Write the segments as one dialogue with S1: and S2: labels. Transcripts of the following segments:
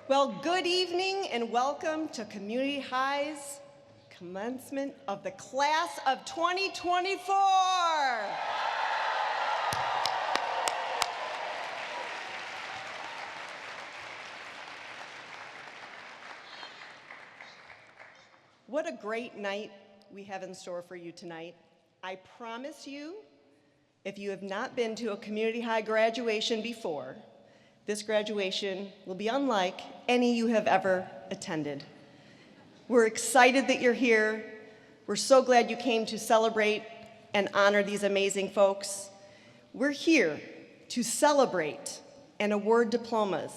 S1: Well, good evening and welcome to Community High's commencement of the class of 2024. What a great night we have in store for you tonight. I promise you, if you have not been to a community high graduation before, this graduation will be unlike any you have ever attended. We're excited that you're here. We're so glad you came to celebrate and honor these amazing folks. We're here to celebrate and award diplomas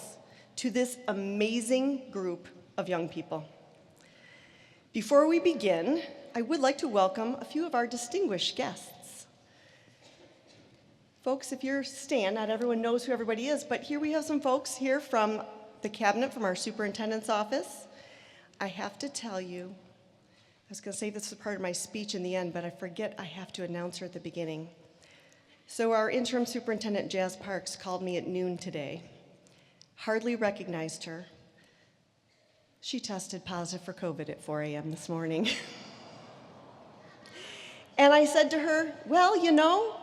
S1: to this amazing group of young people. Before we begin, I would like to welcome a few of our distinguished guests. Folks, if you're stand, not everyone knows who everybody is, but here we have some folks here from the cabinet from our superintendent's office. I have to tell you, I was going to say this is part of my speech in the end, but I forget I have to announce her at the beginning. So our interim superintendent, Jazz Parks, called me at noon today. Hardly recognized her. She tested positive for COVID at 4 a.m. this morning. And I said to her, well, you know,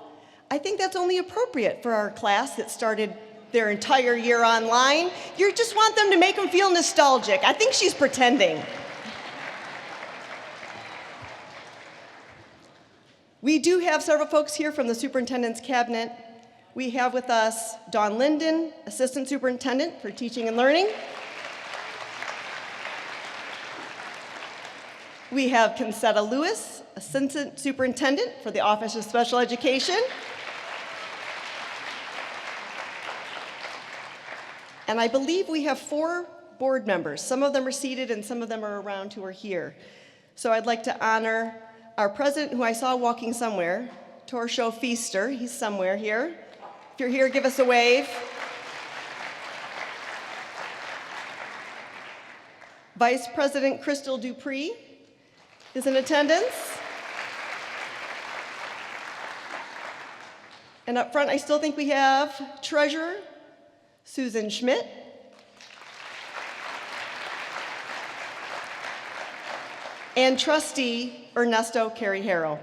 S1: I think that's only appropriate for our class that started their entire year online. You just want them to make them feel nostalgic. I think she's pretending. We do have several folks here from the superintendent's cabinet. We have with us Dawn Linden, Assistant Superintendent for Teaching and Learning. We have Concetta Lewis, Assistant Superintendent for the Office of Special Education. And I believe we have 4 board members. Some of them are seated and some of them are around who are here. So I'd like to honor our president, who I saw walking somewhere, Torsho Feaster. He's somewhere here. If you're here, give us a wave. Vice President Crystal Dupree is in attendance. And up front, I still think we have Treasurer Susan Schmidt. And Trustee Ernesto Carey-Harrow.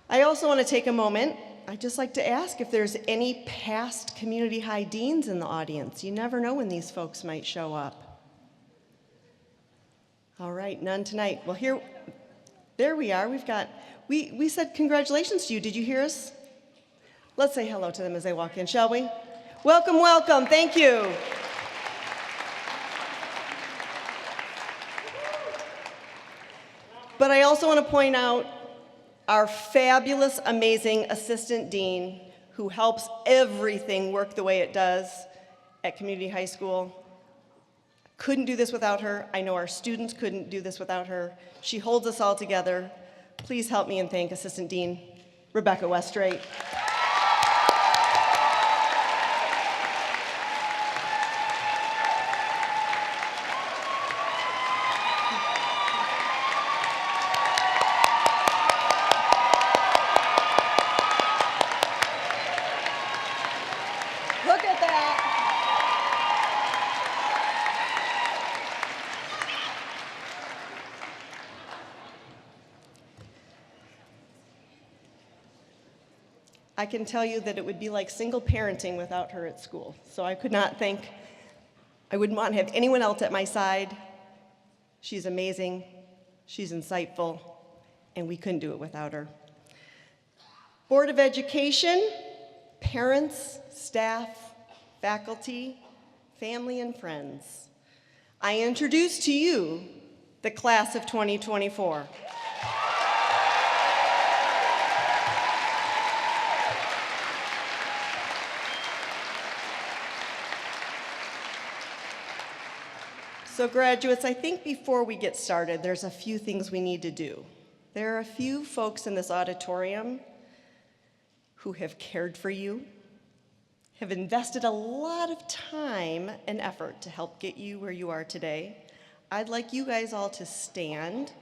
S1: I also want to take a moment. I'd just like to ask if there's any past community high deans in the audience. You never know when these folks might show up. All right, none tonight. Well, there we are. We said congratulations to you. Did you hear us? Let's say hello to them as they walk in, shall we? Welcome, welcome. Thank you. But I also want to point out our fabulous, amazing assistant dean who helps everything work the way it does at Community High School. Couldn't do this without her. I know our students couldn't do this without her. She holds us all together. Please help me and thank Assistant Dean Rebecca Westrate. Look at that. I can tell you that it would be like single parenting without her at school. So I wouldn't want to have anyone else at my side. She's amazing, she's insightful, and we couldn't do it without her. Board of Education, parents, staff, faculty, family, and friends, I introduce to you the class of 2024. So graduates, I think before we get started, there's a few things we need to do. There are a few folks in this auditorium who have cared for you, have invested a lot of time and effort to help get you where you are today. I'd like you guys all to stand,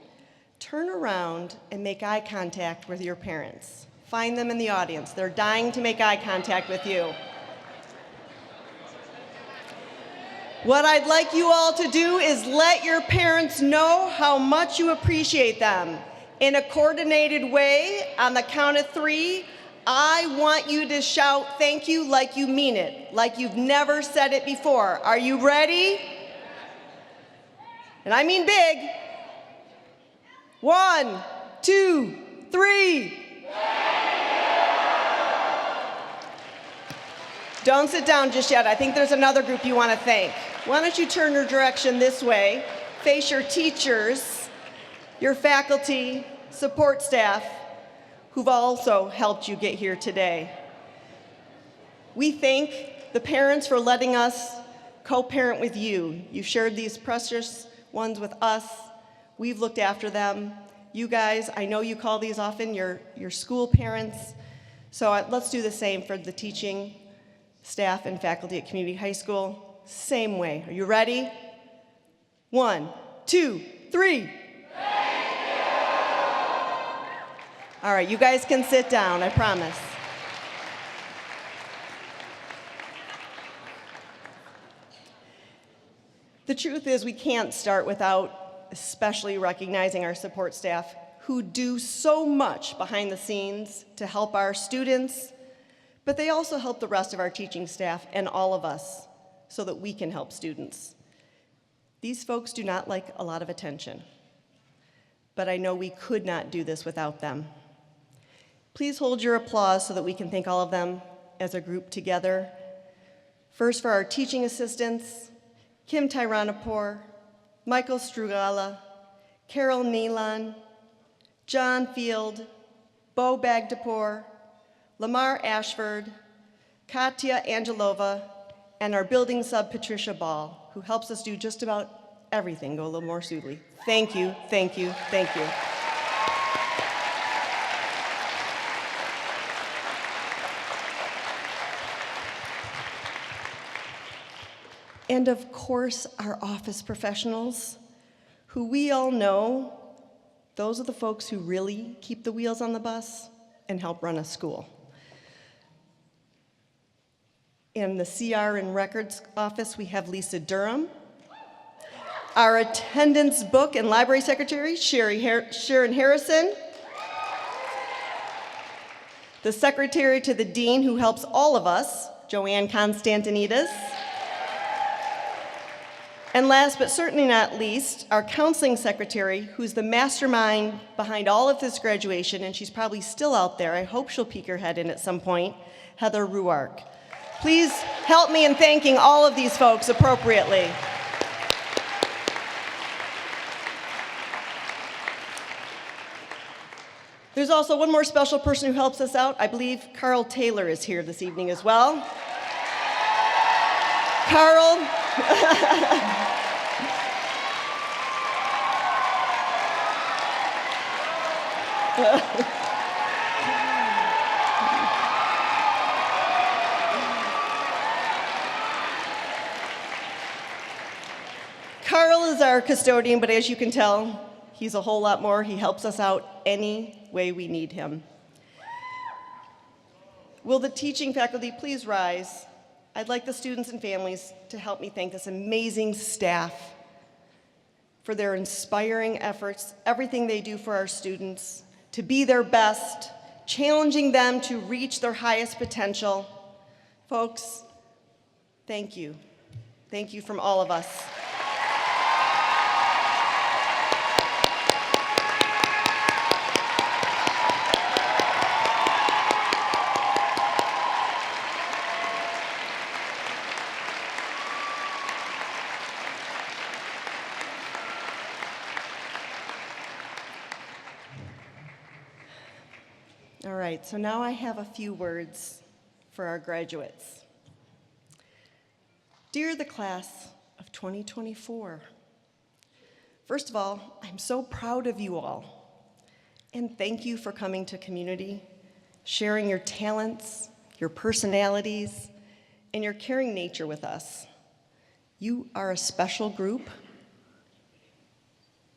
S1: turn around, and make eye contact with your parents. Find them in the audience. They're dying to make eye contact with you. What I'd like you all to do is let your parents know how much you appreciate them. In a coordinated way, on the count of 3, I want you to shout thank you like you mean it, like you've never said it before. Are you ready? And I mean big. 1, 2, 3. Don't sit down just yet. I think there's another group you want to thank. Why don't you turn your direction this way, face your teachers, your faculty, support staff, who've also helped you get here today. We thank the parents for letting us co-parent with you. You've shared these precious ones with us. We've looked after them. You guys, I know you call these often your school parents. So let's do the same for the teaching staff and faculty at Community High School. Same way. Are you ready? 1, 2, 3. All right, you guys can sit down, I promise. The truth is we can't start without especially recognizing our support staff who do so much behind the scenes to help our students, but they also help the rest of our teaching staff and all of us so that we can help students. These folks do not like a lot of attention, but I know we could not do this without them. Please hold your applause so that we can thank all of them as a group together. First for our teaching assistants, Kim Tyranapur, Michael Strugala, Carol Nealon, John Field, Bo Bagdapur, Lamar Ashford, Katya Angelova, and our building sub, Patricia Ball, who helps us do just about everything go a little more smoothly. Thank you, thank you, thank you. And of course, our office professionals, who we all know, those are the folks who really keep the wheels on the bus and help run a school. In the CR and Records office, we have Lisa Durham. Our attendance book and library secretary, Sharon Harrison. The secretary to the dean who helps all of us, Joanne Constantinides. And last but certainly not least, our counseling secretary, who's the mastermind behind all of this graduation, and she's probably still out there. I hope she'll peek her head in at some point, Heather Ruark. Please help me in thanking all of these folks appropriately. There's also one more special person who helps us out. I believe Carl Taylor is here this evening as well. Carl. Carl is our custodian, but as you can tell, he's a whole lot more. He helps us out any way we need him. Will the teaching faculty please rise? I'd like the students and families to help me thank this amazing staff for their inspiring efforts, everything they do for our students, to be their best, challenging them to reach their highest potential. Folks, thank you. Thank you from all of us. All right, so now I have a few words for our graduates. Dear the class of 2024, first of all, I'm so proud of you all, and thank you for coming to community, sharing your talents, your personalities, and your caring nature with us. You are a special group,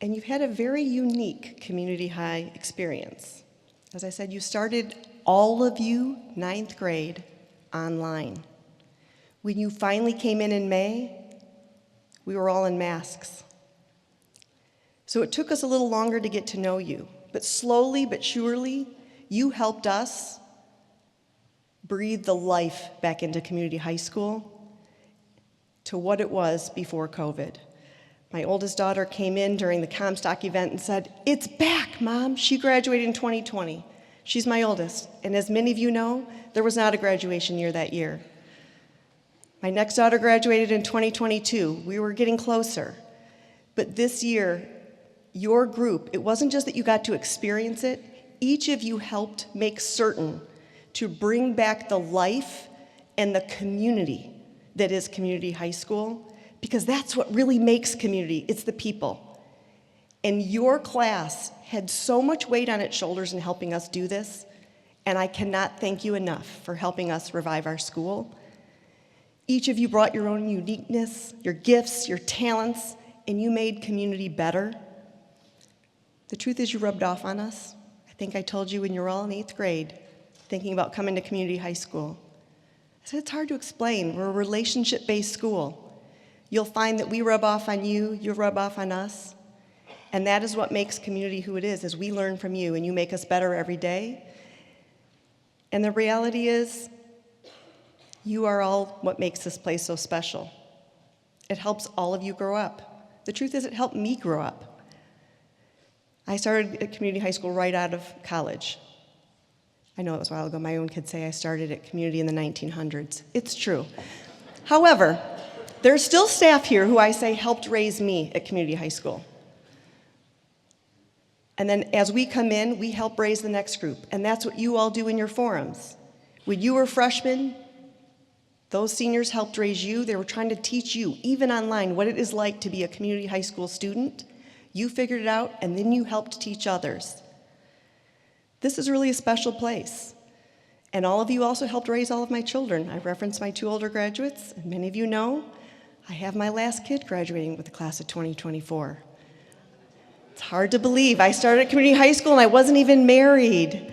S1: and you've had a very unique community high experience. As I said, you started all of you, 9th grade, online. When you finally came in May, we were all in masks. So it took us a little longer to get to know you, but slowly but surely, you helped us breathe the life back into community high school to what it was before COVID. My oldest daughter came in during the Comstock event and said, "It's back, Mom." She graduated in 2020. She's my oldest, and as many of you know, there was not a graduation year that year. My next daughter graduated in 2022. We were getting closer. But this year, your group, it wasn't just that you got to experience it, each of you helped make certain to bring back the life and the community that is community high school, because that's what really makes community. It's the people. And your class had so much weight on its shoulders in helping us do this, and I cannot thank you enough for helping us revive our school. Each of you brought your own uniqueness, your gifts, your talents, and you made community better. The truth is you rubbed off on us. I think I told you when you were all in 8th grade, thinking about coming to community high school. I said, it's hard to explain. We're a relationship-based school. You'll find that we rub off on you, you rub off on us. And that is what makes community who it is we learn from you and you make us better every day. And the reality is, you are all what makes this place so special. It helps all of you grow up. The truth is, it helped me grow up. I started at community high school right out of college. I know it was a while ago. My own kids say I started at community in the 1900s. It's true. However, there's still staff here who I say helped raise me at community high school. And then as we come in, we help raise the next group. And that's what you all do in your forums. When you were freshmen, those seniors helped raise you. They were trying to teach you, even online, what it is like to be a community high school student. You figured it out, and then you helped teach others. This is really a special place. And all of you also helped raise all of my children. I referenced my 2 older graduates, and many of you know I have my last kid graduating with the class of 2024. It's hard to believe. I started at community high school and I wasn't even married.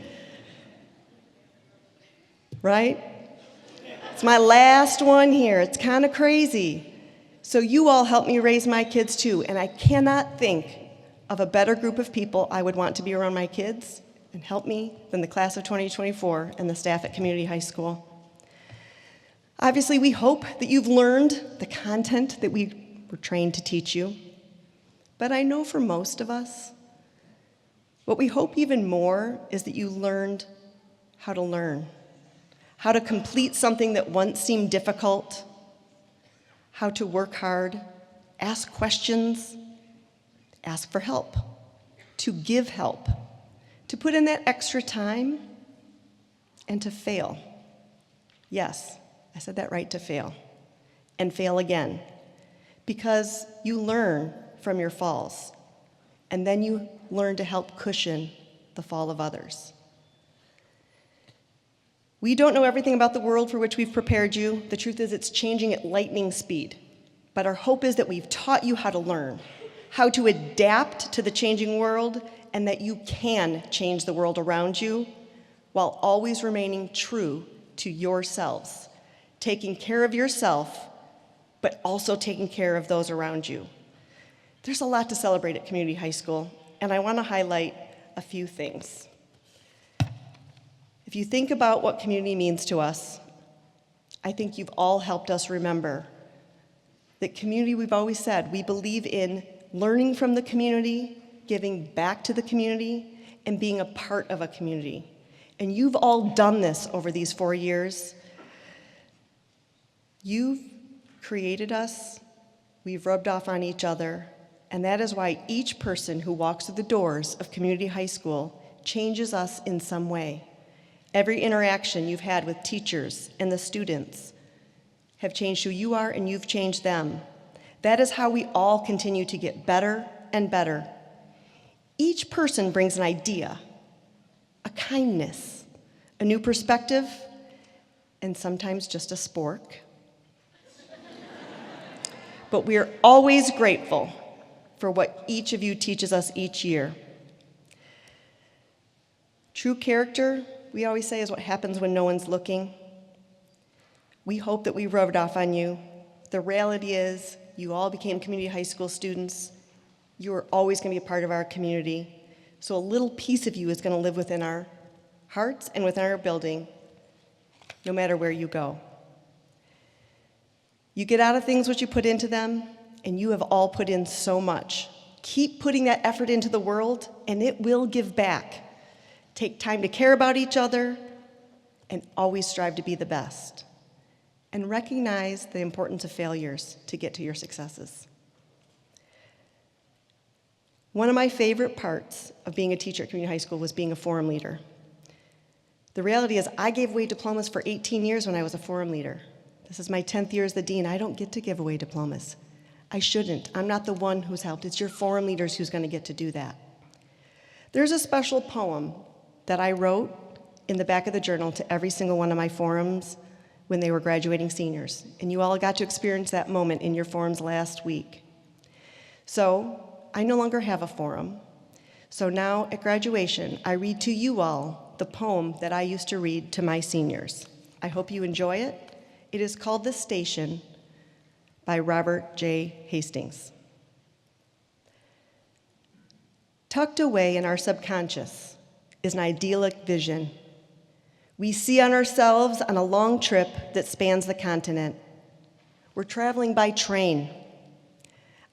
S1: Right? It's my last one here. It's kind of crazy. So you all helped me raise my kids too, and I cannot think of a better group of people I would want to be around my kids and help me than the class of 2024 and the staff at community high school. Obviously, we hope that you've learned the content that we were trained to teach you. But I know for most of us, what we hope even more is that you learned how to learn, how to complete something that once seemed difficult, how to work hard, ask questions, ask for help, to give help, to put in that extra time, and to fail. Yes, I said that right, to fail, and fail again, because you learn from your falls, and then you learn to help cushion the fall of others. We don't know everything about the world for which we've prepared you. The truth is it's changing at lightning speed, but our hope is that we've taught you how to learn, how to adapt to the changing world, and that you can change the world around you while always remaining true to yourselves, taking care of yourself, but also taking care of those around you. There's a lot to celebrate at community high school, and I want to highlight a few things. If you think about what community means to us, I think you've all helped us remember that community, we've always said, we believe in learning from the community, giving back to the community, and being a part of a community. And you've all done this over these 4 years. You've created us, we've rubbed off on each other, and that is why each person who walks through the doors of community high school changes us in some way. Every interaction you've had with teachers and the students have changed who you are, and you've changed them. That is how we all continue to get better and better. Each person brings an idea, a kindness, a new perspective, and sometimes just a spork. But we are always grateful for what each of you teaches us each year. True character, we always say is what happens when no one's looking. We hope that we rubbed off on you. The reality is, you all became community high school students. You are always going to be a part of our community. So a little piece of you is going to live within our hearts and within our building, no matter where you go. You get out of things what you put into them, and you have all put in so much. Keep putting that effort into the world, and it will give back. Take time to care about each other, and always strive to be the best. And recognize the importance of failures to get to your successes. One of my favorite parts of being a teacher at community high school was being a forum leader. The reality is I gave away diplomas for 18 years when I was a forum leader. This is my 10th year as the dean. I don't get to give away diplomas. I shouldn't. I'm not the one who's helped. It's your forum leaders who's going to get to do that. There's a special poem that I wrote in the back of the journal to every single one of my forums when they were graduating seniors. And you all got to experience that moment in your forums last week. So I no longer have a forum. So now at graduation, I read to you all the poem that I used to read to my seniors. I hope you enjoy it. It is called The Station by Robert J. Hastings. Tucked away in our subconscious is an idyllic vision. We see on ourselves on a long trip that spans the continent. We're traveling by train.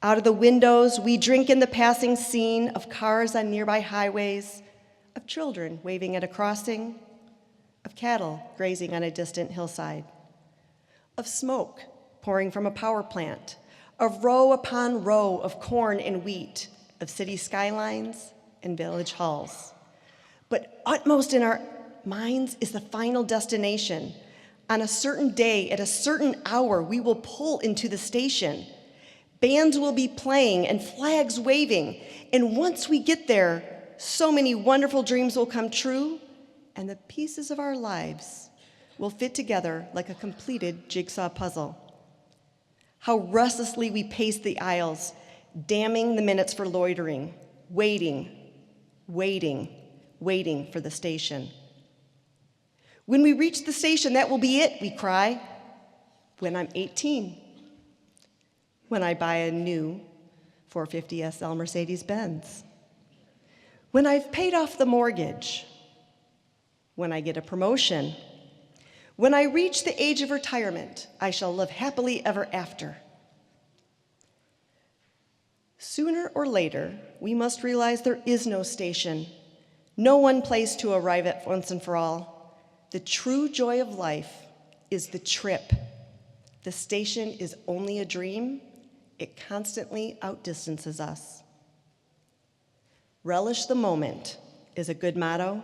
S1: Out of the windows, we drink in the passing scene of cars on nearby highways, of children waving at a crossing, of cattle grazing on a distant hillside, of smoke pouring from a power plant, of row upon row of corn and wheat, of city skylines and village halls. But utmost in our minds is the final destination. On a certain day, at a certain hour, we will pull into the station. Bands will be playing and flags waving. And once we get there, so many wonderful dreams will come true, and the pieces of our lives will fit together like a completed jigsaw puzzle. How restlessly we pace the aisles, damning the minutes for loitering, waiting for the station. When we reach the station, that will be it, we cry. When I'm 18, when I buy a new 450 SL Mercedes-Benz, when I've paid off the mortgage, when I get a promotion, when I reach the age of retirement, I shall live happily ever after. Sooner or later, we must realize there is no station, no one place to arrive at once and for all. The true joy of life is the trip. The station is only a dream. It constantly outdistances us. Relish the moment is a good motto,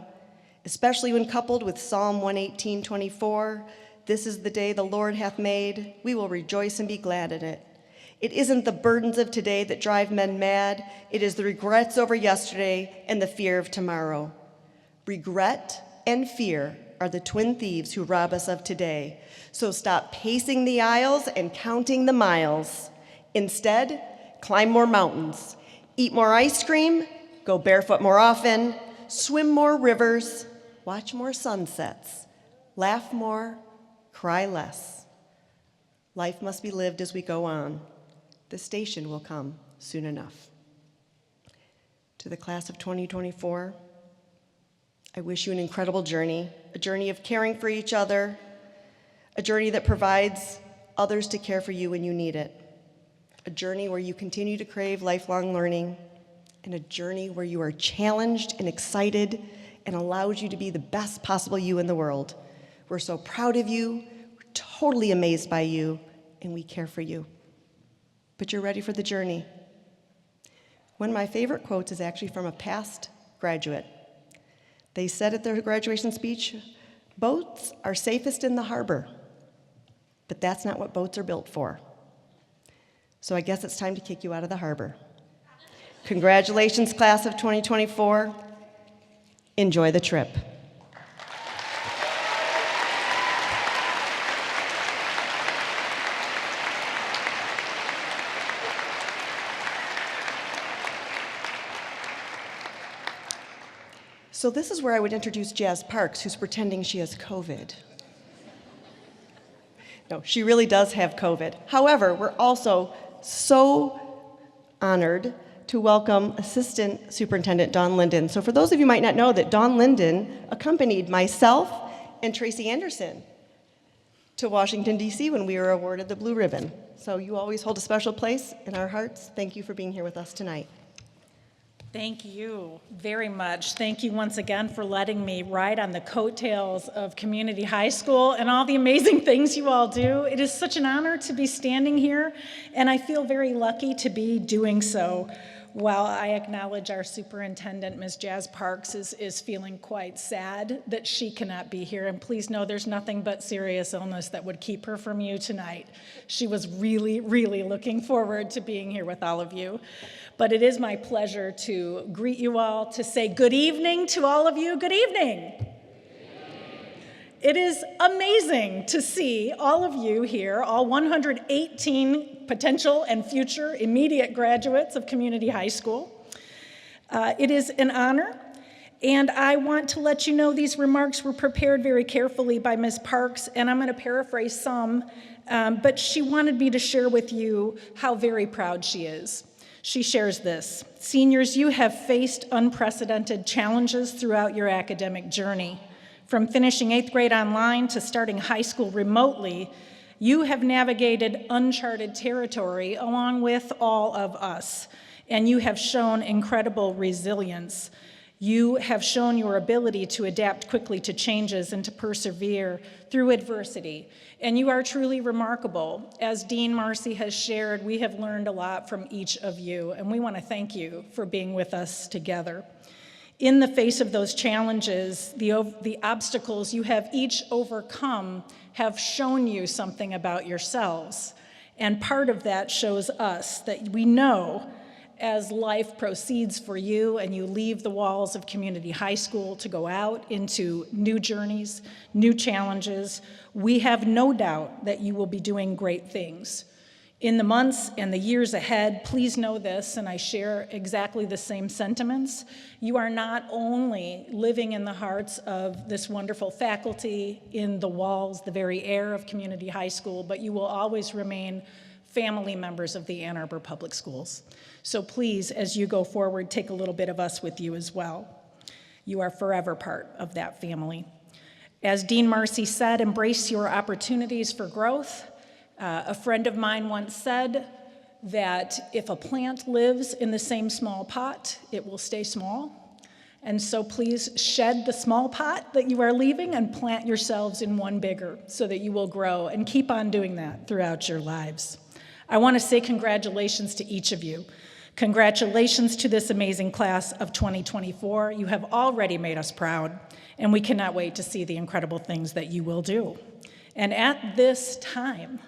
S1: especially when coupled with Psalm 118:24. This is the day the Lord hath made. We will rejoice and be glad in it. It isn't the burdens of today that drive men mad. It is the regrets over yesterday and the fear of tomorrow. Regret and fear are the twin thieves who rob us of today. So stop pacing the aisles and counting the miles. Instead, climb more mountains, eat more ice cream, go barefoot more often, swim more rivers, watch more sunsets, laugh more, cry less. Life must be lived as we go on. The station will come soon enough. To the class of 2024, I wish you an incredible journey, a journey of caring for each other, a journey that provides others to care for you when you need it, a journey where you continue to crave lifelong learning, and a journey where you are challenged and excited and allows you to be the best possible you in the world. We're so proud of you, we're totally amazed by you, and we care for you. But you're ready for the journey. One of my favorite quotes is actually from a past graduate. They said at their graduation speech, "Boats are safest in the harbor, but that's not what boats are built for." So I guess it's time to kick you out of the harbor. Congratulations, class of 2024. Enjoy the trip. So this is where I would introduce Jazz Parks, who's pretending she has COVID. No, she really does have COVID. However, we're also so honored to welcome Assistant Superintendent Dawn Linden. So for those of you who might not know that Dawn Linden accompanied myself and Tracy Anderson to Washington, D.C. when we were awarded the Blue Ribbon. So you always hold a special place in our hearts. Thank you for being here with us tonight.
S2: Thank you very much. Thank you once again for letting me ride on the coattails of Community High School and all the amazing things you all do. It is such an honor to be standing here, and I feel very lucky to be doing so while I acknowledge our superintendent, Ms. Jazz Parks, is feeling quite sad that she cannot be here. And please know there's nothing but serious illness that would keep her from you tonight. She was really, really looking forward to being here with all of you. But it is my pleasure to greet you all, to say good evening to all of you. Good evening. It is amazing to see all of you here, all 118 potential and future immediate graduates of Community High School. It is an honor, and I want to let you know these remarks were prepared very carefully by Ms. Parks, and I'm going to paraphrase some, but she wanted me to share with you how very proud she is. She shares this: seniors, you have faced unprecedented challenges throughout your academic journey. From finishing 8th grade online to starting high school remotely, you have navigated uncharted territory along with all of us, and you have shown incredible resilience. You have shown your ability to adapt quickly to changes and to persevere through adversity, and you are truly remarkable. As Dean Marcy has shared, we have learned a lot from each of you, and we want to thank you for being with us together. In the face of those challenges, the obstacles you have each overcome have shown you something about yourselves. And part of that shows us that we know as life proceeds for you and you leave the walls of Community High School to go out into new journeys, new challenges, we have no doubt that you will be doing great things. In the months and the years ahead, please know this, and I share exactly the same sentiments. You are not only living in the hearts of this wonderful faculty, in the walls, the very air of Community High School, but you will always remain family members of the Ann Arbor Public Schools. So please, as you go forward, take a little bit of us with you as well. You are forever part of that family. As Dean Marcy said, embrace your opportunities for growth. A friend of mine once said that if a plant lives in the same small pot, it will stay small. And so please shed the small pot that you are leaving and plant yourselves in one bigger so that you will grow, and keep on doing that throughout your lives. I want to say congratulations to each of you. Congratulations to this amazing class of 2024. You have already made us proud, and we cannot wait to see the incredible things that you will do. And at this time,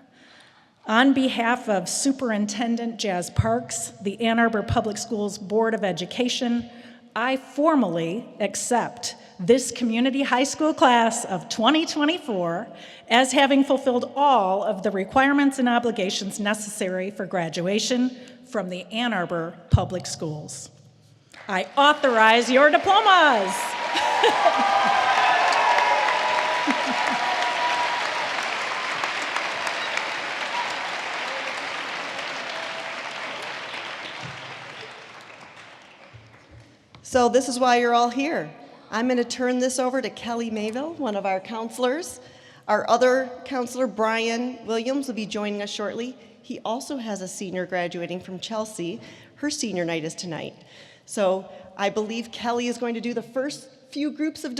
S2: on behalf of Superintendent Jazz Parks, the Ann Arbor Public Schools Board of Education, I formally accept this Community High School class of 2024 as having fulfilled all of the requirements and obligations necessary for graduation from the Ann Arbor Public Schools. I authorize your diplomas.
S1: So this is why you're all here. I'm going to turn this over to Kelly Mayville, one of our counselors. Our other counselor, Brian Williams, will be joining us shortly. He also has a senior graduating from Chelsea. Her senior night is tonight. So I believe Kelly is going to do the first few groups of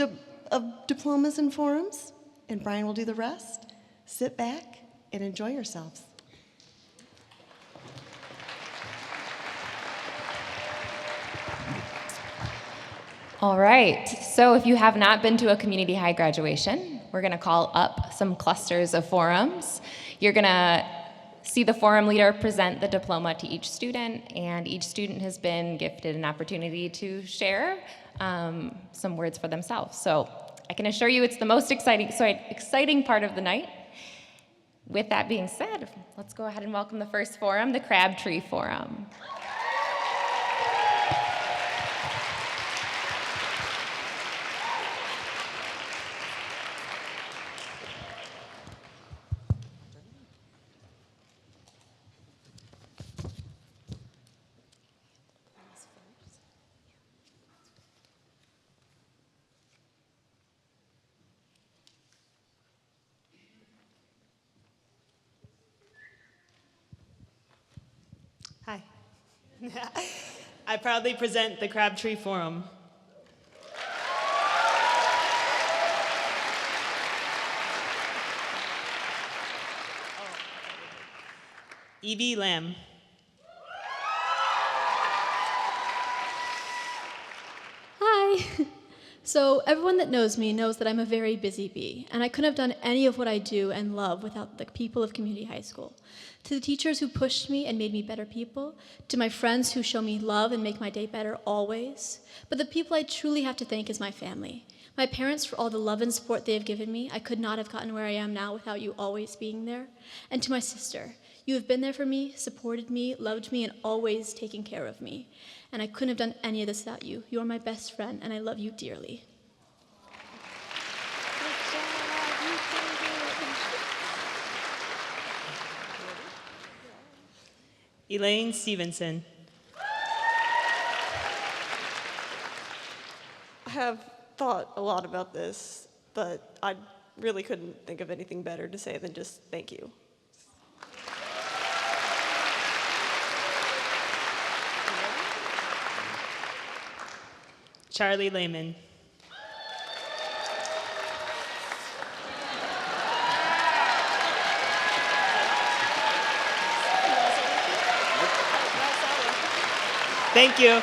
S1: diplomas and forums, and Brian will do the rest. Sit back and enjoy yourselves.
S3: All right, so if you have not been to a community high graduation, we're gonna call up some clusters of forums. You're gonna see the forum leader present the diploma to each student, and each student has been gifted an opportunity to share some words for themselves. So I can assure you it's the most exciting part of the night. With that being said, let's go ahead and welcome the first forum, the Crabtree Forum.
S4: I proudly present the Crabtree Forum. Evie Lamb.
S5: Hi. So everyone that knows me knows that I'm a very busy bee, and I couldn't have done any of what I do and love without the people of community high school. To the teachers who pushed me and made me better people, to my friends who show me love and make my day better always. But the people I truly have to thank is my family. My parents for all the love and support they have given me. I could not have gotten where I am now without you always being there. And to my sister, you have been there for me, supported me, loved me, and always taken care of me. And I couldn't have done any of this without you. You are my best friend, and I love you dearly.
S4: Elaine Stevenson.
S6: I have thought a lot about this, but I really couldn't think of anything better to say than just thank you.
S4: Charlie Lehman. Thank you.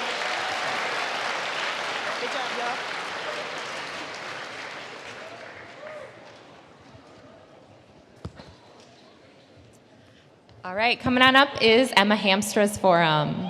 S6: Good job, y'all.
S3: All right, coming on up is Emma Hamstra's Forum.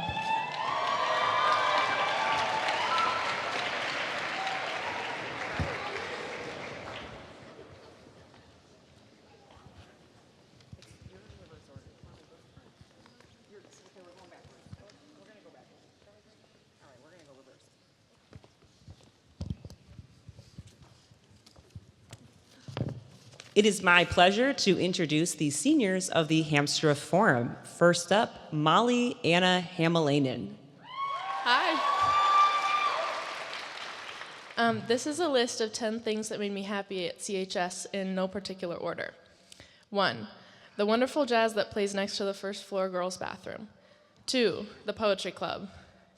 S4: It is my pleasure to introduce the seniors of the Hamstra Forum. First up, Molly Anna Hamalainen.
S7: Hi. This is a list of 10 things that made me happy at CHS in no particular order. 1, the wonderful jazz that plays next to the first floor girls' bathroom. 2, the poetry club.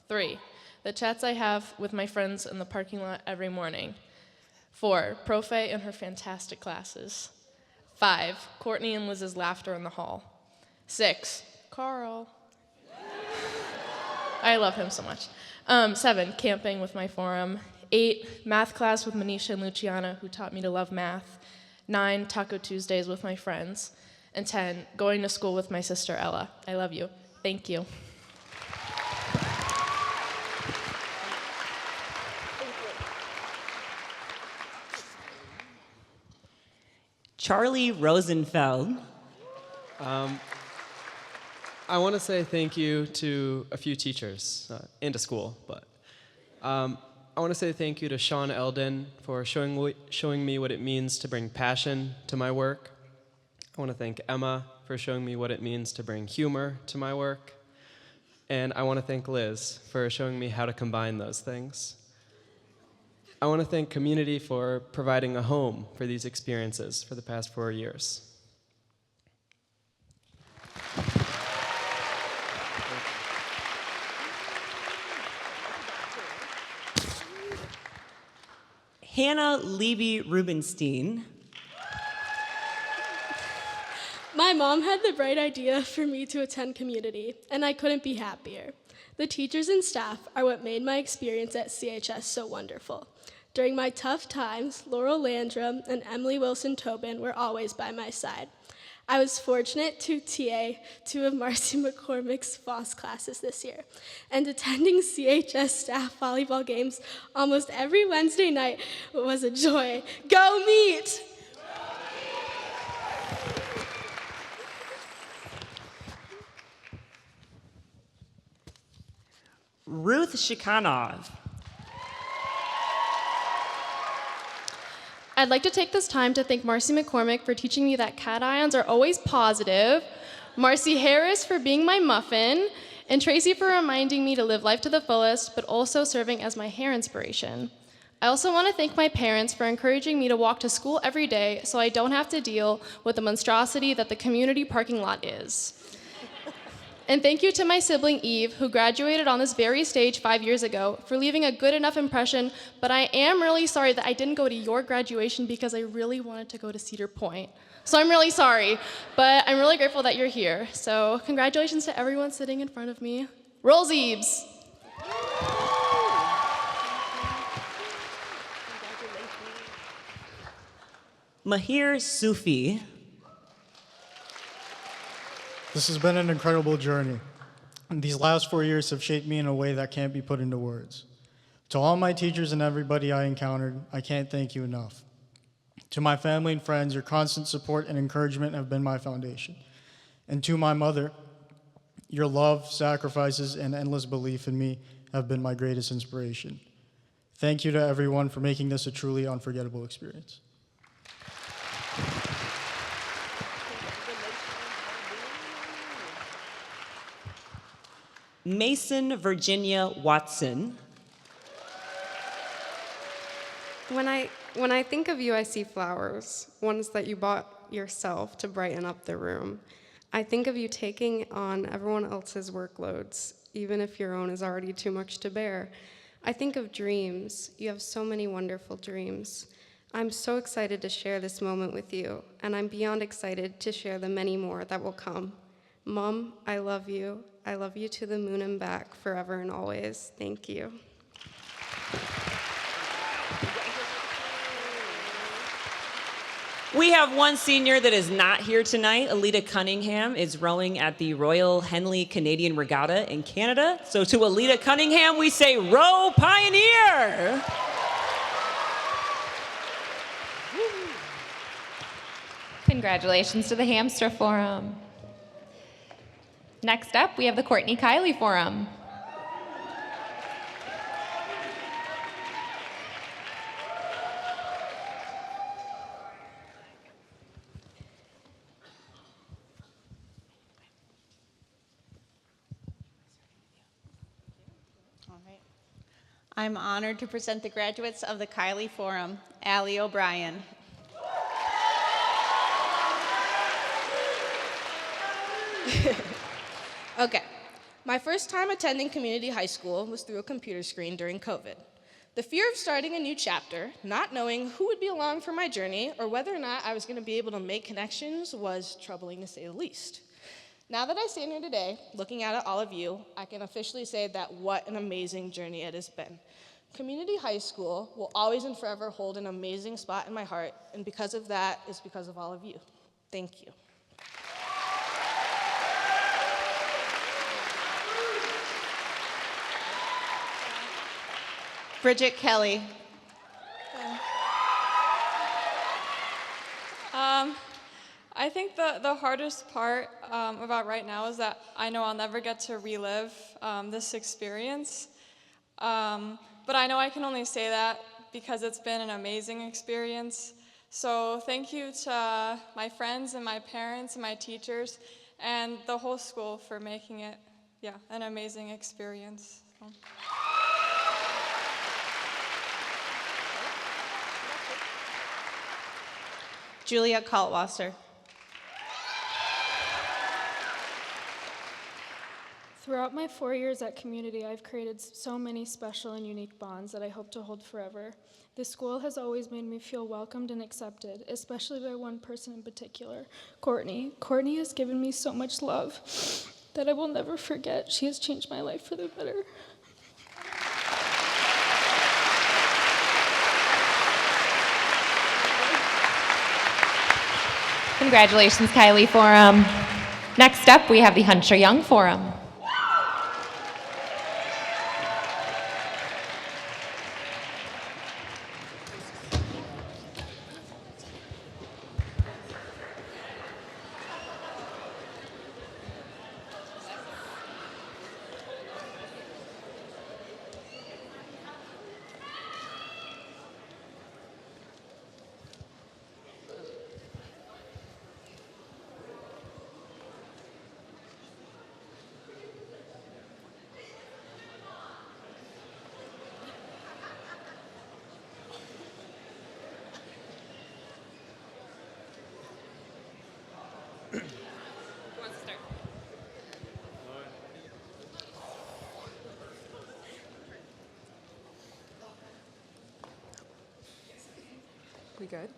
S7: 3, the chats I have with my friends in the parking lot every morning. 4, Profe and her fantastic classes. 5, Courtney and Liz's laughter in the hall. 6, Carl. I love him so much. 7, camping with my forum. 8, math class with Manisha and Luciana, who taught me to love math. 9, Taco Tuesdays with my friends. And 10, going to school with my sister Ella. I love you. Thank you.
S4: Charlie Rosenfeld.
S8: I want to say thank you to a few teachers and to school, but I want to say thank you to Sean Eldon for showing me what it means to bring passion to my work. I want to thank Emma for showing me what it means to bring humor to my work. And I want to thank Liz for showing me how to combine those things. I want to thank community for providing a home for these experiences for the past 4 years.
S4: Hannah Levy Rubenstein.
S9: My mom had the bright idea for me to attend community, and I couldn't be happier. The teachers and staff are what made my experience at CHS so wonderful. During my tough times, Laurel Landrum and Emily Wilson-Tobin were always by my side. I was fortunate to TA 2 of Marcy McCormick's FOSS classes this year, and attending CHS staff volleyball games almost every Wednesday night was a joy. Go Meet!
S4: Ruth Shikhanov.
S7: I'd like to take this time to thank Marcy McCormick for teaching me that cations are always positive, Marcy Harris for being my muffin, and Tracy for reminding me to live life to the fullest, but also serving as my hair inspiration. I also want to thank my parents for encouraging me to walk to school every day so I don't have to deal with the monstrosity that the community parking lot is. And thank you to my sibling Eve, who graduated on this very stage 5 years ago, for leaving a good enough impression, but I am really sorry that I didn't go to your graduation because I really wanted to go to Cedar Point. So I'm really sorry, but I'm really grateful that you're here. So congratulations to everyone sitting in front of me. Roll Zeebs!
S4: Mahir Sufi.
S10: This has been an incredible journey. And these last 4 years have shaped me in a way that can't be put into words. To all my teachers and everybody I encountered, I can't thank you enough. To my family and friends, your constant support and encouragement have been my foundation. And to my mother, your love, sacrifices, and endless belief in me have been my greatest inspiration. Thank you to everyone for making this a truly unforgettable experience.
S4: Mason Virginia Watson.
S11: When I think of you, I see flowers, ones that you bought yourself to brighten up the room. I think of you taking on everyone else's workloads, even if your own is already too much to bear. I think of dreams. You have so many wonderful dreams. I'm so excited to share this moment with you, and I'm beyond excited to share the many more that will come. Mom, I love you. I love you to the moon and back, forever and always. Thank you.
S4: We have one senior that is not here tonight. Alita Cunningham is rowing at the Royal Henley Canadian Regatta in Canada. So to Alita Cunningham, we say, row pioneer!
S3: Congratulations to the Hamster Forum. Next up, we have the Courtney Kiley Forum.
S12: All right. I'm honored to present the graduates of the Kiley Forum, Allie O'Brien.
S13: Okay, my first time attending community high school was through a computer screen during COVID. The fear of starting a new chapter, not knowing who would be along for my journey, or whether or not I was going to be able to make connections was troubling to say the least. Now that I stand here today, looking at all of you, I can officially say that what an amazing journey it has been. Community high school will always and forever hold an amazing spot in my heart, and because of that, it's because of all of you. Thank you.
S12: Bridget Kelly.
S14: I think the hardest part about right now is that I know I'll never get to relive this experience. But I know I can only say that because it's been an amazing experience. So thank you to my friends and my parents and my teachers and the whole school for making it, an amazing experience. So.
S12: Julia Kaltwasser.
S15: Throughout my 4 years at Community, I've created so many special and unique bonds that I hope to hold forever. This school has always made me feel welcomed and accepted, especially by one person in particular, Courtney. Courtney has given me so much love that I will never forget. She has changed my life for the better.
S3: Congratulations, Kiley Forum. Next up, we have the Hunter Young Forum.
S11: good.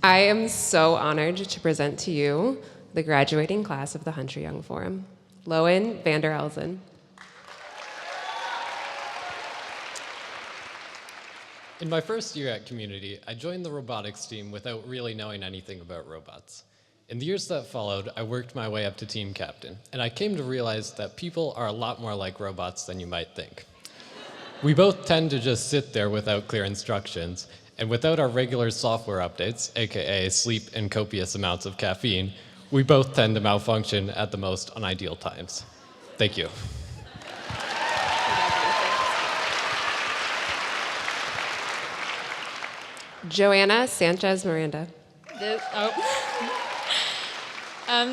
S11: I am so honored to present to you the graduating class of the Hunter Young Forum. Lowen Vander Elzen.
S16: In my first year at Community, I joined the robotics team without really knowing anything about robots. In the years that followed, I worked my way up to team captain, and I came to realize that people are a lot more like robots than you might think. We both tend to just sit there without clear instructions, and without our regular software updates, aka sleep and copious amounts of caffeine, we both tend to malfunction at the most unideal times. Thank you.
S11: Joanna Sanchez Miranda.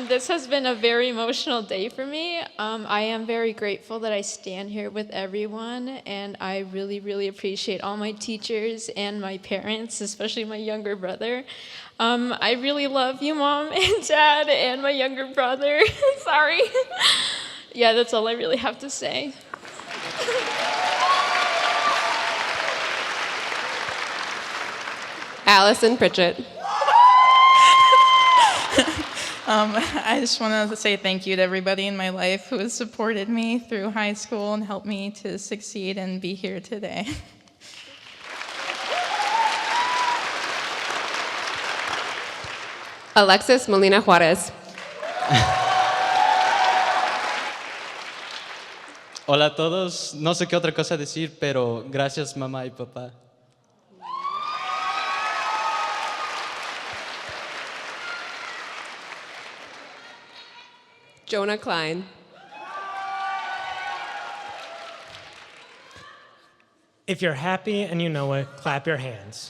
S17: This has been a very emotional day for me. I am very grateful that I stand here with everyone, and I really, really appreciate all my teachers and my parents, especially my younger brother. I really love you, Mom and Dad, and my younger brother. Sorry. Yeah, that's all I really have to say.
S11: Allison Pritchett.
S18: I just want to say thank you to everybody in my life who has supported me through high school and helped me to succeed and be here today.
S11: Alexis Molina Juarez.
S19: Hola a todos. No sé qué otra cosa decir, pero gracias mamá y papá.
S11: Jonah Klein.
S20: If you're happy and you know it, clap your hands.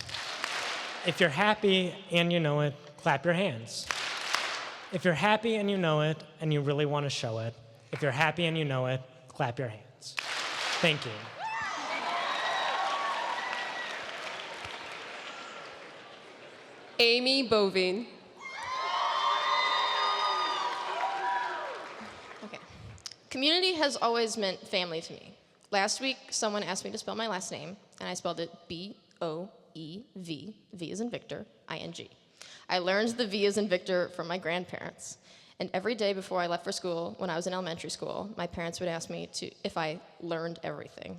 S20: If you're happy and you know it, clap your hands. If you're happy and you know it and you really want to show it, if you're happy and you know it, clap your hands. Thank you.
S11: Amy Bovine.
S21: Community has always meant family to me. Last week, someone asked me to spell my last name, and I spelled it B-O-E-V, V as in Victor, I-N-G. I learned the V as in Victor from my grandparents. And every day before I left for school, when I was in elementary school, my parents would ask me if I learned everything.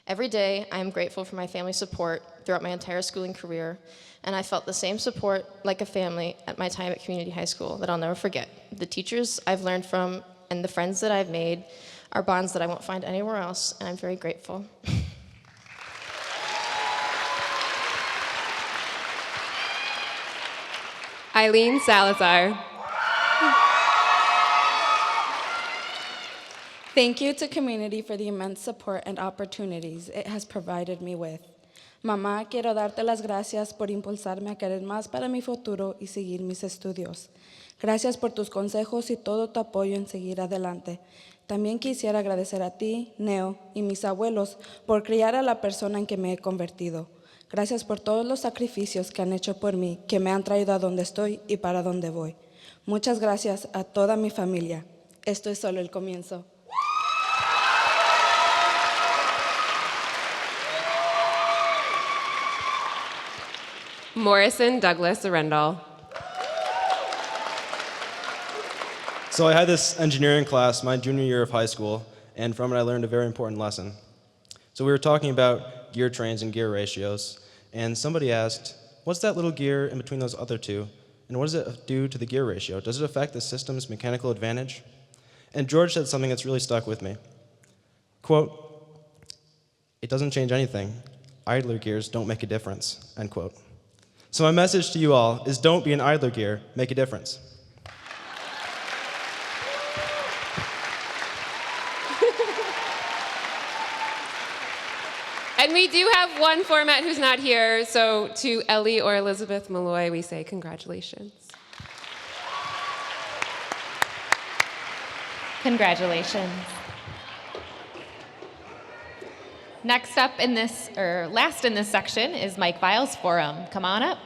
S21: Every day, I am grateful for my family's support throughout my entire schooling career, and I felt the same support like a family at my time at Community High School that I'll never forget. The teachers I've learned from and the friends that I've made are bonds that I won't find anywhere else, and I'm very grateful.
S11: Eileen Salazar.
S22: Thank you to Community for the immense support and opportunities it has provided me with. Mamá, quiero darte las gracias por impulsarme a querer más para mi futuro y seguir mis estudios. Gracias por tus consejos y todo tu apoyo en seguir adelante. También quisiera agradecer a ti, Neo, y mis abuelos por criar a la persona en que me he convertido. Gracias por todos los sacrificios que han hecho por mí, que me han traído a donde estoy y para donde voy. Muchas gracias a toda mi familia. Esto es solo el comienzo.
S11: Morrison Douglas Arendal.
S23: So I had this engineering class my junior year of high school, and from it I learned a very important lesson. So we were talking about gear trains and gear ratios, and somebody asked, what's that little gear in between those other two, and what does it do to the gear ratio? Does it affect the system's mechanical advantage? And George said something that's really stuck with me. Quote, it doesn't change anything. Idler gears don't make a difference, end quote. So my message to you all is don't be an idler gear, make a difference.
S11: And we do have one format who's not here, so to Ellie or Elizabeth Malloy, we say congratulations.
S3: Congratulations. Next up in this, or last in this section, is Mike Biles' forum. Come on up.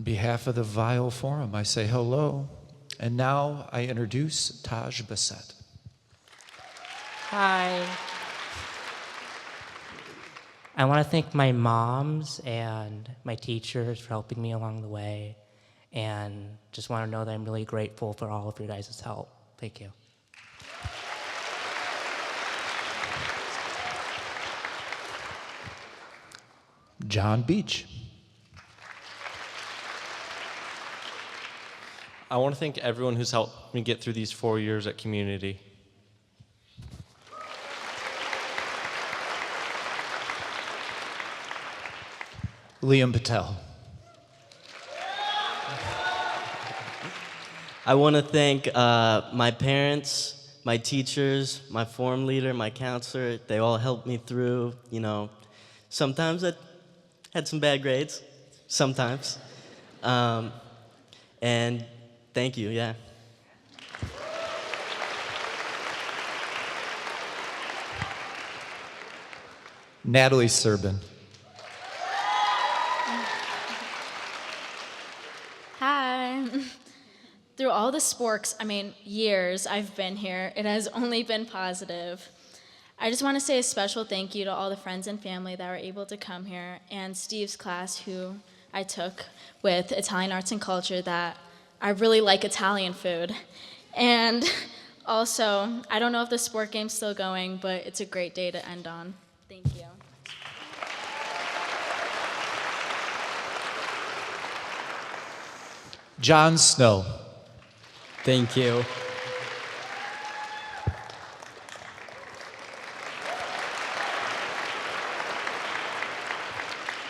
S1: On behalf of the VIO Forum, I say hello. And now I introduce Taj Bassett.
S2: Hi. I want to thank my moms and my teachers for helping me along the way, and just want to know that I'm really grateful for all of your guys' help. Thank you.
S1: John Beach.
S5: I want to thank everyone who's helped me get through these 4 years at community.
S1: Liam Patel.
S24: I want to thank my parents, my teachers, my forum leader, my counselor. They all helped me through, sometimes I had some bad grades, sometimes. And thank you, yeah.
S1: Natalie Serbin.
S25: Hi. Through all the sporks, years I've been here, it has only been positive. I just want to say a special thank you to all the friends and family that were able to come here, and Steve's class, who I took with Italian Arts and Culture, that I really like Italian food. And also, I don't know if the sport game's still going, but it's a great day to end on. Thank you.
S1: John Snow.
S26: Thank you.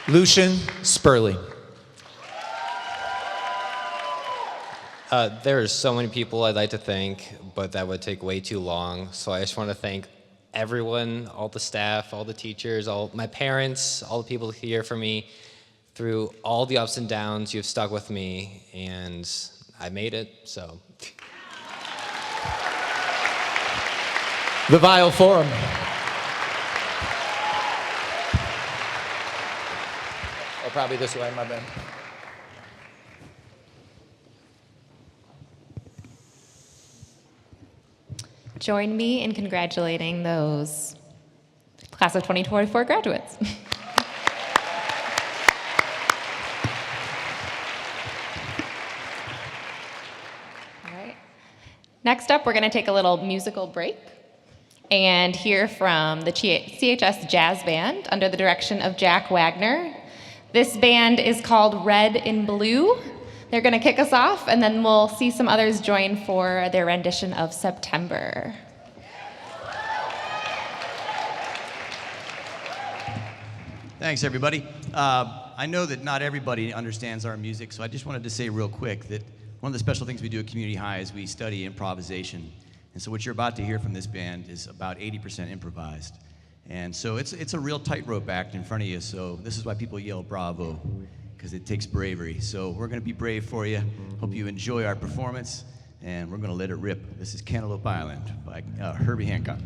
S1: Lucian Spurley.
S27: There are so many people I'd like to thank, but that would take way too long. So I just want to thank everyone, all the staff, all the teachers, all my parents, all the people here for me. Through all the ups and downs, you've stuck with me, and I made it, so.
S1: The VIO Forum.
S27: Or probably this way, my bad.
S3: Join me in congratulating those class of 2024 graduates. All right. Next up, we're going to take a little musical break and hear from the CHS Jazz Band under the direction of Jack Wagner. This band is called Red and Blue. They're going to kick us off, and then we'll see some others join for their rendition of September.
S28: Thanks, everybody. I know that not everybody understands our music, so I just wanted to say real quick that one of the special things we do at Community High is we study improvisation. And so what you're about to hear from this band is about 80% improvised. And so it's a real tightrope act in front of you, so this is why people yell bravo, because it takes bravery. So we're going to be brave for you. Hope you enjoy our performance, and we're going to let it rip. This is Cantaloupe Island by Herbie Hancock.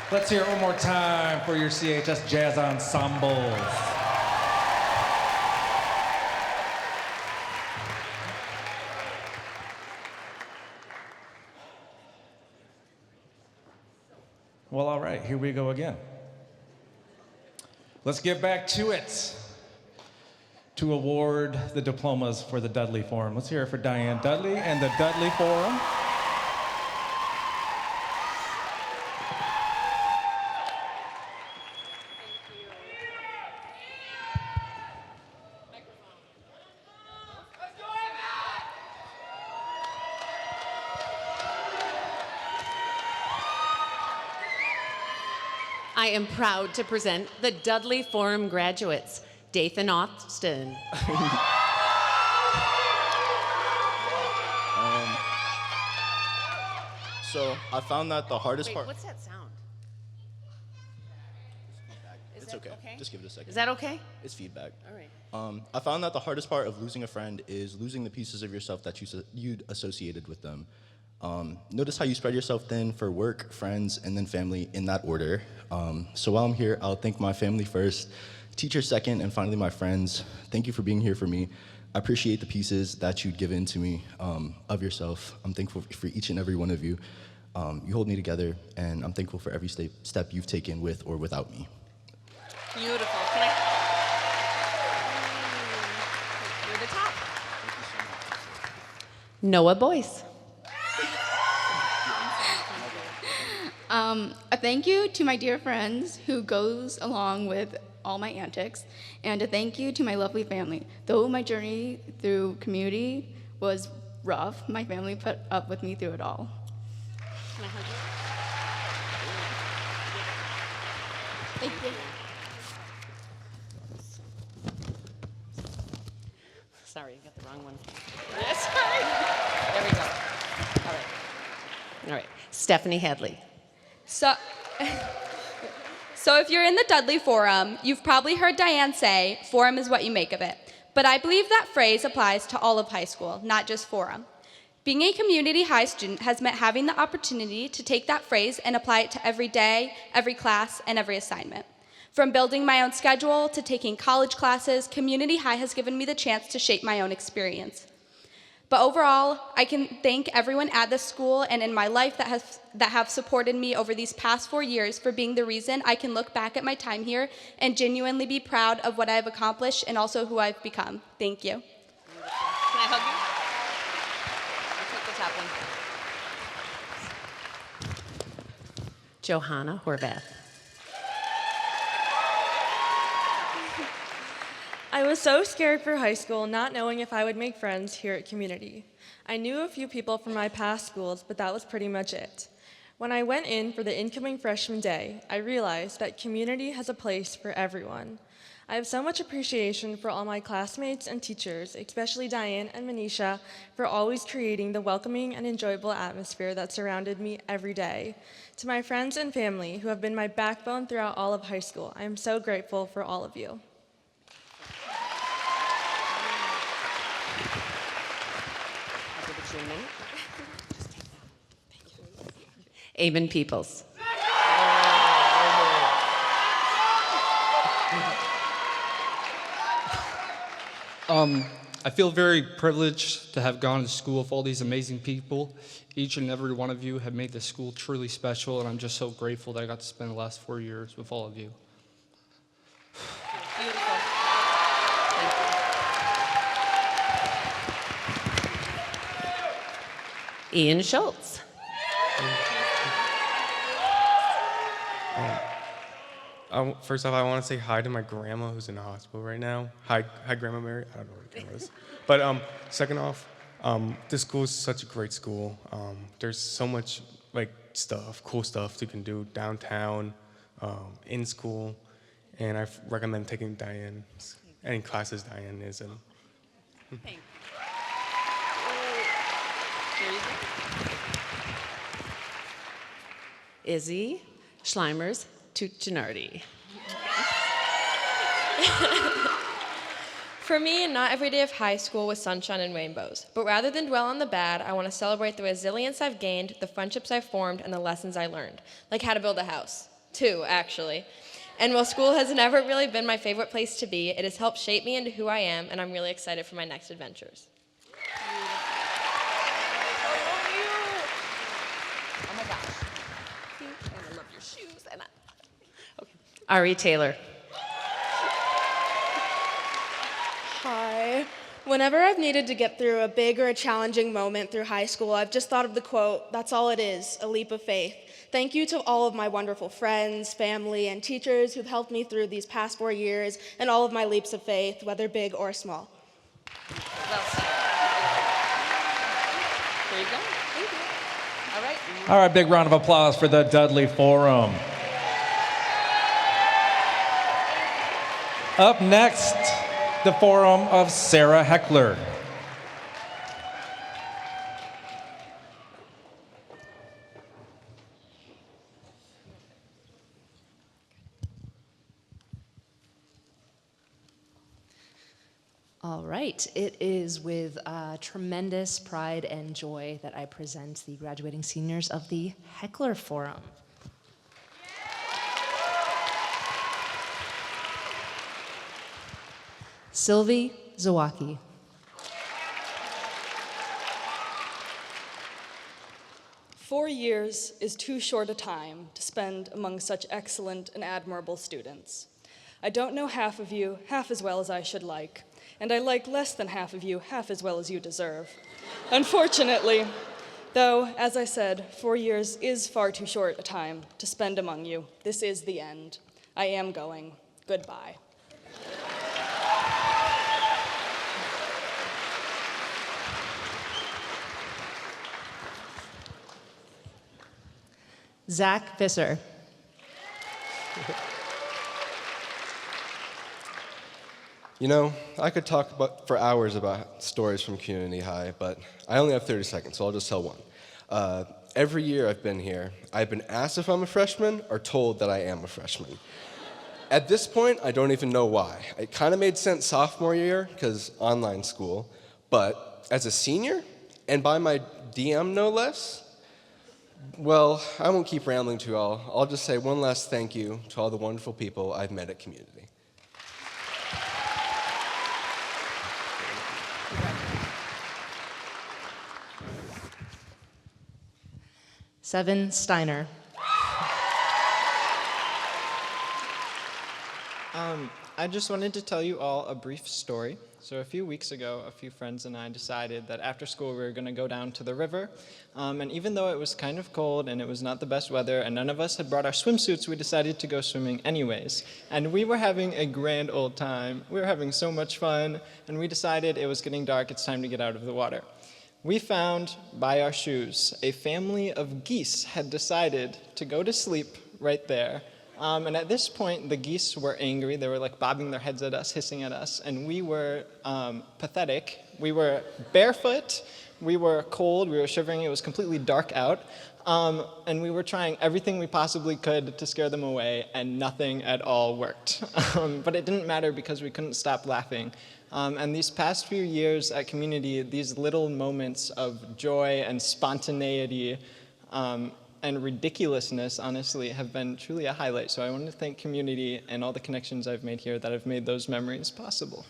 S4: Let's hear it one more time for your CHS Jazz Ensembles. Well, all right, here we go again. Let's get back to it. To award the diplomas for the Dudley Forum. Let's hear it for Diane Dudley and the Dudley Forum.
S6: I am proud to present the Dudley Forum graduates, Dathan Austin.
S7: So I found that the hardest part.
S6: What's that sound?
S7: It's okay. Just give it a second.
S6: Is that okay?
S7: It's feedback.
S6: All right.
S7: I found that the hardest part of losing a friend is losing the pieces of yourself that you'd associated with them. Notice how you spread yourself thin for work, friends, and then family in that order. So while I'm here, I'll thank my family first, teachers second, and finally my friends. Thank you for being here for me. I appreciate the pieces that you'd given to me of yourself. I'm thankful for each and every one of you. You hold me together, and I'm thankful for every step you've taken with or without me.
S6: Beautiful. Can I? You're the top. Noah Boyce.
S8: A thank you to my dear friends who goes along with all my antics, and a thank you to my lovely family. Though my journey through community was rough, my family put up with me through it all.
S6: Can I hug you?
S8: Thank you.
S6: Sorry, I got the wrong one. Sorry. There we go. All right. All right. Stephanie Hadley.
S9: So if you're in the Dudley Forum, you've probably heard Diane say, forum is what you make of it. But I believe that phrase applies to all of high school, not just forum. Being a community high student has meant having the opportunity to take that phrase and apply it to every day, every class, and every assignment. From building my own schedule to taking college classes, community high has given me the chance to shape my own experience. But overall, I can thank everyone at this school and in my life that have supported me over these past 4 years for being the reason I can look back at my time here and genuinely be proud of what I've accomplished and also who I've become. Thank you.
S6: Can I hug you? Take the top one. Johanna Horvath.
S10: I was so scared for high school, not knowing if I would make friends here at Community. I knew a few people from my past schools, but that was pretty much it. When I went in for the incoming freshman day, I realized that Community has a place for everyone. I have so much appreciation for all my classmates and teachers, especially Diane and Manisha, for always creating the welcoming and enjoyable atmosphere that surrounded me every day. To my friends and family who have been my backbone throughout all of high school, I am so grateful for all of you.
S6: Amen Peoples.
S13: I feel very privileged to have gone to school with all these amazing people. Each and every one of you have made this school truly special, and I'm just so grateful that I got to spend the last 4 years with all of you.
S6: Ian Schultz.
S14: First off, I want to say hi to my grandma who's in the hospital right now. Hi, Grandma Mary. I don't know what your grandma is. But second off, this school is such a great school. There's so much cool stuff you can do downtown, in school, and I recommend taking Diane's, any classes Diane is in.
S6: Thank you. Izzy Schleimers Tuccinardi.
S29: For me, not every day of high school was sunshine and rainbows. But rather than dwell on the bad, I want to celebrate the resilience I've gained, the friendships I've formed, and the lessons I learned, like how to build a house. 2 actually. And while school has never really been my favorite place to be, it has helped shape me into who I am, and I'm really excited for my next adventures. Oh my gosh. And I love your shoes. And okay. Ari Taylor.
S10: Hi. Whenever I've needed to get through a big or a challenging moment through high school, I've just thought of the quote, "That's all it is, a leap of faith." Thank you to all of my wonderful friends, family, and teachers who've helped me through these past 4 years and all of my leaps of faith, whether big or small.
S29: Well said. There you go. Thank you. All right.
S4: All right, big round of applause for the Dudley Forum. Up next, the Forum of Sarah Heckler.
S12: All right, it is with tremendous pride and joy that I present the graduating seniors of the Heckler Forum. Sylvie Zawacki.
S15: "4 years is too short a time to spend among such excellent and admirable students. I don't know half of you half as well as I should like, and I like less than half of you half as well as you deserve. Unfortunately, though, as I said, 4 years is far too short a time to spend among you. This is the end. I am going. Goodbye."
S12: Zach Visser.
S16: You know, I could talk for hours about stories from community high, but I only have 30 seconds, so I'll just tell one. Every year I've been here, I've been asked if I'm a freshman or told that I am a freshman. At this point, I don't even know why. It kind of made sense sophomore year, because online school, but as a senior, and by my DM no less, well, I won't keep rambling to you all. I'll just say one last thank you to all the wonderful people I've met at Community.
S12: Seven Steiner.
S17: I just wanted to tell you all a brief story. So a few weeks ago, a few friends and I decided that after school we were going to go down to the river. And even though it was kind of cold and it was not the best weather and none of us had brought our swimsuits, we decided to go swimming anyways. And we were having a grand old time. We were having so much fun. And we decided it was getting dark, it's time to get out of the water. We found, by our shoes, a family of geese had decided to go to sleep right there. And at this point, the geese were angry. They were like bobbing their heads at us, hissing at us, and we were pathetic. We were barefoot, we were cold, we were shivering, it was completely dark out, and we were trying everything we possibly could to scare them away, and nothing at all worked. But it didn't matter because we couldn't stop laughing. And these past few years at Community, these little moments of joy and spontaneity and ridiculousness, honestly, have been truly a highlight. So I want to thank Community and all the connections I've made here that have made those memories possible.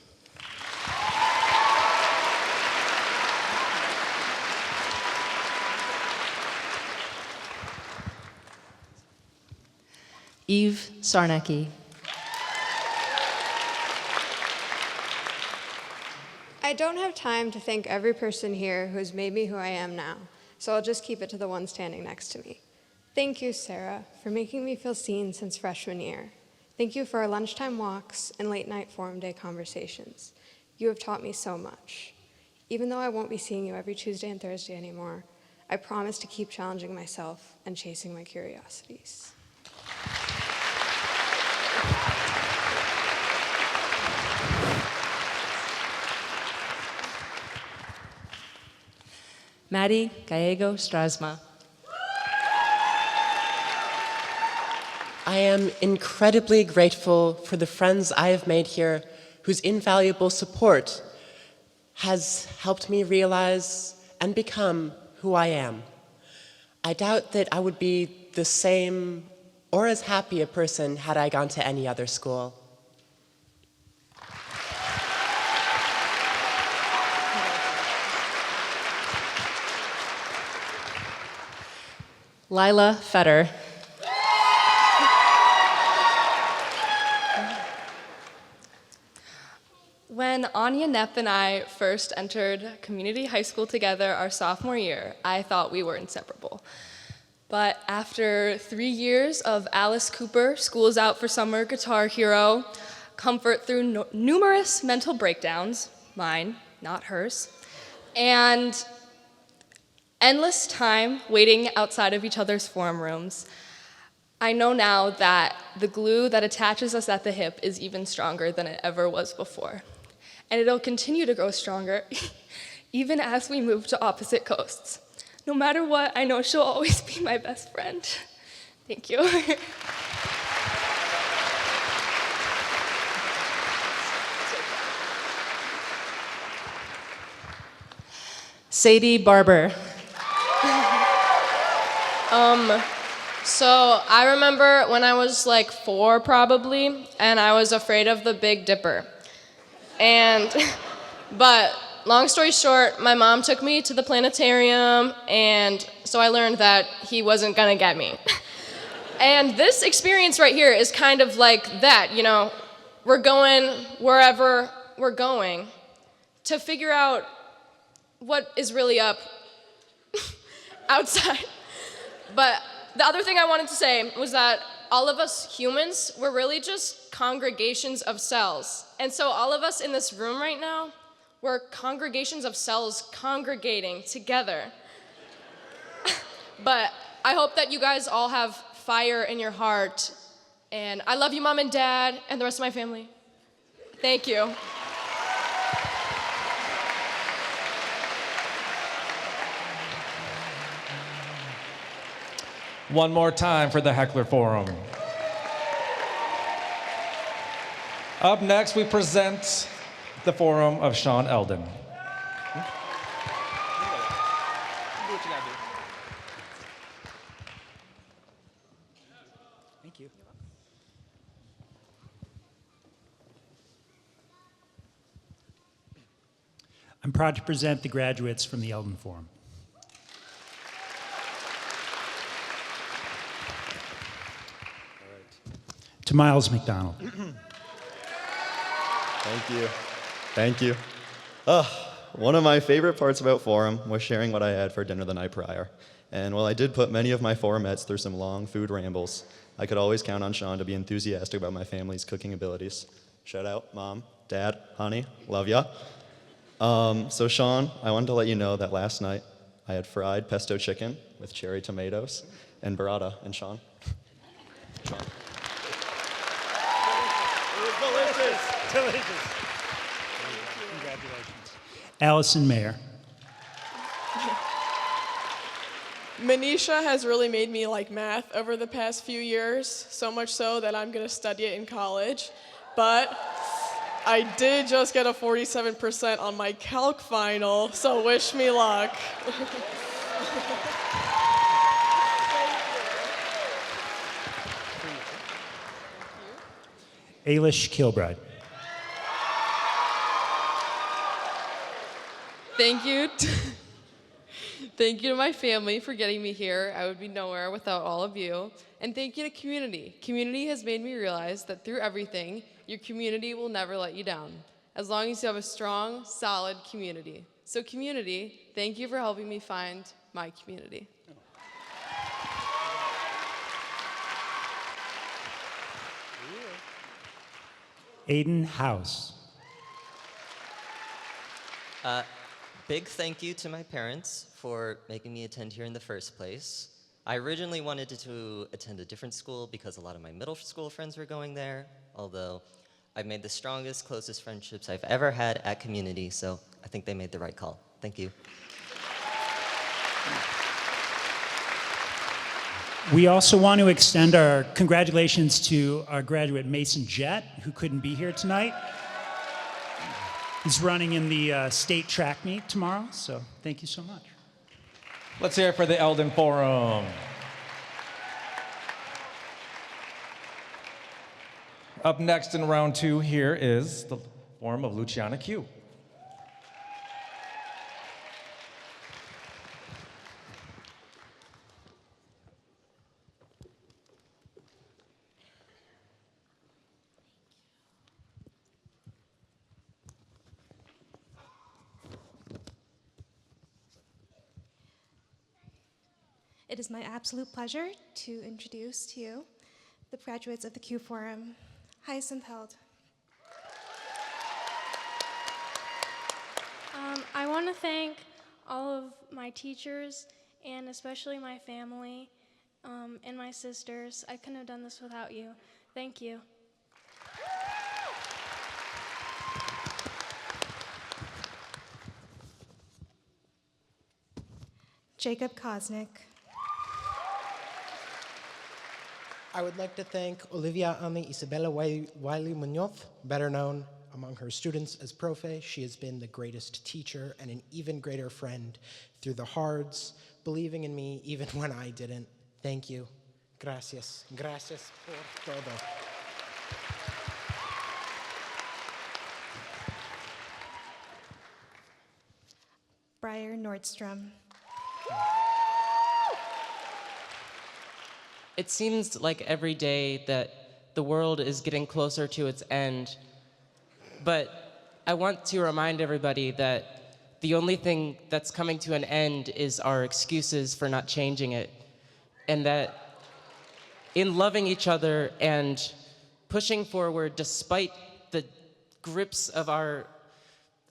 S12: Eve Sarnecki.
S18: I don't have time to thank every person here who has made me who I am now, so I'll just keep it to the one standing next to me. Thank you, Sarah, for making me feel seen since freshman year. Thank you for our lunchtime walks and late night forum day conversations. You have taught me so much. Even though I won't be seeing you every Tuesday and Thursday anymore, I promise to keep challenging myself and chasing my curiosities.
S12: Maddie Gallego Strasma.
S19: I am incredibly grateful for the friends I have made here whose invaluable support has helped me realize and become who I am. I doubt that I would be the same or as happy a person had I gone to any other school.
S29: Lila Fetter. When Anya Nepp and I first entered community high school together our sophomore year, I thought we were inseparable. But after 3 years of Alice Cooper, School is Out for Summer, Guitar Hero, comfort through numerous mental breakdowns, mine, not hers, and endless time waiting outside of each other's forum rooms, I know now that the glue that attaches us at the hip is even stronger than it ever was before. And it'll continue to grow stronger even as we move to opposite coasts. No matter what, I know she'll always be my best friend. Thank you. Sadie Barber. So I remember when I was like 4 probably, and I was afraid of the Big Dipper. But long story short, my mom took me to the planetarium, and so I learned that he wasn't gonna get me. And this experience right here is kind of like that, you know, we're going wherever we're going to figure out what is really up outside. But the other thing I wanted to say was that all of us humans, we're really just congregations of cells. And so all of us in this room right now, we're congregations of cells congregating together. But I hope that you guys all have fire in your heart. And I love you, Mom and Dad, and the rest of my family. Thank you.
S4: One more time for the Heckler Forum. Up next, we present the Forum of Sean Eldon.
S2: Thank you. I'm proud to present the graduates from the Eldon Forum. To Miles McDonald.
S5: Thank you. Thank you. One of my favorite parts about Forum was sharing what I had for dinner the night prior. And while I did put many of my Forumettes through some long food rambles, I could always count on Sean to be enthusiastic about my family's cooking abilities. Shout out, Mom, Dad, honey, love ya. So Sean, I wanted to let you know that last night I had fried pesto chicken with cherry tomatoes and burrata. And Sean? Sean.
S2: Delicious. Congratulations. Allison Mayer.
S11: Manisha has really made me like math over the past few years, so much so that I'm going to study it in college. But I did just get a 47% on my calc final, so wish me luck.
S2: Ailish Kilbride.
S29: Thank you. Thank you to my family for getting me here. I would be nowhere without all of you. And thank you to community. Community has made me realize that through everything, your community will never let you down, as long as you have a strong, solid community. So community, thank you for helping me find my community.
S2: Aiden House.
S20: Big thank you to my parents for making me attend here in the first place. I originally wanted to attend a different school because a lot of my middle school friends were going there, although I've made the strongest, closest friendships I've ever had at community, so I think they made the right call. Thank you.
S2: We also want to extend our congratulations to our graduate Mason Jett, who couldn't be here tonight. He's running in the state track meet tomorrow, so thank you so much.
S4: Let's hear it for the Eldon Forum. Up next in round 2 here is the Forum of Luciana Q.
S1: It is my absolute pleasure to introduce to you the graduates of the Q Forum. Hyacinth Held.
S3: I want to thank all of my teachers and especially my family and my sisters. I couldn't have done this without you. Thank you.
S1: Jacob Kosnick.
S21: I would like to thank Olivia Ami Isabella Wiley Munoz, better known among her students as Profe. She has been the greatest teacher and an even greater friend through the hards, believing in me even when I didn't. Thank you. Gracias. Gracias por todo.
S1: Briar Nordstrom.
S19: It seems like every day that the world is getting closer to its end, but I want to remind everybody that the only thing that's coming to an end is our excuses for not changing it, and that in loving each other and pushing forward despite the grips of our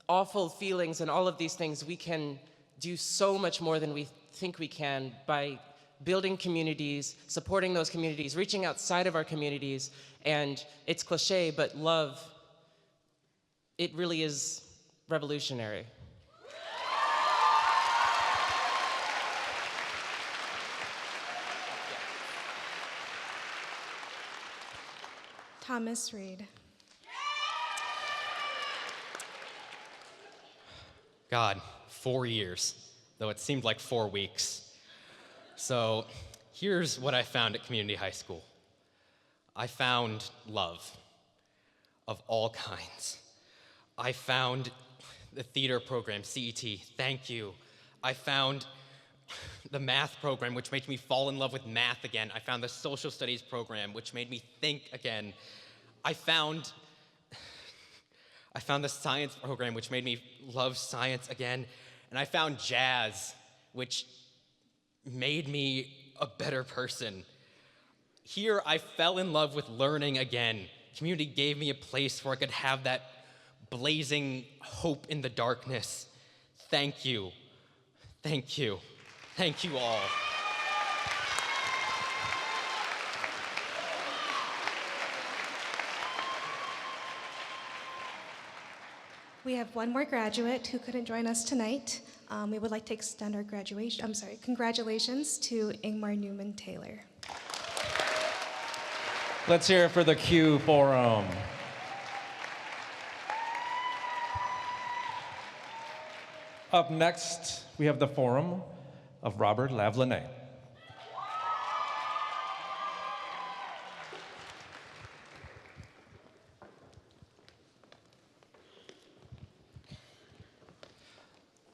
S19: awful feelings and all of these things, we can do so much more than we think we can by building communities, supporting those communities, reaching outside of our communities. And it's cliche, but love, it really is revolutionary.
S1: Thomas Reed.
S22: God, 4 years, though it seemed like 4 weeks. So here's what I found at community high school. I found love of all kinds. I found the theater program, CET, thank you. I found the math program, which made me fall in love with math again. I found the social studies program, which made me think again. I found the science program, which made me love science again. And I found jazz, which made me a better person. Here, I fell in love with learning again. Community gave me a place where I could have that blazing hope in the darkness. Thank you. Thank you. Thank you all.
S1: We have one more graduate who couldn't join us tonight. We would like to extend our congratulations to Ingmar Newman Taylor.
S4: Let's hear it for the Q Forum. Up next, we have the Forum of Robert Lavelanet.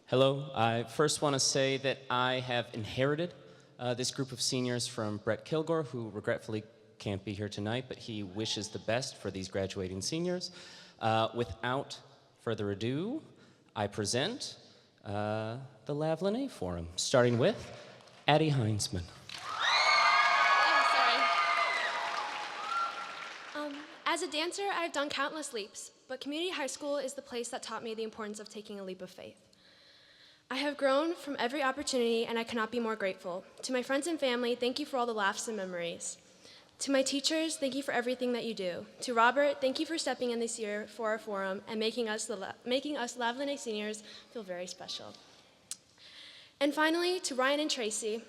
S23: Hello, I first want to say that I have inherited this group of seniors from Brett Kilgore, who regretfully can't be here tonight, but he wishes the best for these graduating seniors. Without further ado, I present the Lavelanet Forum, starting with Addie Heinzman.
S3: As a dancer, I've done countless leaps, but community high school is the place that taught me the importance of taking a leap of faith. I have grown from every opportunity, and I cannot be more grateful. To my friends and family, thank you for all the laughs and memories. To my teachers, thank you for everything that you do. To Robert, thank you for stepping in this year for our forum and making us Lavelanet seniors feel very special. And finally, to Ryan and Tracy,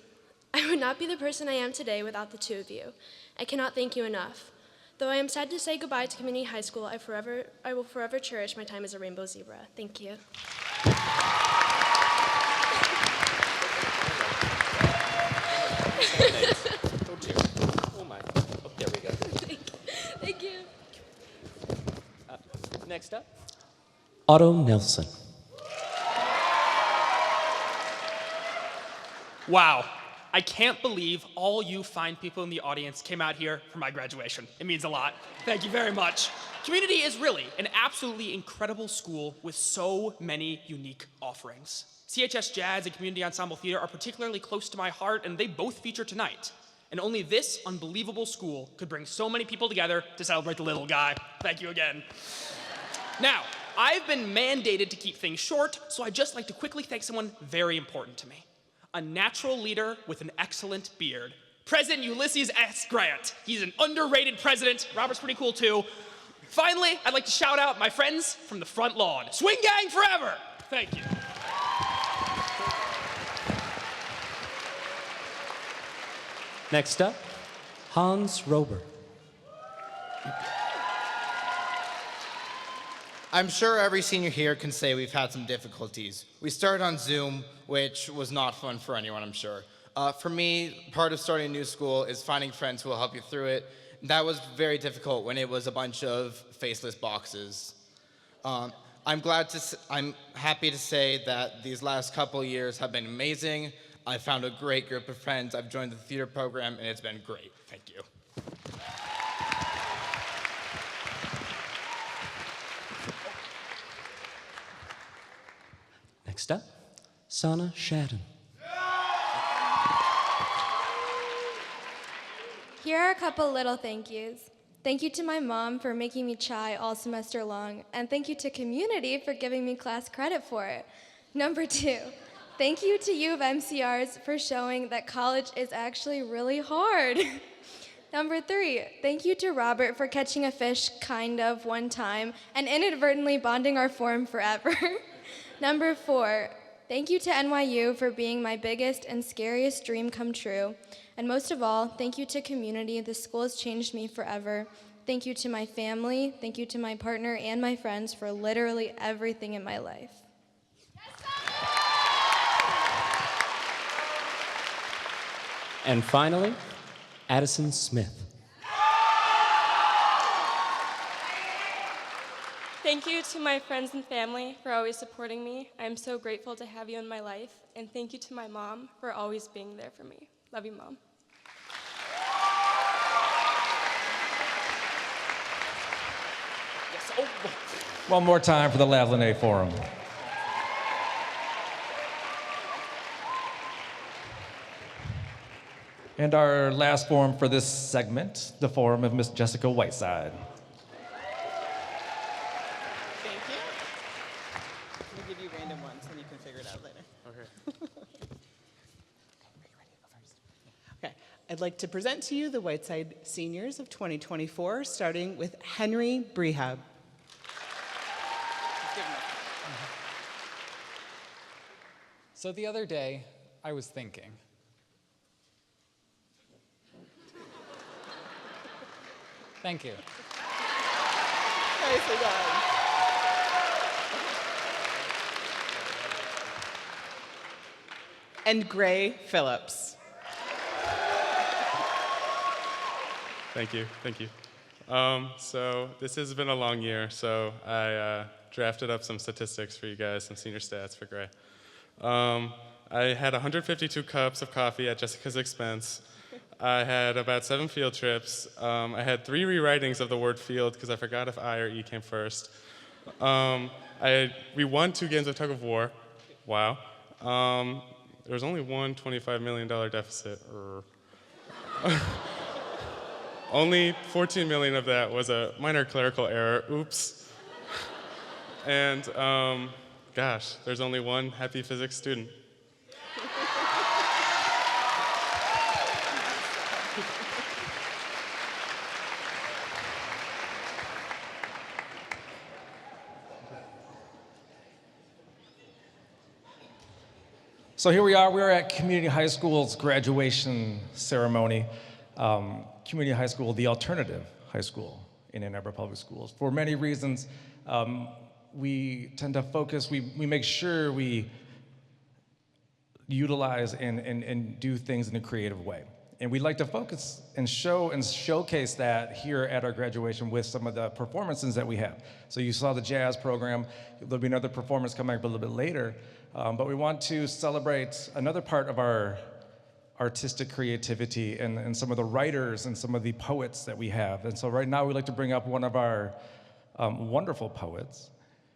S3: I would not be the person I am today without the two of you. I cannot thank you enough. Though I am sad to say goodbye to community high school, I will forever cherish my time as a rainbow zebra. Thank you.
S23: Oh my. Oh, there we go.
S3: Thank you.
S23: up, Otto Nelson.
S7: Wow, I can't believe all you fine people in the audience came out here for my graduation. It means a lot. Thank you very much. Community is really an absolutely incredible school with so many unique offerings. CHS Jazz and Community Ensemble Theater are particularly close to my heart, and they both feature tonight. And only this unbelievable school could bring so many people together to celebrate the little guy. Thank you again. Now, I've been mandated to keep things short, so I'd just like to quickly thank someone very important to me. A natural leader with an excellent beard. President Ulysses S. Grant. He's an underrated president. Robert's pretty cool too. Finally, I'd like to shout out my friends from the front lawn. Swing gang forever! Thank you.
S23: Next up, Hans Rober.
S8: I'm sure every senior here can say we've had some difficulties. We started on Zoom, which was not fun for anyone, I'm sure. For me, part of starting a new school is finding friends who will help you through it. That was very difficult when it was a bunch of faceless boxes. I'm happy to say that these last couple years have been amazing. I found a great group of friends. I've joined the theater program, and it's been great. Thank you.
S23: Next up, Sana Shadden.
S9: Here are a couple little thank yous. Thank you to my mom for making me chai all semester long, and thank you to community for giving me class credit for it. Number 2, thank you to U of MCRs for showing that college is actually really hard. Number 3, thank you to Robert for catching a fish kind of one time and inadvertently bonding our form forever. Number 4, thank you to NYU for being my biggest and scariest dream come true. And most of all, thank you to community. This school has changed me forever. Thank you to my family, thank you to my partner and my friends for literally everything in my life.
S23: And finally, Addison Smith.
S29: Thank you to my friends and family for always supporting me. I'm so grateful to have you in my life. And thank you to my mom for always being there for me. Love you, Mom.
S7: Yes. Oh.
S4: One more time for the Lavelanet Forum. And our last forum for this segment, the forum of Miss Jessica Whiteside.
S13: Thank you. I'm going to give you random ones, and you can figure it out later. Okay. Okay. I'd like to present to you the Whiteside Seniors of 2024, starting with Henry Brehab.
S24: So the other day, I was thinking. Thank you.
S13: Nicely done. And Gray Phillips.
S14: Thank you, thank you. So this has been a long year, so I drafted up some statistics for you guys, some senior stats for Gray. I had 152 cups of coffee at Jessica's expense. I had about 7 field trips. I had 3 rewritings of the word field because I forgot if I or E came first. We won 2 games of tug of war. Wow. There was only one $25 million deficit. Only $14 million of that was a minor clerical error. Oops. And gosh, there's only one happy physics student.
S4: So here we are, we're at Community High School's graduation ceremony. Community High School, the alternative high school in Ann Arbor Public Schools. For many reasons, we tend to focus, we make sure we utilize and do things in a creative way. And we'd like to focus and show and showcase that here at our graduation with some of the performances that we have. So you saw the jazz program. There'll be another performance coming up a little bit later. But we want to celebrate another part of our artistic creativity and some of the writers and some of the poets that we have. And so right now we'd like to bring up one of our wonderful poets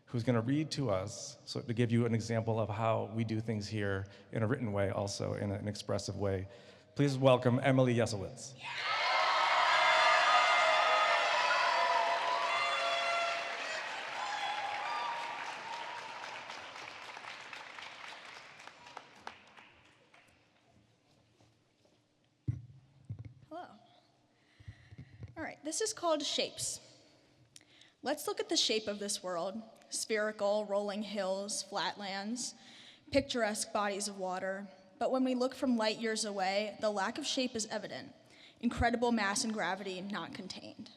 S4: who's going to read to us, so to give you an example of how we do things here in a written way, also in an expressive way. Please welcome Emily Yesowitz.
S6: Hello. All right, this is called Shapes. Let's look at the shape of this world: spherical, rolling hills, flatlands, picturesque bodies of water. But when we look from light years away, the lack of shape is evident. Incredible mass and gravity not contained.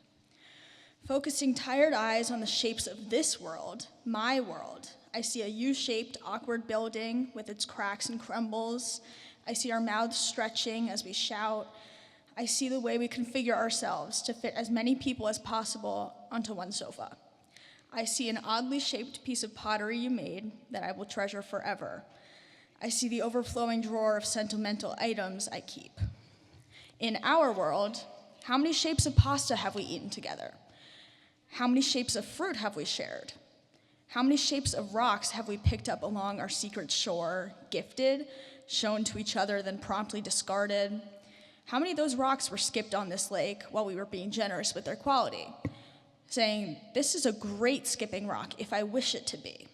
S6: Focusing tired eyes on the shapes of this world, my world, I see a U-shaped, awkward building with its cracks and crumbles. I see our mouths stretching as we shout. I see the way we configure ourselves to fit as many people as possible onto one sofa. I see an oddly shaped piece of pottery you made that I will treasure forever. I see the overflowing drawer of sentimental items I keep. In our world, how many shapes of pasta have we eaten together? How many shapes of fruit have we shared? How many shapes of rocks have we picked up along our secret shore, gifted, shown to each other, then promptly discarded? How many of those rocks were skipped on this lake while we were being generous with their quality, saying, "This is a great skipping rock if I wish it to be"?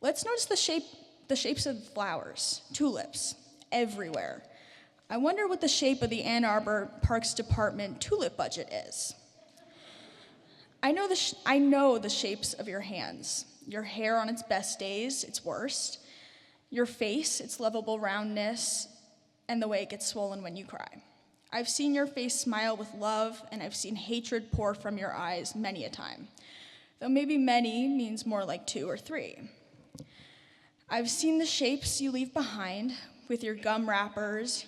S6: Let's notice the shapes of flowers, tulips, everywhere. I wonder what the shape of the Ann Arbor Parks Department tulip budget is. I know the shapes of your hands, your hair on its best days, its worst, your face, its lovable roundness, and the way it gets swollen when you cry. I've seen your face smile with love, and I've seen hatred pour from your eyes many a time, though maybe many means more like 2 or 3. I've seen the shapes you leave behind with your gum wrappers,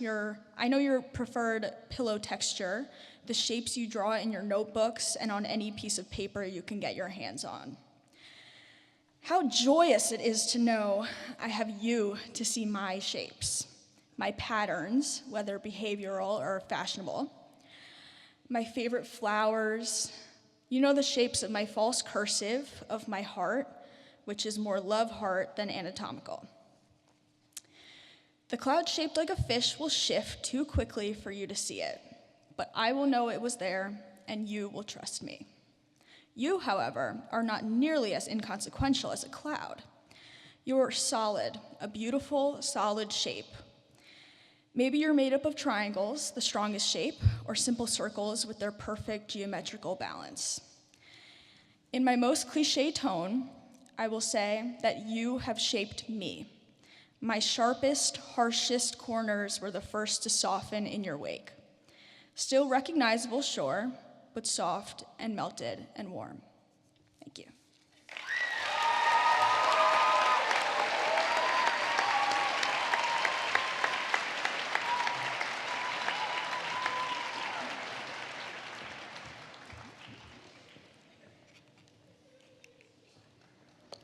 S6: I know your preferred pillow texture, the shapes you draw in your notebooks and on any piece of paper you can get your hands on. How joyous it is to know I have you to see my shapes, my patterns, whether behavioral or fashionable, my favorite flowers. You know the shapes of my false cursive, of my heart, which is more love heart than anatomical. The cloud shaped like a fish will shift too quickly for you to see it, but I will know it was there, and you will trust me. You, however, are not nearly as inconsequential as a cloud. You are solid, a beautiful, solid shape. Maybe you're made up of triangles, the strongest shape, or simple circles with their perfect geometrical balance. In my most cliche tone, I will say that you have shaped me. My sharpest, harshest corners were the first to soften in your wake. Still recognizable, sure, but soft and melted and warm. Thank you.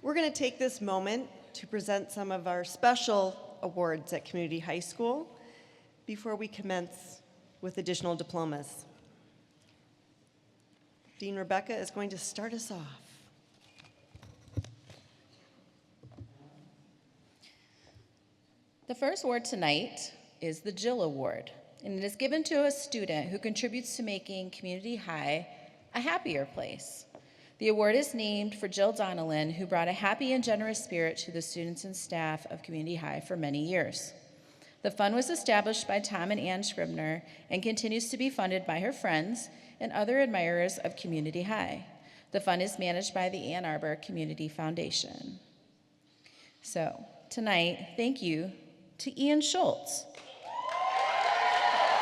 S10: We're going to take this moment to present some of our special awards at Community High School before we commence with additional diplomas. Dean Rebecca is going to start us off.
S15: The first award tonight is the Jill Award, and it is given to a student who contributes to making Community High a happier place. The award is named for Jill Donnellan, who brought a happy and generous spirit to the students and staff of Community High for many years. The fund was established by Tom and Ann Scribner and continues to be funded by her friends and other admirers of Community High. The fund is managed by the Ann Arbor Community Foundation. So tonight, thank you to Ian Schultz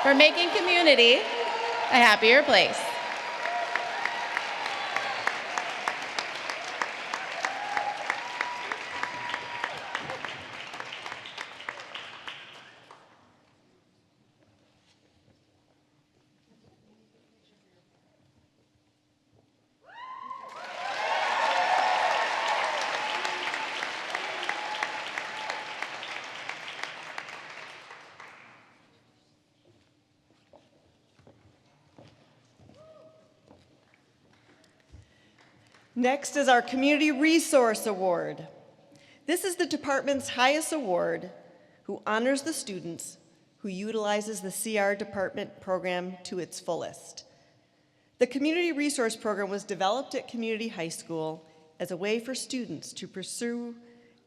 S15: for making Community a happier place.
S10: Next is our Community Resource Award. This is the department's highest award who honors the students who utilizes the CR department program to its fullest. The Community Resource Program was developed at Community High School as a way for students to pursue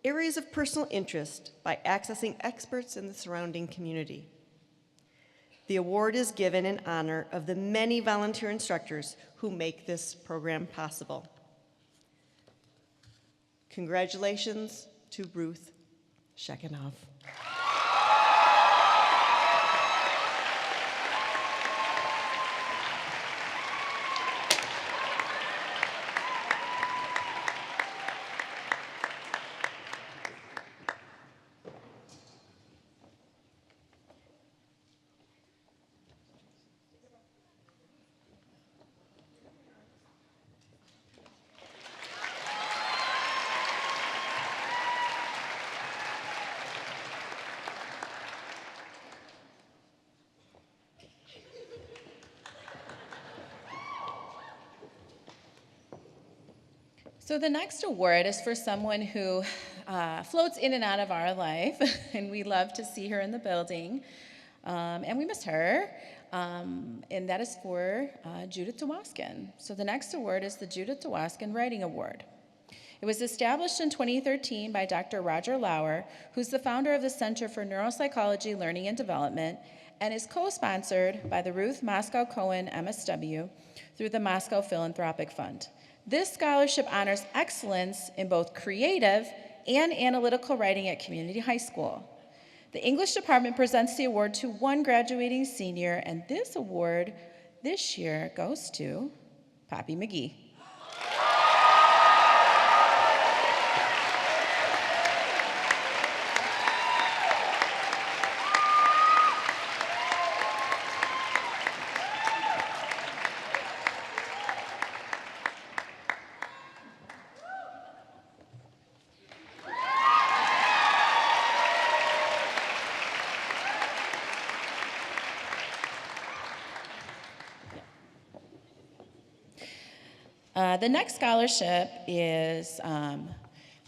S10: areas of personal interest by accessing experts in the surrounding community. The award is given in honor of the many volunteer instructors who make this program possible. Congratulations to Ruth Shekanoff.
S15: So the next award is for someone who floats in and out of our life, and we love to see her in the building, and we miss her, and that is for Judith Tawaskin. So the next award is the Judith Tawaskin Writing Award. It was established in 2013 by Dr. Roger Lauer, who's the founder of the Center for Neuropsychology, Learning, and Development, and is co-sponsored by the Ruth Moscow Cohen MSW through the Moscow Philanthropic Fund. This scholarship honors excellence in both creative and analytical writing at Community High School. The English department presents the award to one graduating senior, and this award this year goes to Poppy McGee. The next scholarship is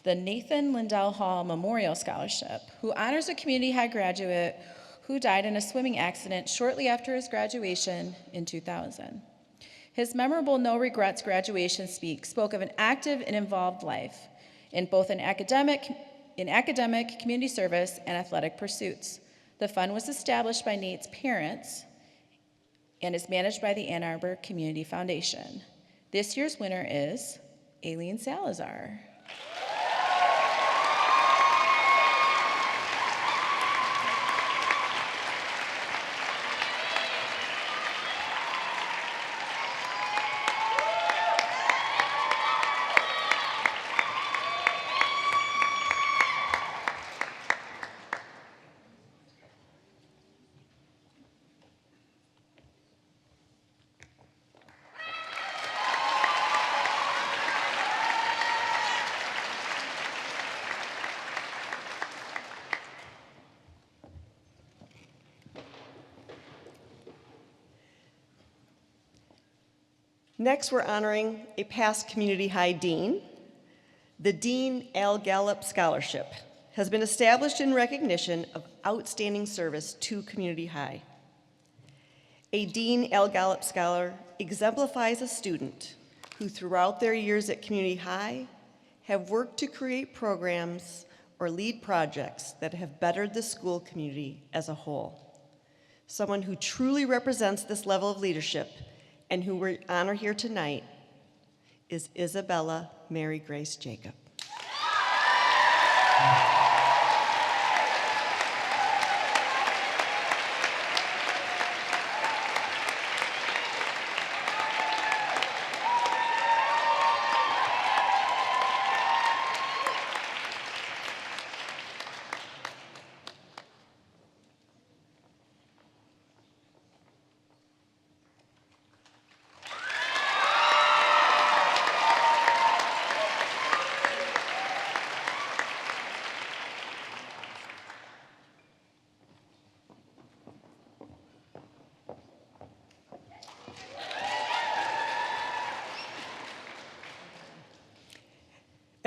S15: the Nathan Lindell Hall Memorial Scholarship, who honors a community high graduate who died in a swimming accident shortly after his graduation in 2000. His memorable no regrets graduation speech spoke of an active and involved life in both academic, community service, and athletic pursuits. The fund was established by Nate's parents and is managed by the Ann Arbor Community Foundation. This year's winner is Aileen Salazar.
S10: Next, we're honoring a past Community High Dean. The Dean Al Gallup Scholarship has been established in recognition of outstanding service to Community High. A Dean Al Gallup Scholar exemplifies a student who throughout their years at Community High have worked to create programs or lead projects that have bettered the school community as a whole. Someone who truly represents this level of leadership and who we honor here tonight is Isabella Mary Grace Jacob.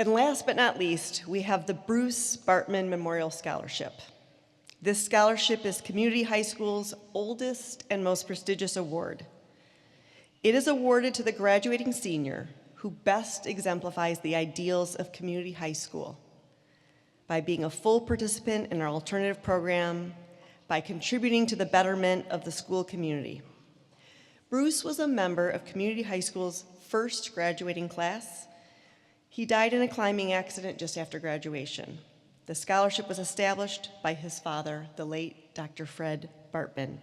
S10: And last but not least, we have the Bruce Bartman Memorial Scholarship. This scholarship is Community High School's oldest and most prestigious award. It is awarded to the graduating senior who best exemplifies the ideals of community high school by being a full participant in our alternative program, by contributing to the betterment of the school community. Bruce was a member of Community High School's first graduating class. He died in a climbing accident just after graduation. The scholarship was established by his father, the late Dr. Fred Bartman,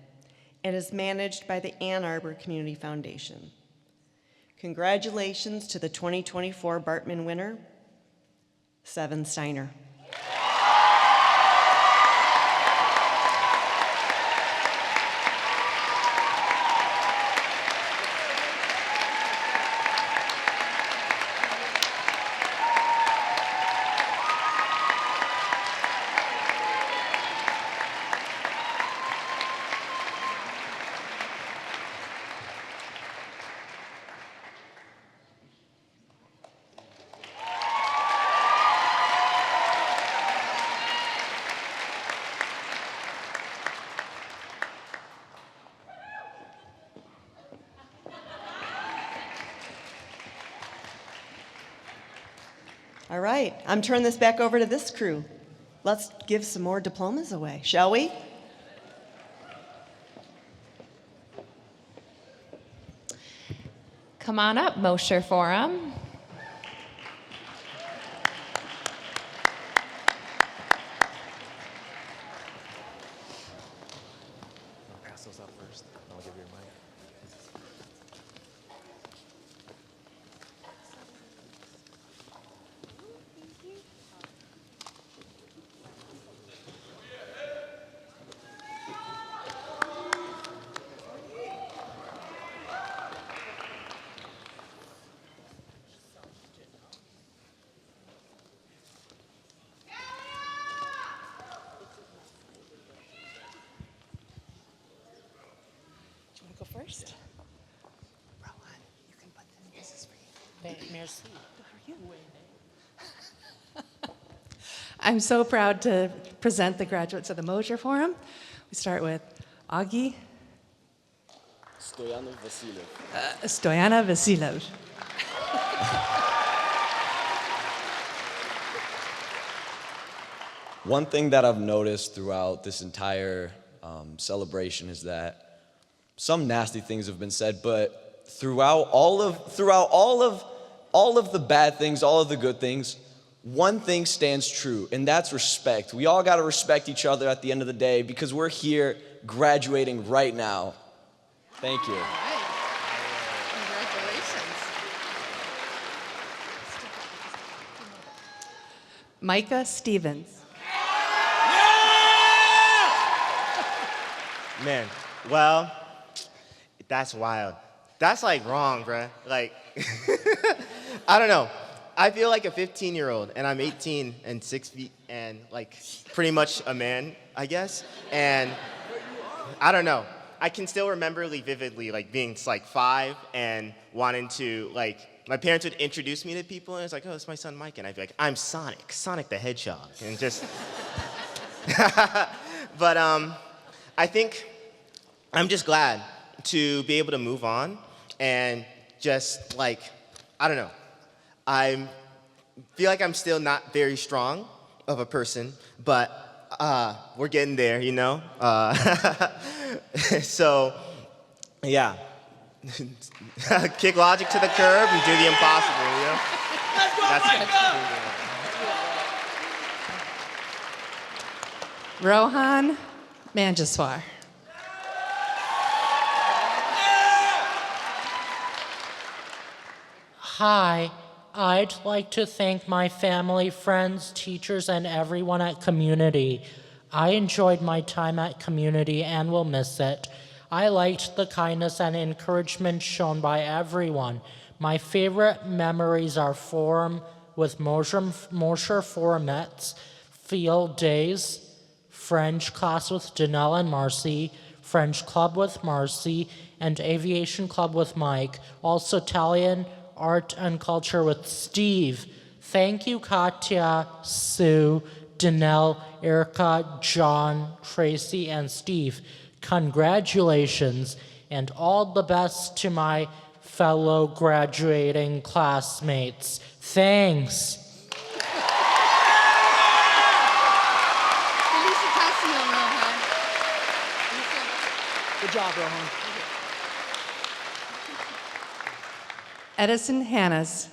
S10: and is managed by the Ann Arbor Community Foundation. Congratulations to the 2024 Bartman winner, Seven Steiner. All right, I'm turning this back over to this crew. Let's give some more diplomas away, shall we?
S5: Come on up, Mosher Forum.
S12: Pass those up first, I'll give you a mic.
S16: First. Rowan, you can put this is for you. Merci. I'm so proud to present the graduates of the Mosher Forum. We start with Augie.
S12: Stoyanov Vasilyev.
S16: Stoyana Vasilyev.
S17: One thing that I've noticed throughout this entire celebration is that some nasty things have been said, but throughout all of the bad things, all of the good things, one thing stands true, and that's respect. We all got to respect each other at the end of the day because we're here graduating right now. Thank you.
S16: Congratulations. Micah Stevens.
S18: Man, well, that's wild. That's like wrong, bruh. Like, I don't know. I feel like a 15-year-old, and I'm 18 and 6 feet and like pretty much a man, I guess. And I don't know. I can still remember really vividly like being like 5 and wanting to like, my parents would introduce me to people and it's like, oh, it's my son Mike. And I'd be like, I'm Sonic the Hedgehog. And just, but I think I'm just glad to be able to move on and just like, I don't know. I feel like I'm still not very strong of a person, but we're getting there, you know? So, yeah. Kick logic to the curb and do the impossible, you know?
S16: Rohan Manjaswar.
S25: Hi, I'd like to thank my family, friends, teachers, and everyone at Community. I enjoyed my time at Community and will miss it. I liked the kindness and encouragement shown by everyone. My favorite memories are Forum with Mosher Forumettes, Field Days, French class with Danelle and Marcy, French club with Marcy, and Aviation club with Mike. Also Italian art and culture with Steve. Thank you, Katya, Sue, Danelle, Erica, John, Tracy, and Steve. Congratulations, and all the best to my fellow graduating classmates. Thanks.
S2: Good job, Rohan.
S11: Edison Hannes.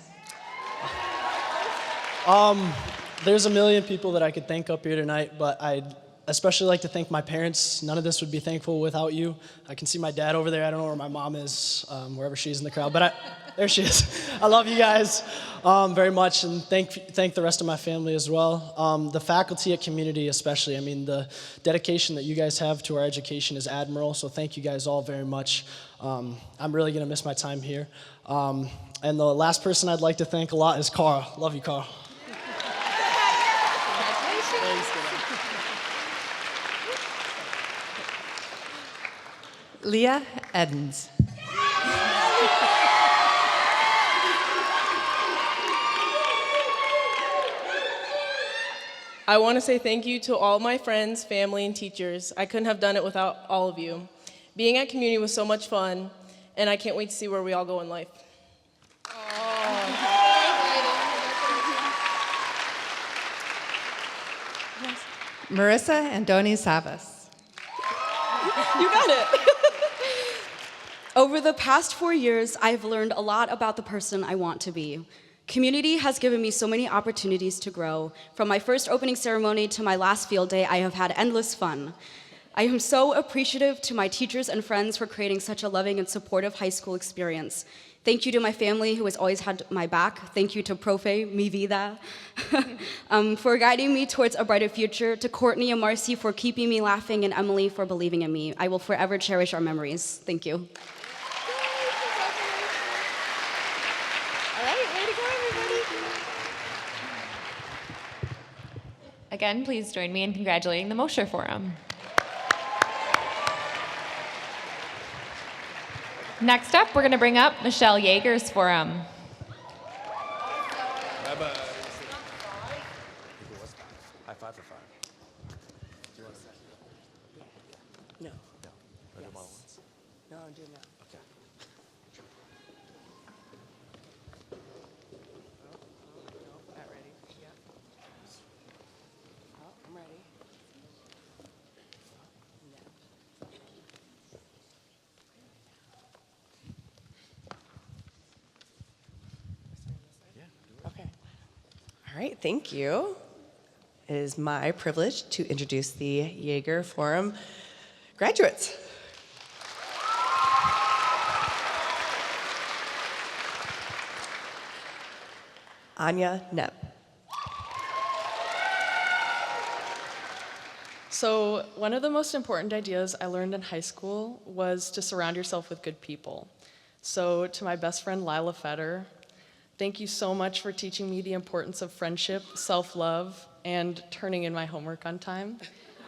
S19: There's a million people that I could thank up here tonight, but I'd especially like to thank my parents. None of this would be thankful without you. I can see my dad over there. I don't know where my mom is, wherever she is in the crowd, but there she is. I love you guys very much, and thank the rest of my family as well. The faculty at Community especially, I mean, the dedication that you guys have to our education is admirable, so thank you guys all very much. I'm really gonna miss my time here. And the last person I'd like to thank a lot is Carl. Love you, Carl.
S11: Leah Edens.
S20: I want to say thank you to all my friends, family, and teachers. I couldn't have done it without all of you. Being at Community was so much fun, and I can't wait to see where we all go in life.
S11: Marissa Andoni Savas.
S21: You got it. Over the past 4 years, I've learned a lot about the person I want to be. Community has given me so many opportunities to grow. From my first opening ceremony to my last field day, I have had endless fun. I am so appreciative to my teachers and friends for creating such a loving and supportive high school experience. Thank you to my family who has always had my back. Thank you to Profe, mi vida, for guiding me towards a brighter future. To Courtney and Marcy for keeping me laughing, and Emily for believing in me. I will forever cherish our memories. Thank you.
S5: All right, way to go, everybody. Again, please join me in congratulating the Mosher Forum. Next up, we're going to bring up Michelle Yeager's forum.
S12: Bye-bye. High five for 5. Do you want to say?
S20: No.
S12: No. Or do them all at once?
S20: No, I'm doing that.
S12: Okay.
S20: Not ready. Yeah. Oh, I'm ready. Okay. All right, thank you. It is my privilege to introduce the Yeager Forum graduates. Anya Knepp.
S29: So, one of the most important ideas I learned in high school was to surround yourself with good people. So, to my best friend Lila Fetter, thank you so much for teaching me the importance of friendship, self-love, and turning in my homework on time,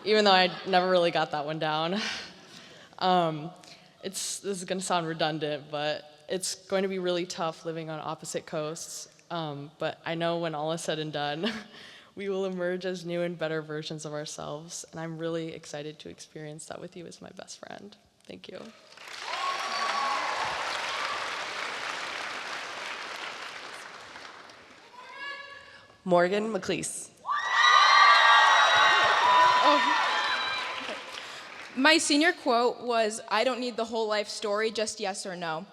S29: even though I never really got that one down. This is going to sound redundant, but it's going to be really tough living on opposite coasts. But I know when all is said and done, we will emerge as new and better versions of ourselves, and I'm really excited to experience that with you as my best friend. Thank you.
S20: Morgan McLeese.
S22: My senior quote was, "I don't need the whole life story, just yes or no."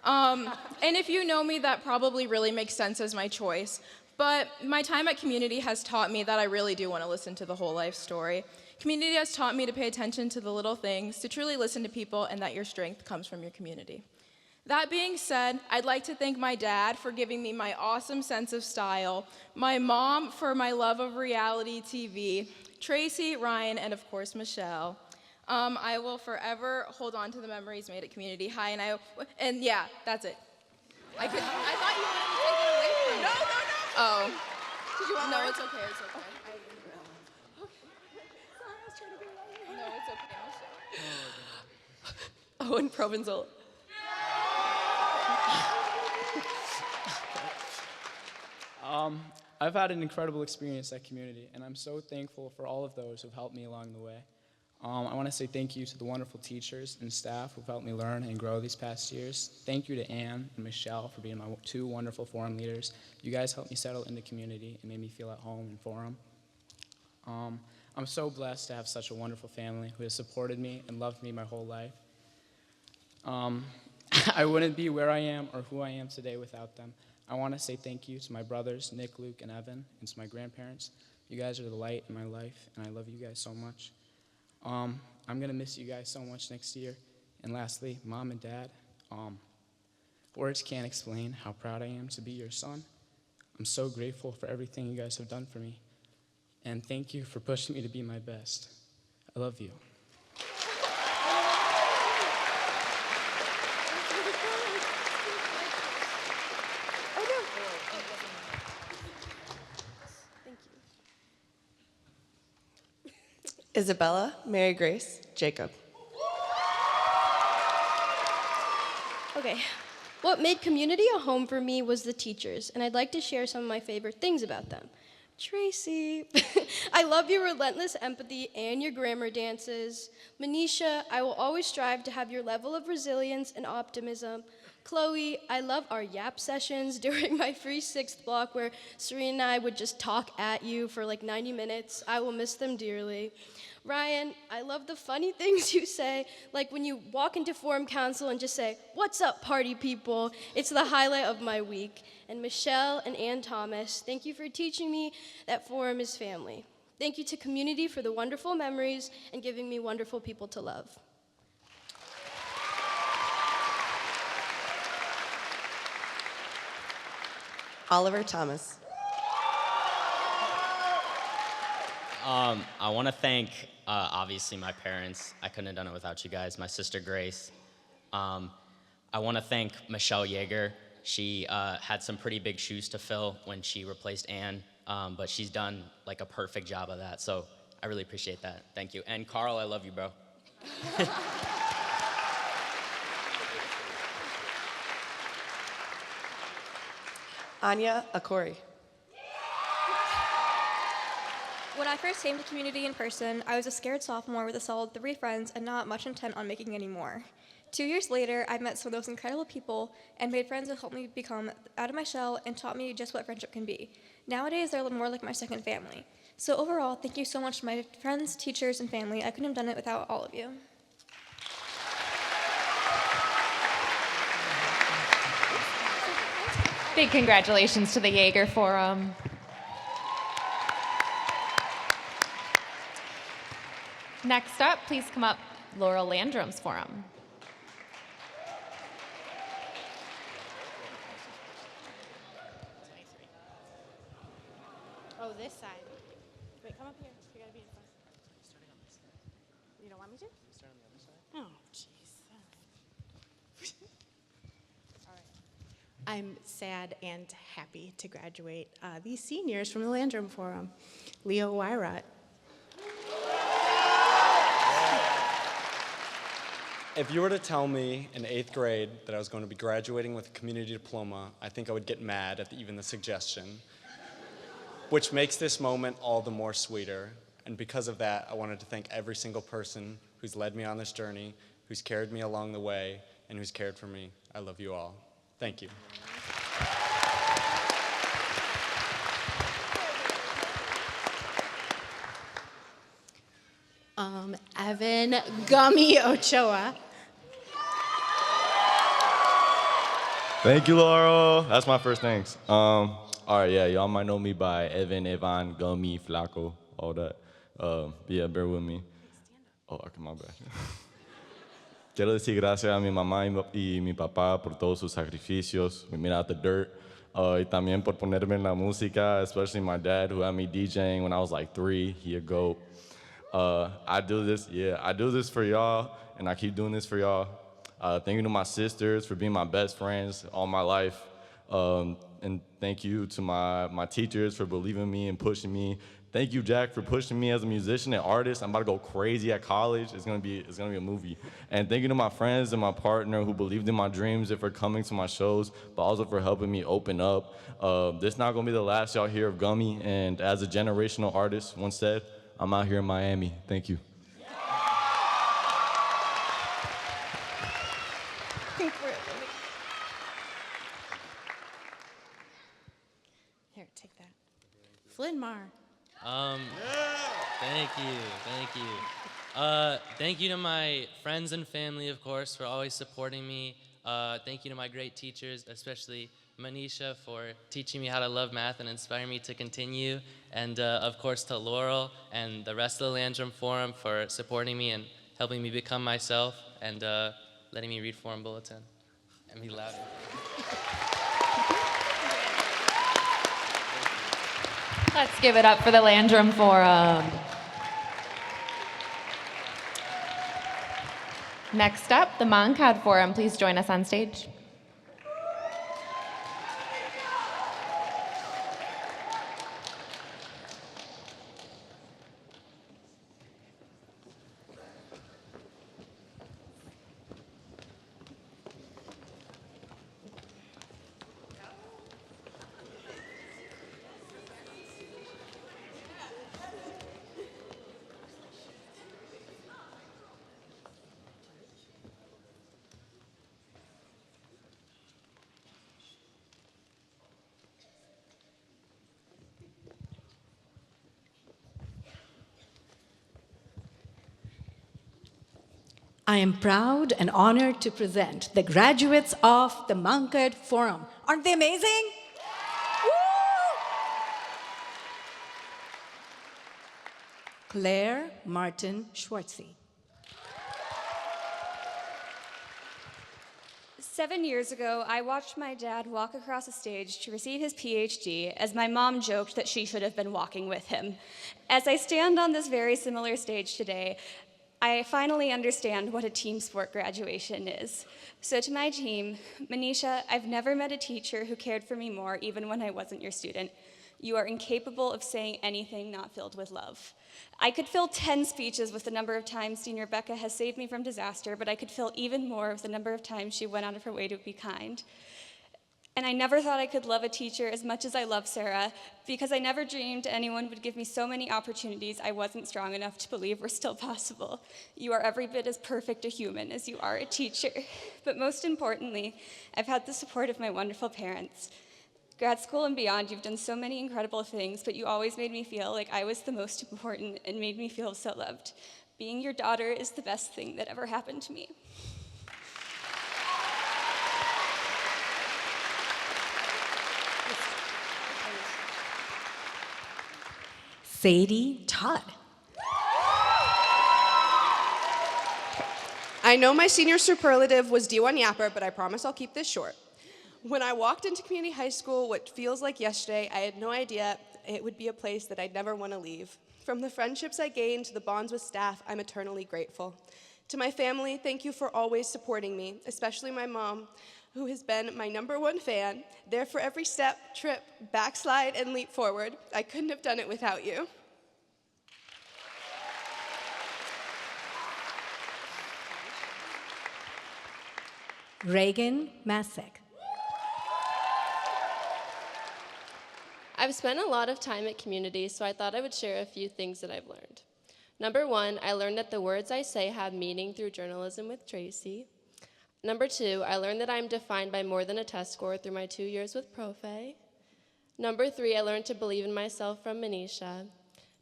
S22: And if you know me, that probably really makes sense as my choice. But my time at Community has taught me that I really do want to listen to the whole life story. Community has taught me to pay attention to the little things, to truly listen to people, and that your strength comes from your community. That being said, I'd like to thank my dad for giving me my awesome sense of style, my mom for my love of reality TV, Tracy, Ryan, and of course, Michelle. I will forever hold on to the memories made at Community High, and yeah, that's it. I thought you wanted to take it away from me. No. Oh. Did you want more? No, it's okay, it's okay. No, it's okay,
S20: Owen
S19: I've had an incredible experience at Community, and I'm so thankful for all of those who've helped me along the way. I want to say thank you to the wonderful teachers and staff who've helped me learn and grow these past years. Thank you to Anne and Michelle for being my two wonderful forum leaders. You guys helped me settle into Community and made me feel at home in forum. I'm so blessed to have such a wonderful family who has supported me and loved me my whole life. I wouldn't be where I am or who I am today without them. I want to say thank you to my brothers, Nick, Luke, and Evan, and to my grandparents. You guys are the light in my life, and I love you guys so much. I'm going to miss you guys so much next year. And lastly, Mom and Dad, words can't explain how proud I am to be your son. I'm so grateful for everything you guys have done for me. And thank you for pushing me to be my best. I love you.
S1: Isabella, Mary Grace, Jacob.
S3: Okay. What made Community a home for me was the teachers, and I'd like to share some of my favorite things about them. Tracy, I love your relentless empathy and your grammar dances. Manisha, I will always strive to have your level of resilience and optimism. Chloe, I love our yap sessions during my free sixth block where Serena and I would just talk at you for like 90 minutes. I will miss them dearly. Ryan, I love the funny things you say, like when you walk into Forum Council and just say, "What's up, party people?" It's the highlight of my week. And Michelle and Ann Thomas, thank you for teaching me that Forum is family. Thank you to Community for the wonderful memories and giving me wonderful people to love.
S1: Oliver Thomas.
S7: I want to thank, obviously, my parents. I couldn't have done it without you guys. My sister, Grace. I want to thank Michelle Yeager. She had some pretty big shoes to fill when she replaced Anne, but she's done like a perfect job of that, so I really appreciate that. Thank you. And Carl, I love you, bro.
S1: Anya Akori.
S8: When I first came to Community in person, I was a scared sophomore with a solid 3 friends and not much intent on making any more. 2 years later, I met some of those incredible people and made friends that helped me become out of my shell and taught me just what friendship can be. Nowadays, they're more like my second family. So overall, thank you so much to my friends, teachers, and family. I couldn't have done it without all of you.
S5: Big congratulations to the Yeager Forum. Next up, please come up, Laurel Landrum's Forum.
S9: Oh, this side. Wait, come up here. You gotta be in front. You don't want me to?
S12: Start on the other side.
S9: Oh, jeez. All right. I'm sad and happy to graduate these seniors from the Landrum Forum. Leo Wyrot.
S12: If you were to tell me in 8th grade that I was going to be graduating with a community diploma, I think I would get mad at even the suggestion, which makes this moment all the more sweeter. And because of that, I wanted to thank every single person who's led me on this journey, who's carried me along the way, and who's cared for me. I love you all. Thank you.
S9: Evan Gummy Ochoa.
S23: Thank you, Laurel. That's my first thanks. All right, yeah, y'all might know me by Evan, Evan, Gummy, Flaco, all that. Yeah, bear with me. Oh, okay, my bad. Quiero decir gracias a mi mamá y mi papá por todos sus sacrificios. We made out the dirt. Y también por ponerme en la música, especially my dad who had me DJing when I was like 3. He a goat. I do this for y'all, and I keep doing this for y'all. Thank you to my sisters for being my best friends all my life. And thank you to my teachers for believing in me and pushing me. thank you, Jack, for pushing me as a musician and artist. I'm about to go crazy at college. It's gonna be a movie. And thank you to my friends and my partner who believed in my dreams and for coming to my shows, but also for helping me open up. This is not gonna be the last y'all hear of Gummy. And as a generational artist once said, I'm out here in Miami. Thank you.
S9: Here, take that. Flynn Marr.
S4: Thank you. Thank you to my friends and family, of course, for always supporting me. Thank you to my great teachers, especially Manisha, for teaching me how to love math and inspiring me to continue. And of course to Laurel and the rest of the Landrum Forum for supporting me and helping me become myself and letting me read Forum Bulletin and be louder.
S5: Let's give it up for the Landrum Forum. Next up, the Moncad Forum. Please join us on stage.
S6: I am proud and honored to present the graduates of the Moncad Forum. Aren't they amazing? Woo! Claire Martin Schwartzy.
S13: 7 years ago, I watched my dad walk across a stage to receive his PhD as my mom joked that she should have been walking with him. As I stand on this very similar stage today, I finally understand what a team sport graduation is. So to my team, Manisha, I've never met a teacher who cared for me more even when I wasn't your student. You are incapable of saying anything not filled with love. I could fill 10 speeches with the number of times Senior Becca has saved me from disaster, but I could fill even more with the number of times she went out of her way to be kind. And I never thought I could love a teacher as much as I love Sarah, because I never dreamed anyone would give me so many opportunities I wasn't strong enough to believe were still possible. You are every bit as perfect a human as you are a teacher. But most importantly, I've had the support of my wonderful parents. Grad school and beyond, you've done so many incredible things, but you always made me feel like I was the most important and made me feel so loved. Being your daughter is the best thing that ever happened to me.
S6: Sadie Todd.
S14: I know my senior superlative was D1 Yapper, but I promise I'll keep this short. When I walked into community high school, what feels like yesterday, I had no idea it would be a place that I'd never want to leave. From the friendships I gained to the bonds with staff, I'm eternally grateful. To my family, thank you for always supporting me, especially my mom, who has been my #1 fan, there for every step, trip, backslide, and leap forward. I couldn't have done it without you.
S6: Reagan Masek.
S15: I've spent a lot of time at community, so I thought I would share a few things that I've learned. Number 1, I learned that the words I say have meaning through journalism with Tracy. Number 2, I learned that I'm defined by more than a test score through my 2 years with Profe. Number 3, I learned to believe in myself from Manisha.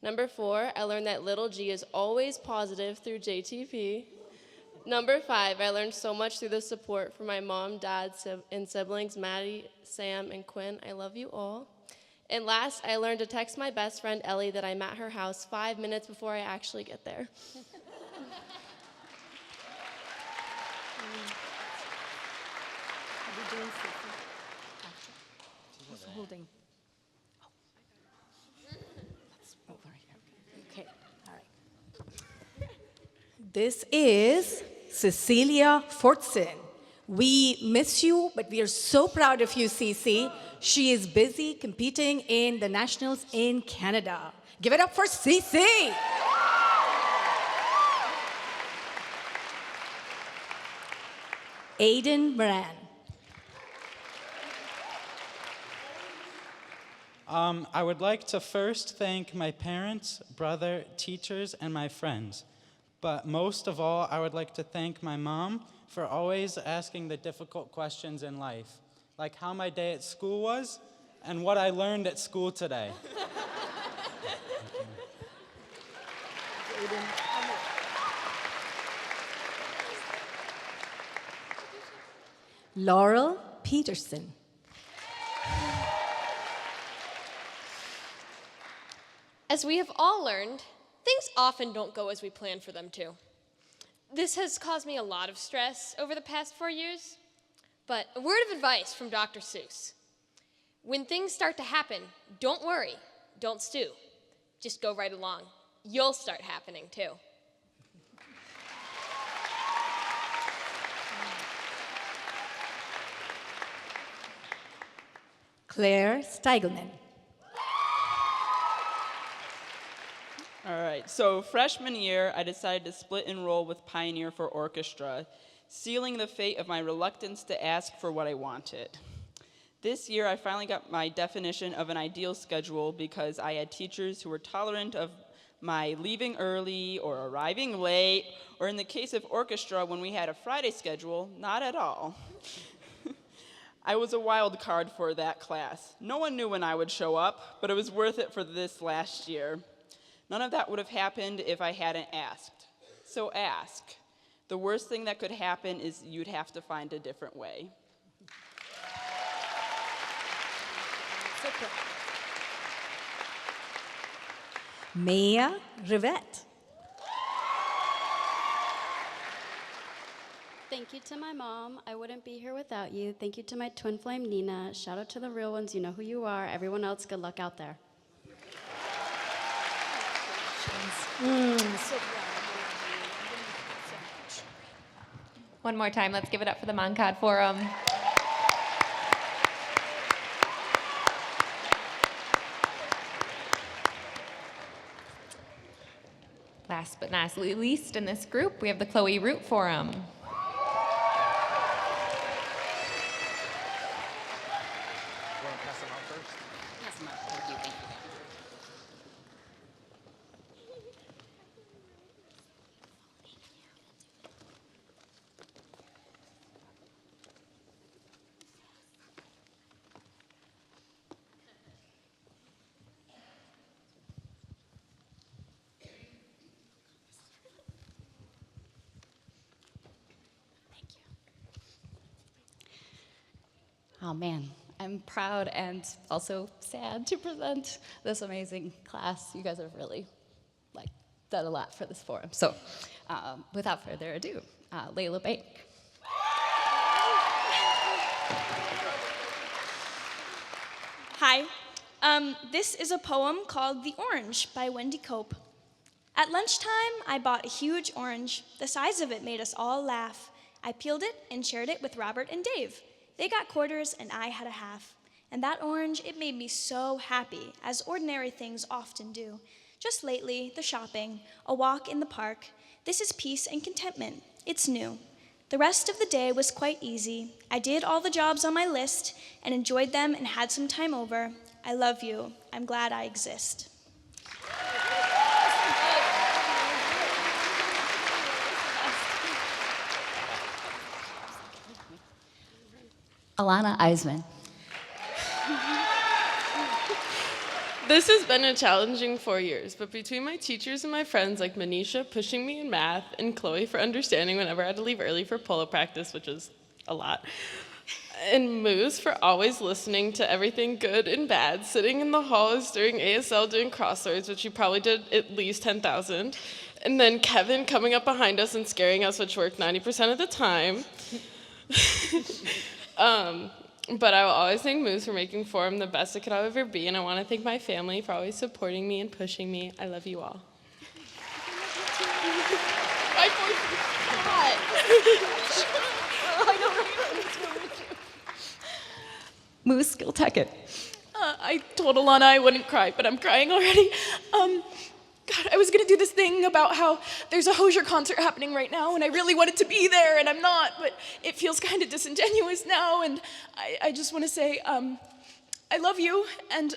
S15: Number 4, I learned that little g is always positive through JTP. Number 5, I learned so much through the support from my mom, dad, and siblings, Maddie, Sam, and Quinn. I love you all. And last, I learned to text my best friend, Ellie, that I'm at her house 5 minutes before I actually get there.
S6: Holding. That's over here. Okay, all right. This is Cecilia Fortson. We miss you, but we are so proud of you, Cece. She is busy competing in the nationals in Canada. Give it up for Cece. Aiden Moran.
S10: I would like to first thank my parents, brother, teachers, and my friends. But most of all, I would like to thank my mom for always asking the difficult questions in life, like how my day at school was and what I learned at school today.
S6: Laurel Peterson.
S16: As we have all learned, things often don't go as we plan for them to. This has caused me a lot of stress over the past 4 years, but a word of advice from Dr. Seuss. When things start to happen, don't worry, don't stew. Just go right along. You'll start happening too.
S6: Claire Steigelman.
S17: All right, so freshman year, I decided to split enroll with Pioneer for orchestra, sealing the fate of my reluctance to ask for what I wanted. This year, I finally got my definition of an ideal schedule because I had teachers who were tolerant of my leaving early or arriving late, or in the case of orchestra, when we had a Friday schedule, not at all. I was a wild card for that class. No one knew when I would show up, but it was worth it for this last year. None of that would have happened if I hadn't asked. So ask. The worst thing that could happen is you'd have to find a different way.
S6: Maya Rivette.
S18: Thank you to my mom. I wouldn't be here without you. Thank you to my twin flame, Nina. Shout out to the real ones. You know who you are. Everyone else, good luck out there.
S5: One more time, let's give it up for the Moncad Forum. Last but not least in this group, we have the Chloe Root Forum.
S18: Oh man, I'm proud and also sad to present this amazing class. You guys have really done a lot for this forum. So without further ado, Layla Bank.
S24: Hi. This is a poem called The Orange by Wendy Cope. At lunchtime, I bought a huge orange. The size of it made us all laugh. I peeled it and shared it with Robert and Dave. They got quarters and I had a half. And that orange, it made me so happy, as ordinary things often do. Just lately, the shopping, a walk in the park. This is peace and contentment. It's new. The rest of the day was quite easy. I did all the jobs on my list and enjoyed them and had some time over. I love you. I'm glad I exist.
S18: Alana Eisman.
S25: This has been a challenging 4 years, but between my teachers and my friends like Manisha pushing me in math and Chloe for understanding whenever I had to leave early for polo practice, which was a lot, and Moose for always listening to everything good and bad, sitting in the halls during ASL doing crosswords, which you probably did at least 10,000, and then Kevin coming up behind us and scaring us, which worked 90% of the time. But I will always thank Moose for making Forum the best it could ever be, and I want to thank my family for always supporting me and pushing me. I love you all. My voice is
S18: Moose Giltucket.
S25: I told Alana I wouldn't cry, but I'm crying already.
S24: God, I was gonna do this thing about how there's a Hozier concert happening right now, and I really wanted to be there, and I'm not, but it feels kind of disingenuous now, and I just want to say, I love you, and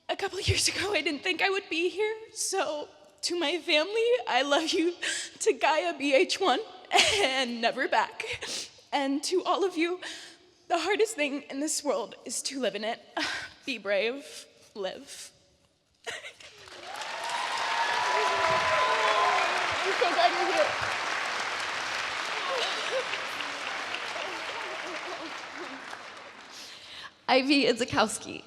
S24: a couple of years ago, I didn't think I would be here, so to my family, I love you, to Gaia BH1, and never back. And to all of you, the hardest thing in this world is to live in it. Be brave, live. I'm so glad you're here.
S18: Ivy Idzikowski.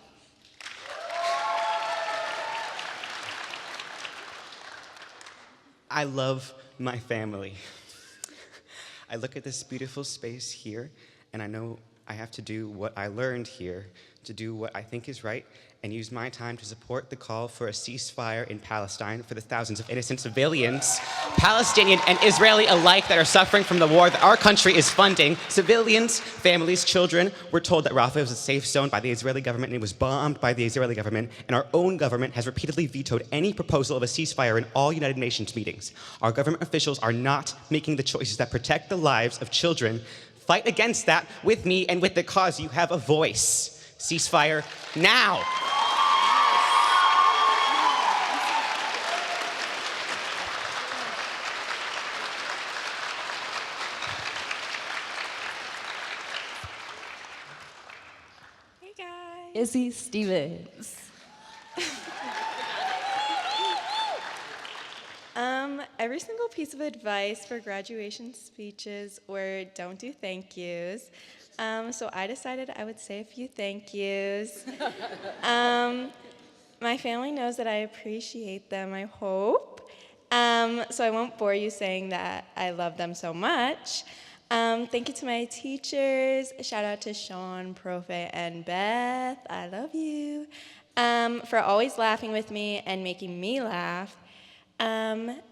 S2: I love my family. I look at this beautiful space here, and I know I have to do what I learned here, to do what I think is right, and use my time to support the call for a ceasefire in Palestine for the thousands of innocent civilians, Palestinian and Israeli alike, that are suffering from the war that our country is funding. Civilians, families, children. We're told that Rafah was a safe zone by the Israeli government, and it was bombed by the Israeli government, and our own government has repeatedly vetoed any proposal of a ceasefire in all United Nations meetings. Our government officials are not making the choices that protect the lives of children. Fight against that with me and with the cause. You have a voice. Ceasefire now.
S18: Izzy Stevens.
S11: Every single piece of advice for graduation speeches were don't do thank yous. So I decided I would say a few thank yous. My family knows that I appreciate them, I hope. So I won't bore you saying that I love them so much. Thank you to my teachers. Shout out to Sean, Profe, and Beth. I love you. For always laughing with me and making me laugh.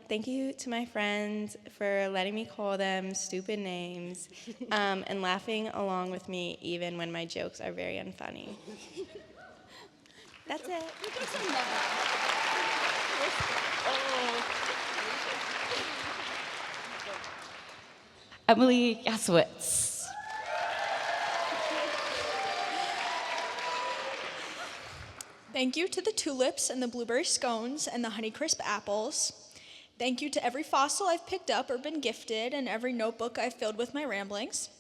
S11: Thank you to my friends for letting me call them stupid names and laughing along with me even when my jokes are very unfunny. That's it.
S18: Emily Yasowitz.
S24: Thank you to the tulips and the blueberry scones and the Honeycrisp apples. Thank you to every fossil I've picked up or been gifted and every notebook I've filled with my ramblings.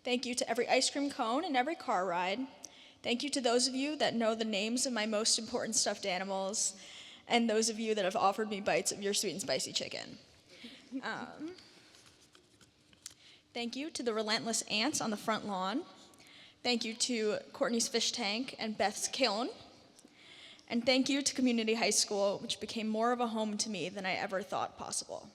S24: Thank you to every ice cream cone and every car ride. Thank you to those of you that know the names of my most important stuffed animals and those of you that have offered me bites of your sweet and spicy chicken. Thank you to the relentless ants on the front lawn. Thank you to Courtney's fish tank and Beth's kiln. And thank you to Community High School, which became more of a home to me than I ever thought possible.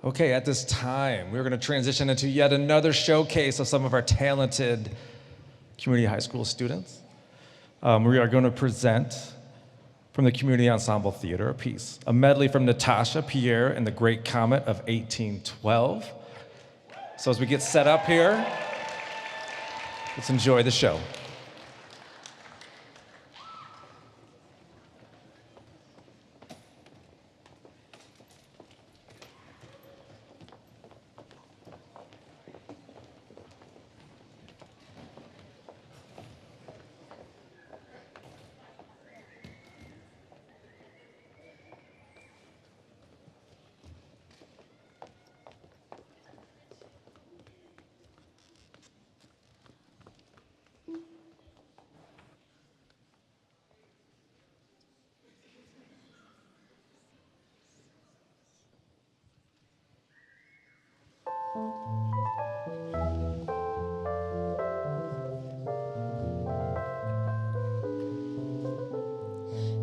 S20: Okay, at this time, we're going to transition into yet another showcase of some of our talented community high school students. We are going to present from the Community Ensemble Theater a piece, a medley from Natasha, Pierre, and the Great Comet of 1812. So as we get set up here, let's enjoy the show.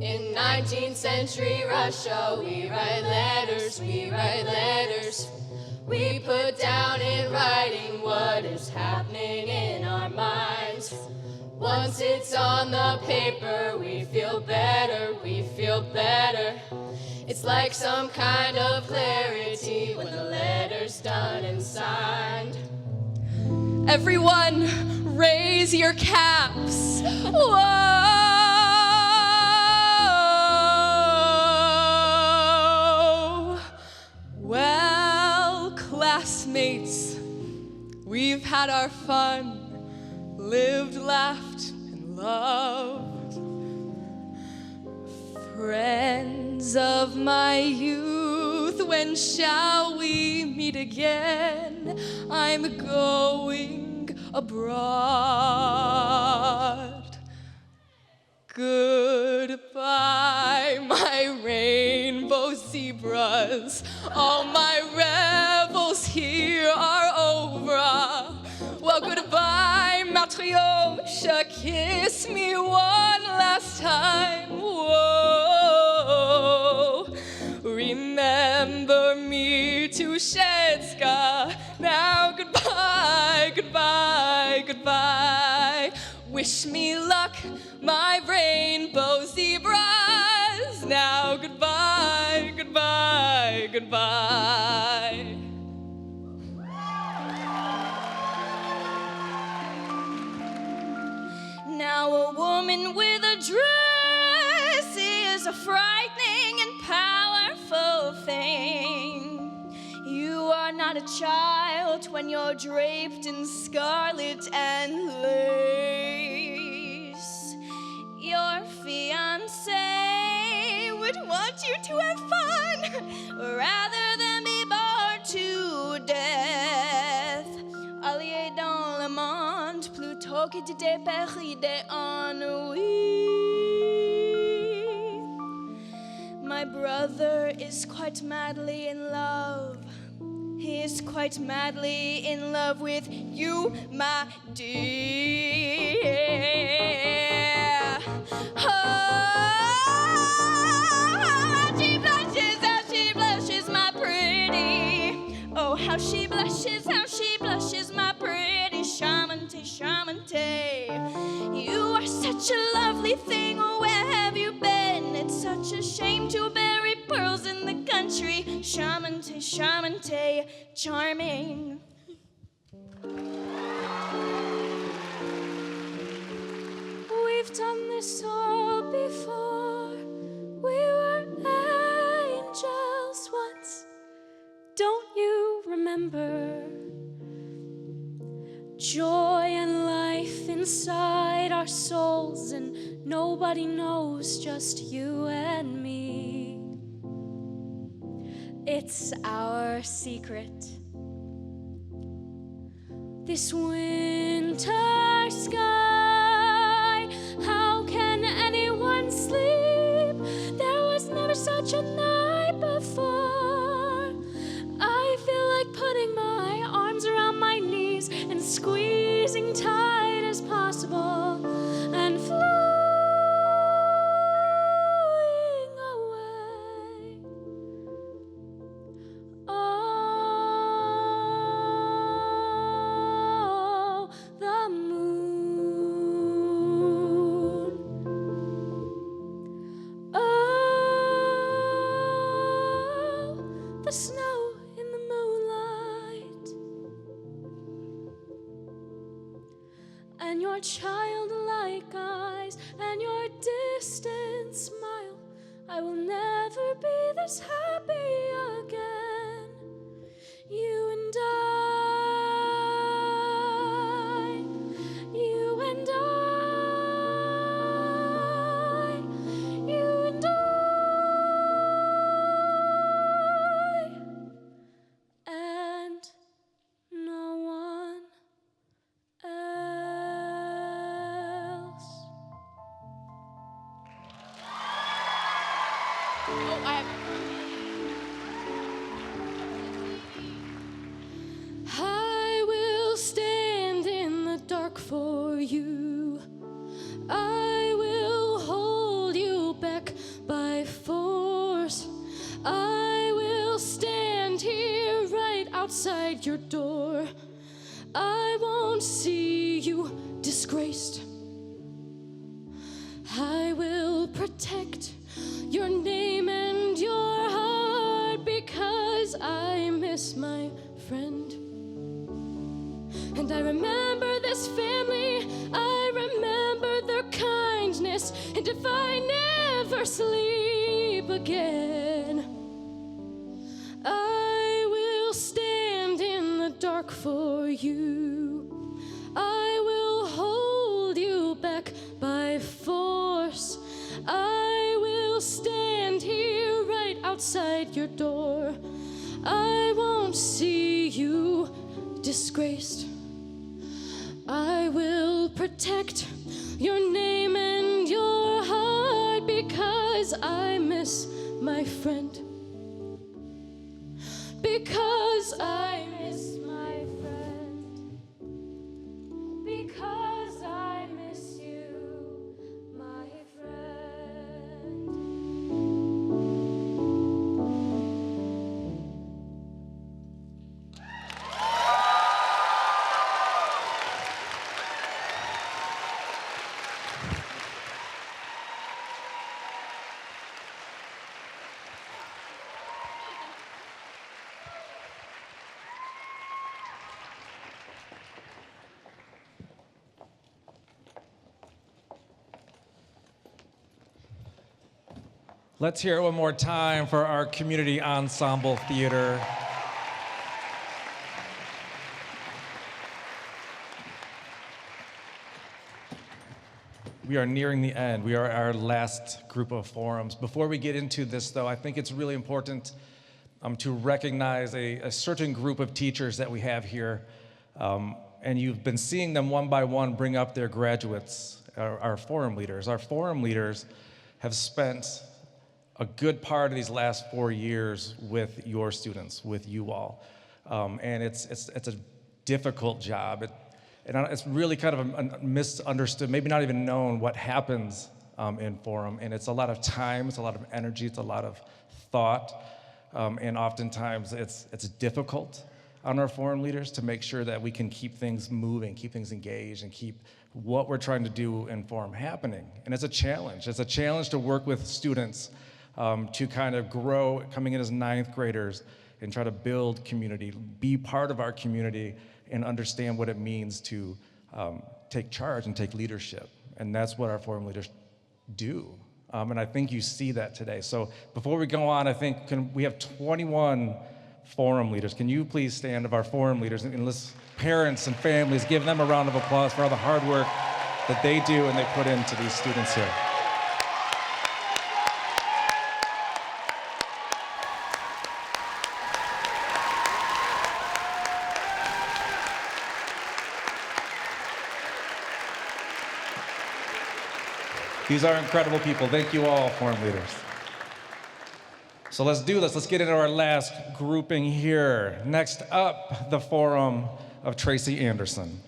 S21: In 19th century Russia, we write letters, we write letters.
S15: We put down in writing what is happening in our minds. Once it's on the paper, we feel better, we feel better. It's like some kind of clarity when the letter's done and signed.
S3: Everyone, raise your caps. Whoa! Well, classmates, we've had our fun, lived, laughed, and loved. Friends of my youth, when shall we meet again? I'm going abroad. Goodbye, my rainbow zebras. All my revels here are over. Well, goodbye, Matryoshka, kiss me one last time. Whoa, remember me to Shetska. Now goodbye, goodbye, goodbye. Wish me luck, my rainbow zebras. Now goodbye, goodbye, goodbye.
S24: Now a woman with a dress is a frightening and powerful thing. You are not a child when you're draped in scarlet and lace. Your fiancé would want you to have fun rather than be bored to death. Allié dans le monde plutôt que de dépérir d'ennui. My brother is quite madly in love. He is quite madly in love with you, my dear. Oh, how she blushes, my pretty. Oh, how she blushes, my pretty charmante, charmante. You are such a lovely thing, where have you been? It's such a shame to bury pearls in the country. Charmante, charmante, charming. We've done this all before. We were angels once. Don't you remember? Joy and life inside our souls, and nobody knows, just you and me. It's our secret. This winter sky, how can anyone sleep? There was never such a night before. I feel like putting my arms around my knees and squeezing tight as possible and flying away. Oh, the moon. Oh, the snow in the moonlight. And your childlike eyes and your distant smile. I will never be this happy again. You and I, you and I, you and I, and no one else.
S15: Oh, I have.
S1: won't see you disgraced. I will protect your name and your heart because I miss my friend. And I remember this family, I remember their kindness, and if I never sleep again, I will stand in the dark for you. I will hold you back by force. I will stand here right outside your door. I won't see you disgraced. I will protect your name and your heart because I miss my friend. Because I miss my friend. Because I miss you, my friend.
S20: Let's hear it one more time for our community ensemble theater. We are nearing the end. We are our last group of forums. Before we get into this, though, I think it's really important to recognize a certain group of teachers that we have here. And you've been seeing them one by one bring up their graduates, our forum leaders. Our forum leaders have spent a good part of these last 4 years with your students, with you all. And it's a difficult job. It's really kind of a misunderstood, maybe not even known what happens in forum. And it's a lot of time, it's a lot of energy, it's a lot of thought. And oftentimes it's difficult on our forum leaders to make sure that we can keep things moving, keep things engaged, and keep what we're trying to do in forum happening. And it's a challenge. It's a challenge to work with students to kind of grow, coming in as ninth graders, and try to build community, be part of our community, and understand what it means to take charge and take leadership. And that's what our forum leaders do. And I think you see that today. So before we go on, I think we have 21 forum leaders. Can you please stand of our forum leaders, and let's parents and families, give them a round of applause for all the hard work that they do and they put into these students here. These are incredible people. Thank you all, forum leaders. So let's do this. Let's get into our last grouping here. Next up, the forum of Tracy Anderson.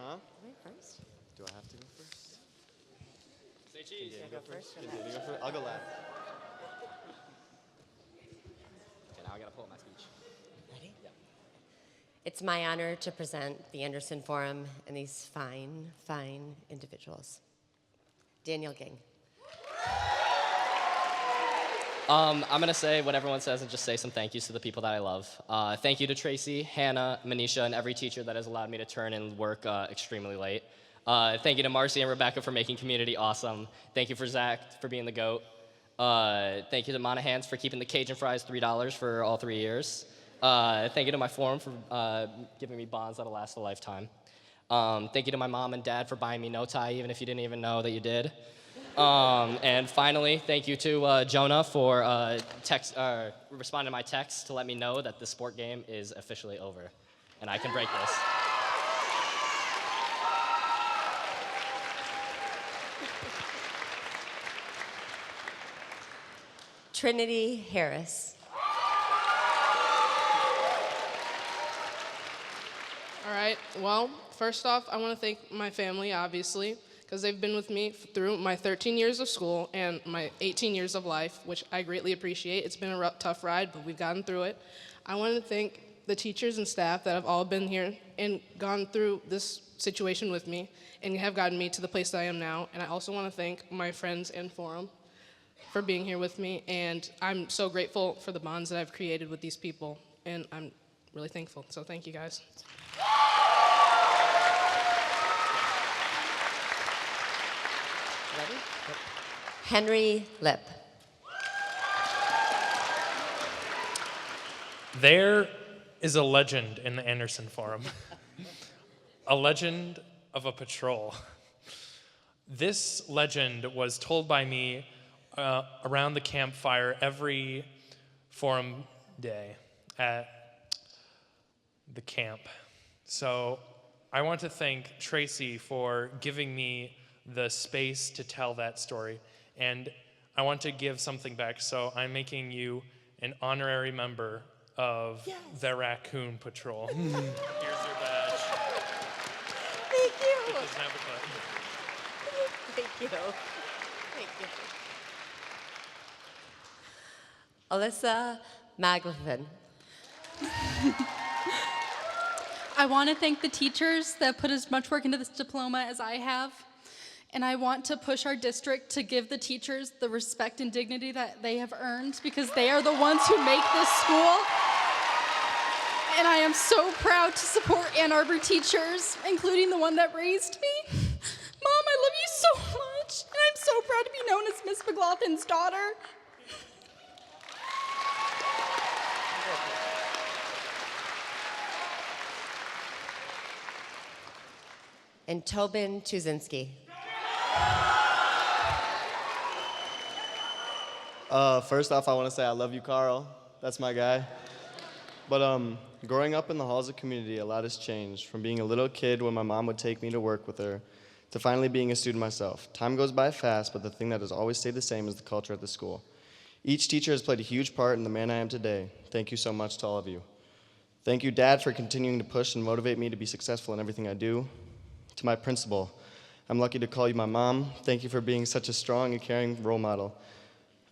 S12: Huh? First? Do I have to go first?
S4: Say cheese.
S12: Can Danny go first? Can Danny go first? I'll go last.
S7: Okay, now I gotta pull up my speech.
S19: Ready?
S7: Yep.
S19: It's my honor to present the Anderson Forum and these fine, fine individuals. Daniel Ging.
S7: I'm gonna say what everyone says and just say some thank yous to the people that I love. Thank you to Tracy, Hannah, Manisha, and every teacher that has allowed me to turn and work extremely late. Thank you to Marcy and Rebecca for making community awesome. Thank you for Zach for being the GOAT. Thank you to Monahans for keeping the Cajun fries $3 for all 3 years. Thank you to my forum for giving me bonds that'll last a lifetime. Thank you to my mom and dad for buying me no tie, even if you didn't even know that you did. And finally, thank you to Jonah for responding to my text to let me know that the sport game is officially over and I can break this.
S19: Trinity Harris.
S8: All right, well, first off, I want to thank my family, obviously, because they've been with me through my 13 years of school and my 18 years of life, which I greatly appreciate. It's been a tough ride, but we've gotten through it. I want to thank the teachers and staff that have all been here and gone through this situation with me and have gotten me to the place that I am now. And I also want to thank my friends and Forum for being here with me. And I'm so grateful for the bonds that I've created with these people. And I'm really thankful. So thank you, guys.
S19: Ready? Henry Lip.
S9: There is a legend in the Anderson Forum, a legend of a patrol. This legend was told by me around the campfire every Forum day at the camp. So I want to thank Tracy for giving me the space to tell that story. And I want to give something back, so I'm making you an honorary member of the Raccoon Patrol. Here's your badge.
S19: Thank you.
S9: It doesn't have a button.
S19: Thank you. Thank you. Alyssa Maglevin.
S21: I want to thank the teachers that put as much work into this diploma as I have. And I want to push our district to give the teachers the respect and dignity that they have earned, because they are the ones who make this school. And I am so proud to support Ann Arbor teachers, including the one that raised me. Mom, I love you so much. And I'm so proud to be known as Miss McLaughlin's daughter.
S19: And Tobin Tuzinski.
S22: First off, I want to say I love you, Carl. That's my guy. But growing up in the halls of community, a lot has changed. From being a little kid when my mom would take me to work with her, to finally being a student myself. Time goes by fast, but the thing that has always stayed the same is the culture at the school. Each teacher has played a huge part in the man I am today. Thank you so much to all of you. Thank you, Dad, for continuing to push and motivate me to be successful in everything I do. To my principal, I'm lucky to call you my mom. Thank you for being such a strong and caring role model.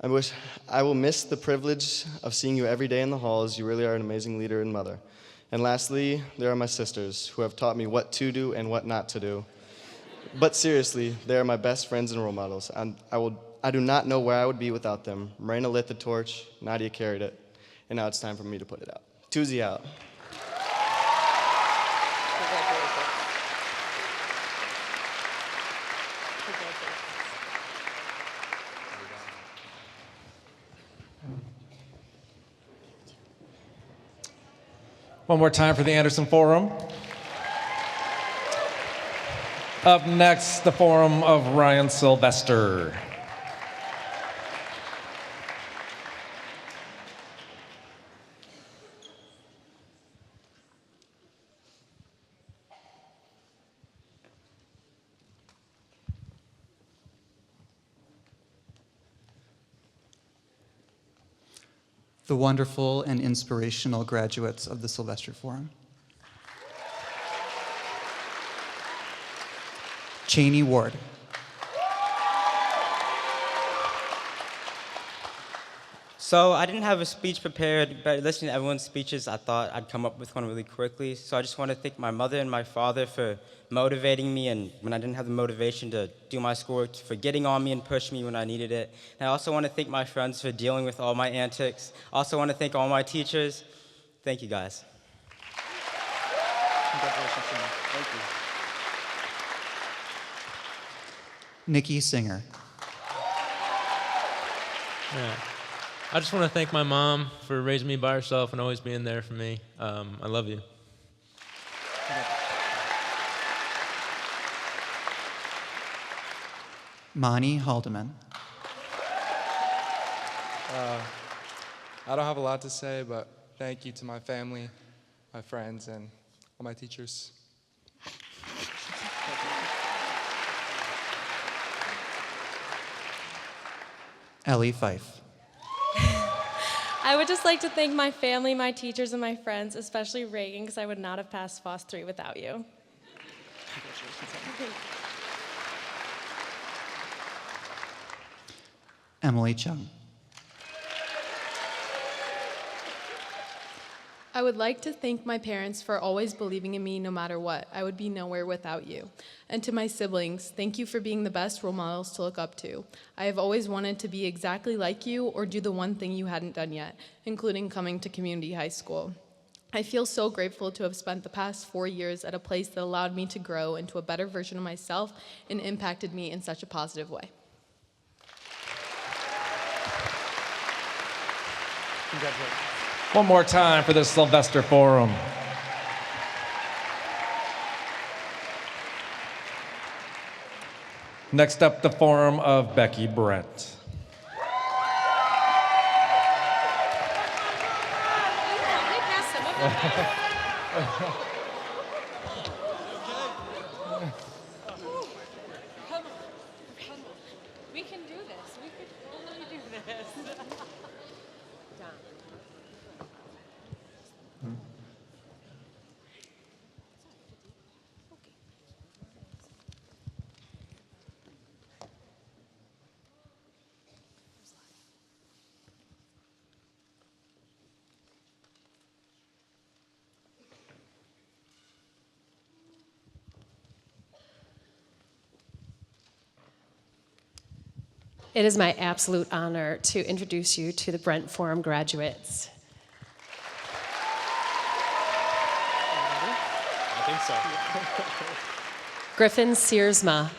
S22: I will miss the privilege of seeing you every day in the halls. You really are an amazing leader and mother. And lastly, there are my sisters who have taught me what to do and what not to do. But seriously, they are my best friends and role models. I do not know where I would be without them. Marina lit the torch, Nadia carried it, and now it's time for me to put it out. Tuesday out.
S20: One more time for the Anderson Forum. Up next, the Forum of Ryan Sylvester.
S23: The wonderful and inspirational graduates of the Sylvester Forum. Cheney Ward.
S26: So I didn't have a speech prepared, but listening to everyone's speeches, I thought I'd come up with one really quickly. So I just want to thank my mother and my father for motivating me, and when I didn't have the motivation to do my schoolwork, for getting on me and pushing me when I needed it. And I also want to thank my friends for dealing with all my antics. I also want to thank all my teachers. Thank you, guys.
S23: Congratulations, thank you. Nikki Singer.
S27: Yeah. I just want to thank my mom for raising me by herself and always being there for me. I love you.
S23: Mani Haldeman.
S28: I don't have a lot to say, but thank you to my family, my friends, and all my teachers.
S23: Ellie Fife.
S5: I would just like to thank my family, my teachers, and my friends, especially Reagan, because I would not have passed FOSS 3 without you.
S23: Emily Chung.
S6: I would like to thank my parents for always believing in me no matter what. I would be nowhere without you. And to my siblings, thank you for being the best role models to look up to. I have always wanted to be exactly like you or do the one thing you hadn't done yet, including coming to community high school. I feel so grateful to have spent the past 4 years at a place that allowed me to grow into a better version of myself and impacted me in such a positive way.
S20: Congratulations. One more time for the Sylvester Forum. Next up, the Forum of Becky Brent.
S5: We can do this. We could totally do this.
S10: It is my absolute honor to introduce you to the Brent Forum graduates.
S22: I think so.
S10: Griffin Searsma.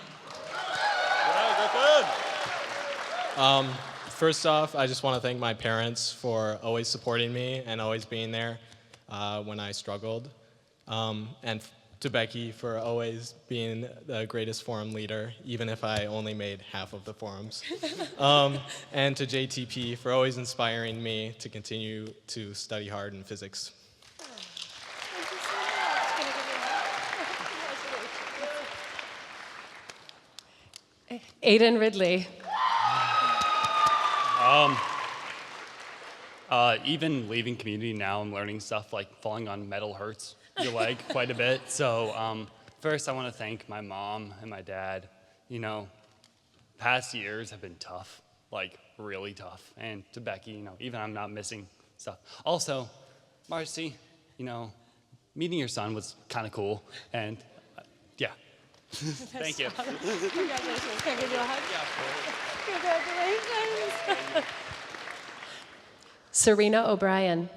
S13: First off, I just want to thank my parents for always supporting me and always being there when I struggled. And to Becky for always being the greatest forum leader, even if I only made half of the forums. And to JTP for always inspiring me to continue to study hard in physics.
S10: Aiden Ridley.
S14: Even leaving community now, I'm learning stuff like falling on metal hurts your leg quite a bit. So first I want to thank my mom and my dad. You know, past years have been tough, like really tough. And to Becky, you know, even I'm not missing stuff. Also, Marcy, you know, meeting your son was kind of cool. And yeah, thank you.
S5: Congratulations. Can I give you a hug? Congratulations.
S10: Serena O'Brien.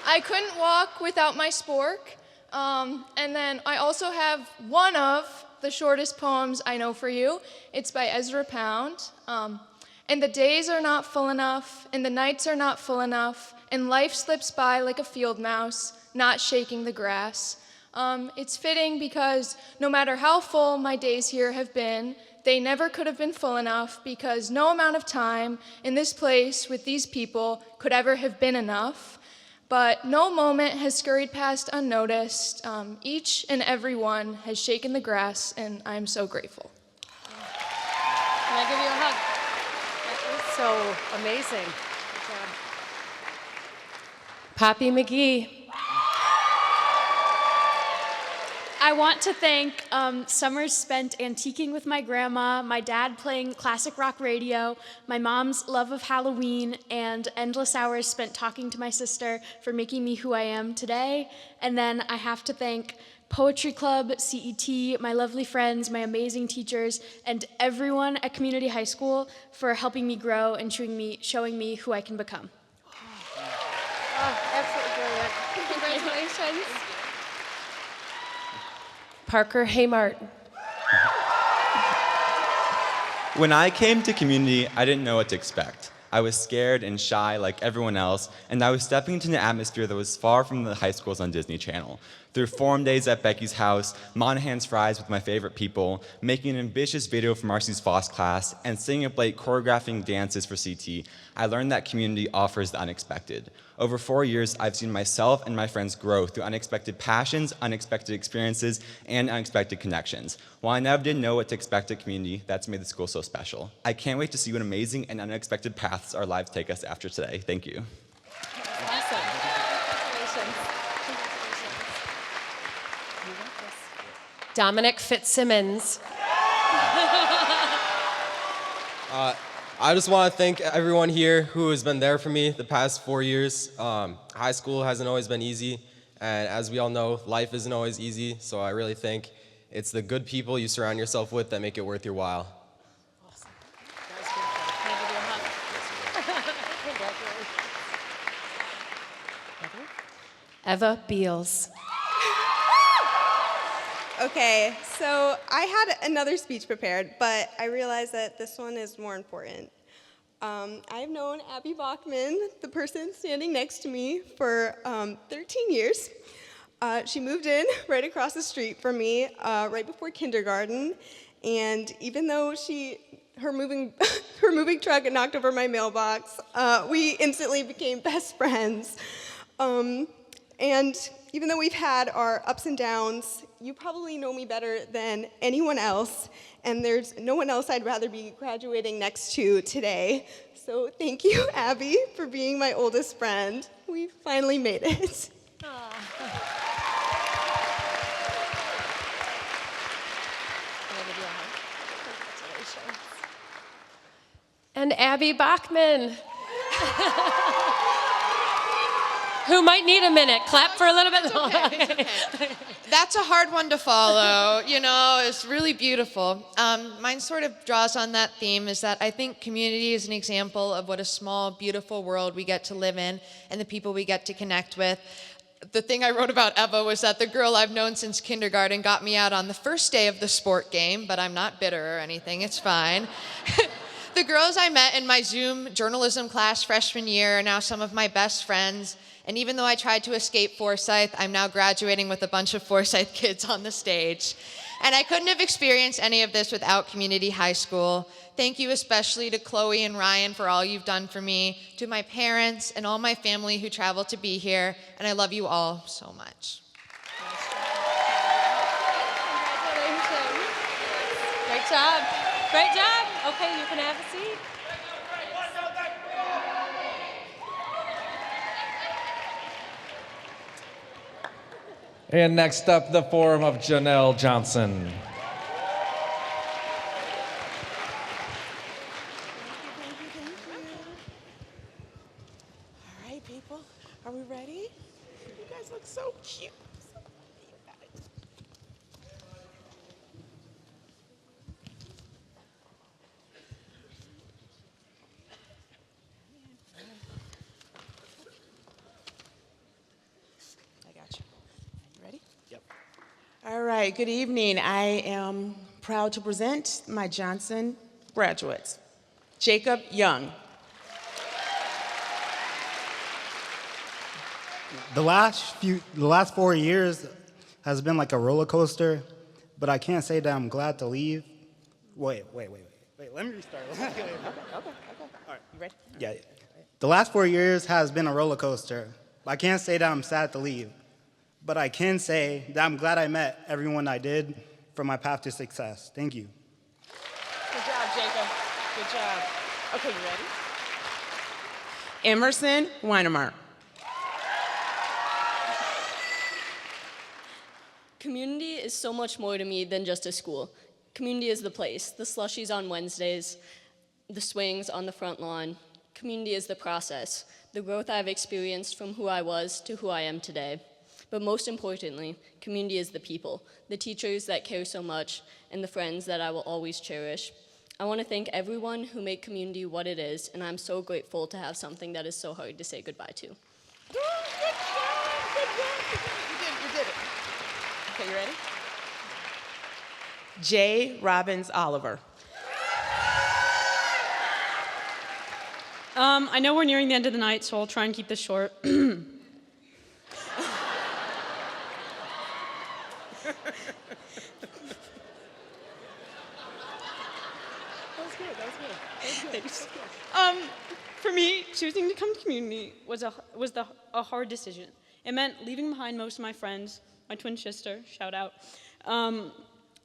S16: I couldn't walk without my spork. And then I also have one of the shortest poems I know for you. It's by Ezra Pound. And the days are not full enough, and the nights are not full enough, and life slips by like a field mouse, not shaking the grass. It's fitting because no matter how full my days here have been, they never could have been full enough because no amount of time in this place with these people could ever have been enough. But no moment has scurried past unnoticed. Each and every one has shaken the grass, and I'm so grateful.
S5: Can I give you a hug?
S10: That was so amazing. Poppy McGee.
S24: I want to thank summers spent antiquing with my grandma, my dad playing classic rock radio, my mom's love of Halloween, and endless hours spent talking to my sister for making me who I am today. And then I have to thank Poetry Club, CET, my lovely friends, my amazing teachers, and everyone at Community High School for helping me grow and showing me who I can become.
S5: Oh, absolutely brilliant. Congratulations.
S10: Parker Haymart.
S17: When I came to community, I didn't know what to expect. I was scared and shy like everyone else, and I was stepping into an atmosphere that was far from the high schools on Disney Channel. Through forum days at Becky's house, Monahan's fries with my favorite people, making an ambitious video for Marcy's FOSS class, and staying up late choreographing dances for CT, I learned that community offers the unexpected. Over 4 years, I've seen myself and my friends grow through unexpected passions, unexpected experiences, and unexpected connections. While I never did know what to expect at community, that's made the school so special. I can't wait to see what amazing and unexpected paths our lives take us after today. Thank you.
S5: Awesome. Congratulations.
S10: Dominic Fitzsimmons.
S1: I just want to thank everyone here who has been there for me the past 4 years. High school hasn't always been easy, and as we all know, life isn't always easy, so I really think it's the good people you surround yourself with that make it worth your while.
S10: Eva Beals.
S2: Okay, so I had another speech prepared, but I realized that this one is more important. I've known Abby Bachman, the person standing next to me, for 13 years. She moved in right across the street from me right before kindergarten, and even though her moving truck had knocked over my mailbox, we instantly became best friends. And even though we've had our ups and downs, you probably know me better than anyone else, and there's no one else I'd rather be graduating next to today. So thank you, Abby, for being my oldest friend. We finally made it.
S10: And Abby Bachman. Who might need a minute. Clap for a little bit.
S3: That's a hard one to follow. You know, it's really beautiful. Mine sort of draws on that theme, is that I think community is an example of what a small, beautiful world we get to live in and the people we get to connect with. The thing I wrote about Eva was that the girl I've known since kindergarten got me out on the first day of the sport game, but I'm not bitter or anything, it's fine. The girls I met in my Zoom journalism class freshman year are now some of my best friends. And even though I tried to escape Forsyth, I'm now graduating with a bunch of Forsyth kids on the stage. And I couldn't have experienced any of this without community high school. Thank you especially to Chloe and Ryan for all you've done for me, to my parents and all my family who traveled to be here, and I love you all so much.
S5: Great job. Great job. Okay, you can have a seat.
S20: And next up, the forum of Janelle Johnson.
S4: All right, people, are we ready? You guys look so cute. I got you. You ready?
S14: Yep.
S4: All right, good evening. I am proud to present my Johnson graduates. Jacob Young.
S11: The last 4 years has been like a roller coaster, but I can't say that I'm glad to leave. Wait, let me restart. Okay.
S4: All right, you ready?
S11: Yeah. The last 4 years has been a roller coaster. I can't say that I'm sad to leave, but I can say that I'm glad I met everyone I did for my path to success. Thank you.
S4: Good job, Jacob. Good job. Okay, you ready? Emerson Weinemeyer.
S15: Community is so much more to me than just a school. Community is the place, the slushies on Wednesdays, the swings on the front lawn. Community is the process, the growth I've experienced from who I was to who I am today. But most importantly, community is the people, the teachers that care so much, and the friends that I will always cherish. I want to thank everyone who made community what it is, and I'm so grateful to have something that is so hard to say goodbye to.
S4: You did it. Okay, you ready? J. Robbins Oliver.
S18: I know we're nearing the end of the night, so I'll try and keep this short. For me, choosing to come to community was a hard decision. It meant leaving behind most of my friends, my twin sister, shout out,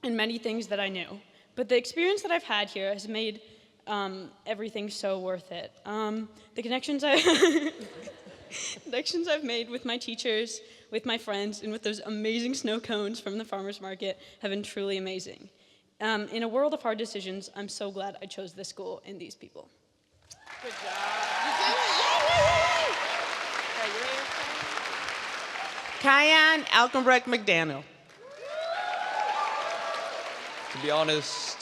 S18: and many things that I knew. But the experience that I've had here has made everything so worth it. The connections connections I've made with my teachers, with my friends, and with those amazing snow cones from the farmer's market have been truly amazing. In a world of hard decisions, I'm so glad I chose this school and these people.
S4: Good job. Kyan Alkenbrecht McDaniel.
S7: To be honest,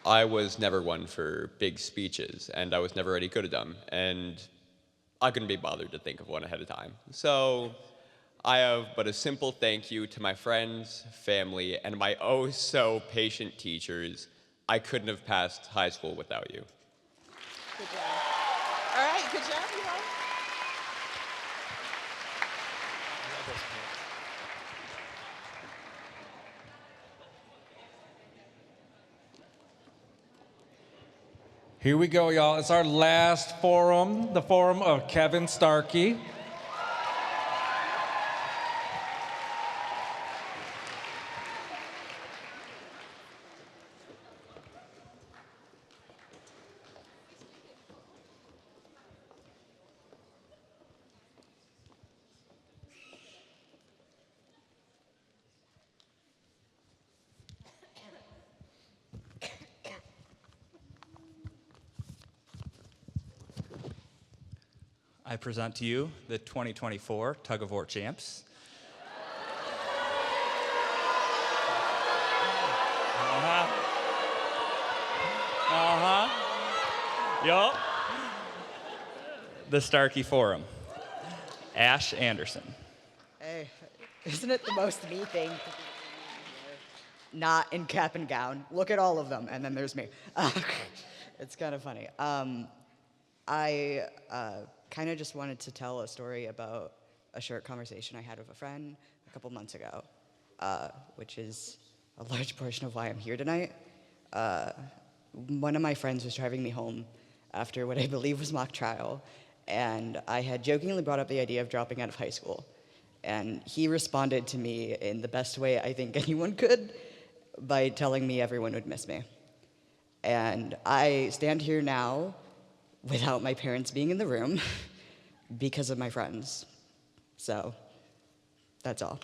S7: I was never one for big speeches, and I was never any good at them, and I couldn't be bothered to think of one ahead of time. So I have but a simple thank you to my friends, family, and my oh-so-patient teachers. I couldn't have passed high school without you.
S4: Good job. All right, good job, you all.
S20: Here we go, y'all. It's our last forum, the forum of Kevin Starkey.
S8: I present to you the 2024 Tug of War champs. Yup. The Starkey Forum. Ash Anderson.
S9: Hey, isn't it the most me thing to be not in cap and gown? Look at all of them, and then there's me. It's kind of funny. I kind of just wanted to tell a story about a short conversation I had with a friend a couple months ago, which is a large portion of why I'm here tonight. One of my friends was driving me home after what I believe was mock trial, and I had jokingly brought up the idea of dropping out of high school. And he responded to me in the best way I think anyone could, by telling me everyone would miss me. And I stand here now without my parents being in the room because of my friends. So, that's all.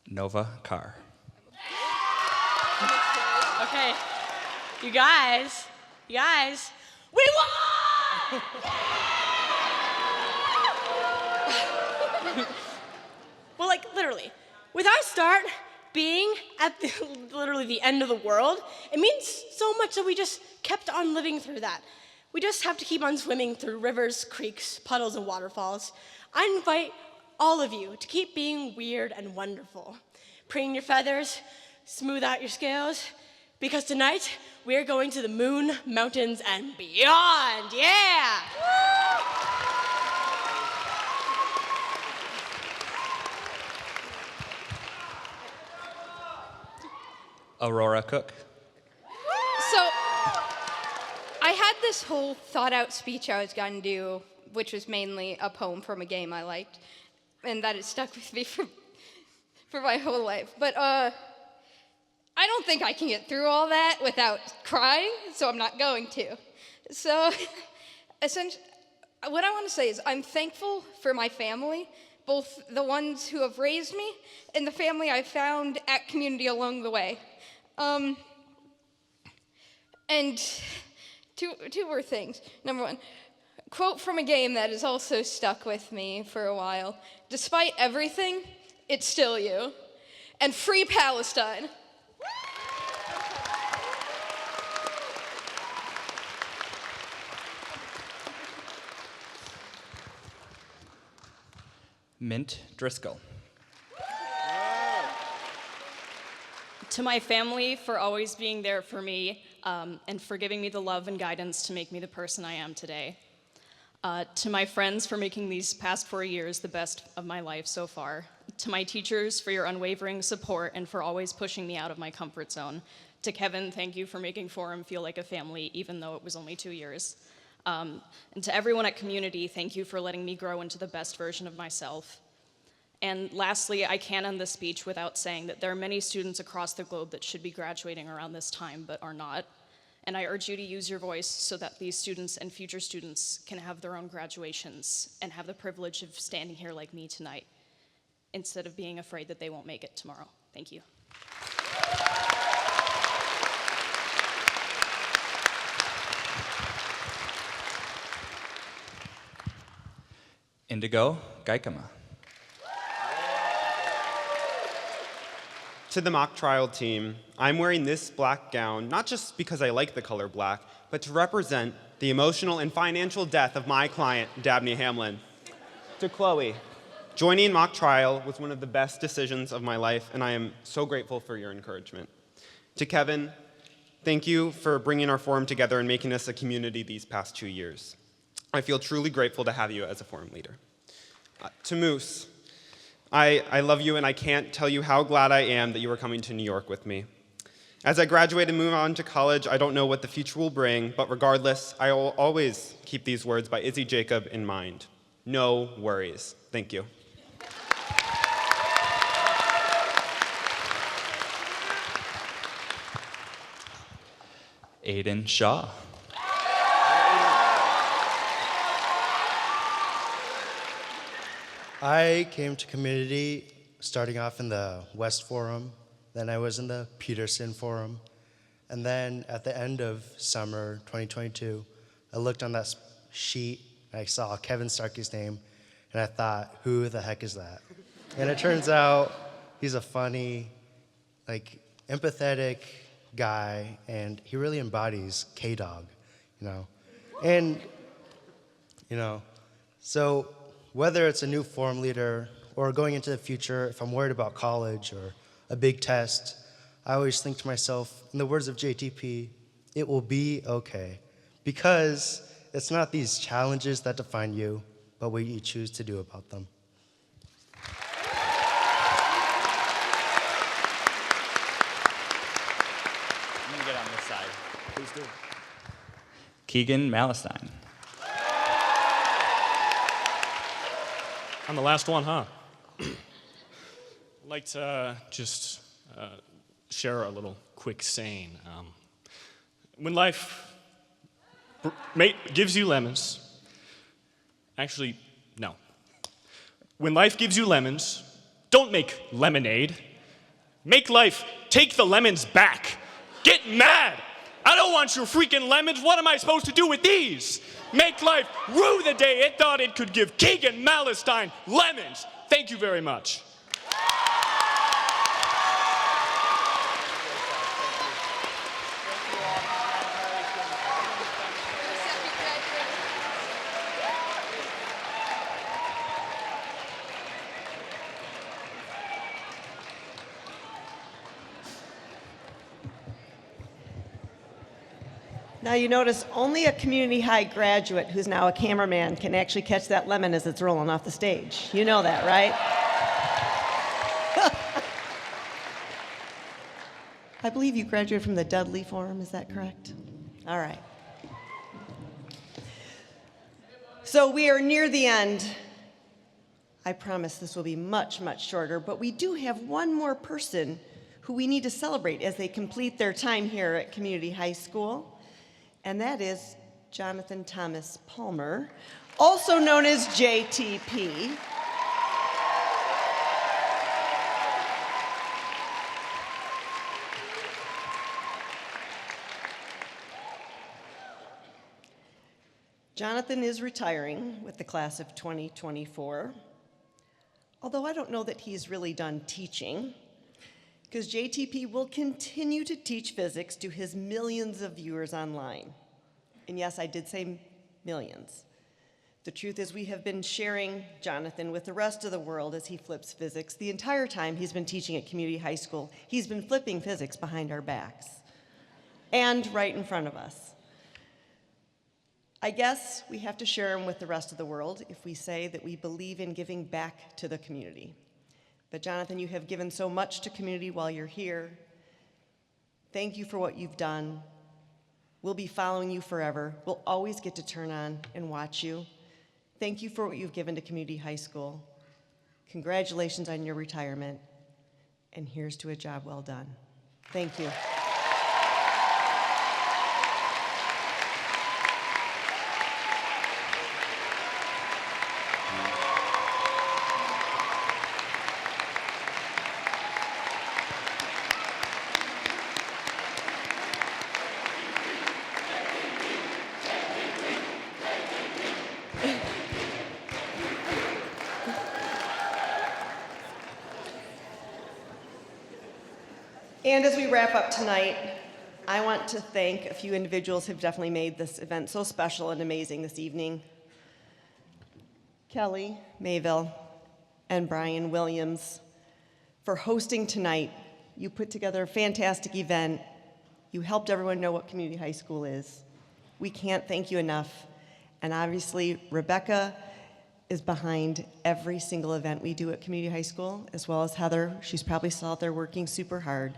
S8: Nova Carr.
S18: Okay, you guys, we won!
S12: Well, like, literally, with our start being at literally the end of the world, it means so much that we just kept on living through that. We just have to keep on swimming through rivers, creeks, puddles, and waterfalls. I invite all of you to keep being weird and wonderful. Preen your feathers, smooth out your scales, because tonight we're going to the moon, mountains, and beyond. Yeah!
S8: Aurora Cook.
S19: So, I had this whole thought-out speech I was going to do, which was mainly a poem from a game I liked, and that has stuck with me for my whole life. But I don't think I can get through all that without crying, so I'm not going to. So, essentially, what I want to say is I'm thankful for my family, both the ones who have raised me and the family I found at community along the way. And two more things. Number one, quote from a game that has also stuck with me for a while. Despite everything, it's still you. And free Palestine.
S8: Mint Driscoll.
S15: To my family for always being there for me and for giving me the love and guidance to make me the person I am today. To my friends for making these past 4 years the best of my life so far. To my teachers for your unwavering support and for always pushing me out of my comfort zone.
S6: To Kevin, thank you for making Forum feel like a family, even though it was only 2 years. And to everyone at Community, thank you for letting me grow into the best version of myself. And lastly, I can't end this speech without saying that there are many students across the globe that should be graduating around this time but are not. And I urge you to use your voice so that these students and future students can have their own graduations and have the privilege of standing here like me tonight, instead of being afraid that they won't make it tomorrow. Thank you.
S8: Indigo Gaikama.
S21: To the mock trial team, I'm wearing this black gown, not just because I like the color black, but to represent the emotional and financial death of my client, Dabney Hamlin. To Chloe, joining mock trial was one of the best decisions of my life, and I am so grateful for your encouragement. To Kevin, thank you for bringing our forum together and making us a community these past 2 years. I feel truly grateful to have you as a forum leader. To Moose, I love you, and I can't tell you how glad I am that you are coming to New York with me. As I graduate and move on to college, I don't know what the future will bring, but regardless, I will always keep these words by Izzy Jacob in mind. No worries. Thank you.
S8: Aiden Shaw.
S22: I came to Community starting off in the West Forum, then I was in the Peterson Forum, and then at the end of summer 2022, I looked on that sheet and I saw Kevin Starkey's name, and I thought, who the heck is that? And it turns out he's a funny, empathetic guy, and he really embodies K-Dog, And, so whether it's a new forum leader or going into the future, if I'm worried about college or a big test, I always think to myself, in the words of JTP, it will be okay. Because it's not these challenges that define you, but what you choose to do about them.
S8: I'm gonna get on this side. Please do. Keegan Malistine.
S23: I'm the last one, huh? I'd like to just share a little quick saying. When life gives you lemons, actually, no. When life gives you lemons, don't make lemonade. Make life take the lemons back. Get mad. I don't want your freaking lemons. What am I supposed to do with these? Make life rue the day it thought it could give Keegan Malistine lemons. Thank you very much.
S25: Now you notice only a community high graduate who's now a cameraman can actually catch that lemon as it's rolling off the stage. You know that, right? I believe you graduated from the Dudley Forum, is that correct? All right. So we are near the end. I promise this will be much, much shorter, but we do have one more person who we need to celebrate as they complete their time here at Community High School. And that is Jonathan Thomas Palmer, also known as JTP. Jonathan is retiring with the class of 2024, although I don't know that he's really done teaching, because JTP will continue to teach physics to his millions of viewers online. And yes, I did say millions. The truth is we have been sharing Jonathan with the rest of the world as he flips physics. The entire time he's been teaching at Community High School, he's been flipping physics behind our backs and right in front of us. I guess we have to share him with the rest of the world if we say that we believe in giving back to the community. But Jonathan, you have given so much to community while you're here. Thank you for what you've done. We'll be following you forever. We'll always get to turn on and watch you. Thank you for what you've given to Community High School. Congratulations on your retirement. And here's to a job well done. Thank you. And as we wrap up tonight, I want to thank a few individuals who've definitely made this event so special and amazing this evening. Kelly Mayville and Brian Williams for hosting tonight. You put together a fantastic event. You helped everyone know what community high school is. We can't thank you enough. And obviously, Rebecca is behind every single event we do at community high school, as well as Heather. She's probably still out there working super hard.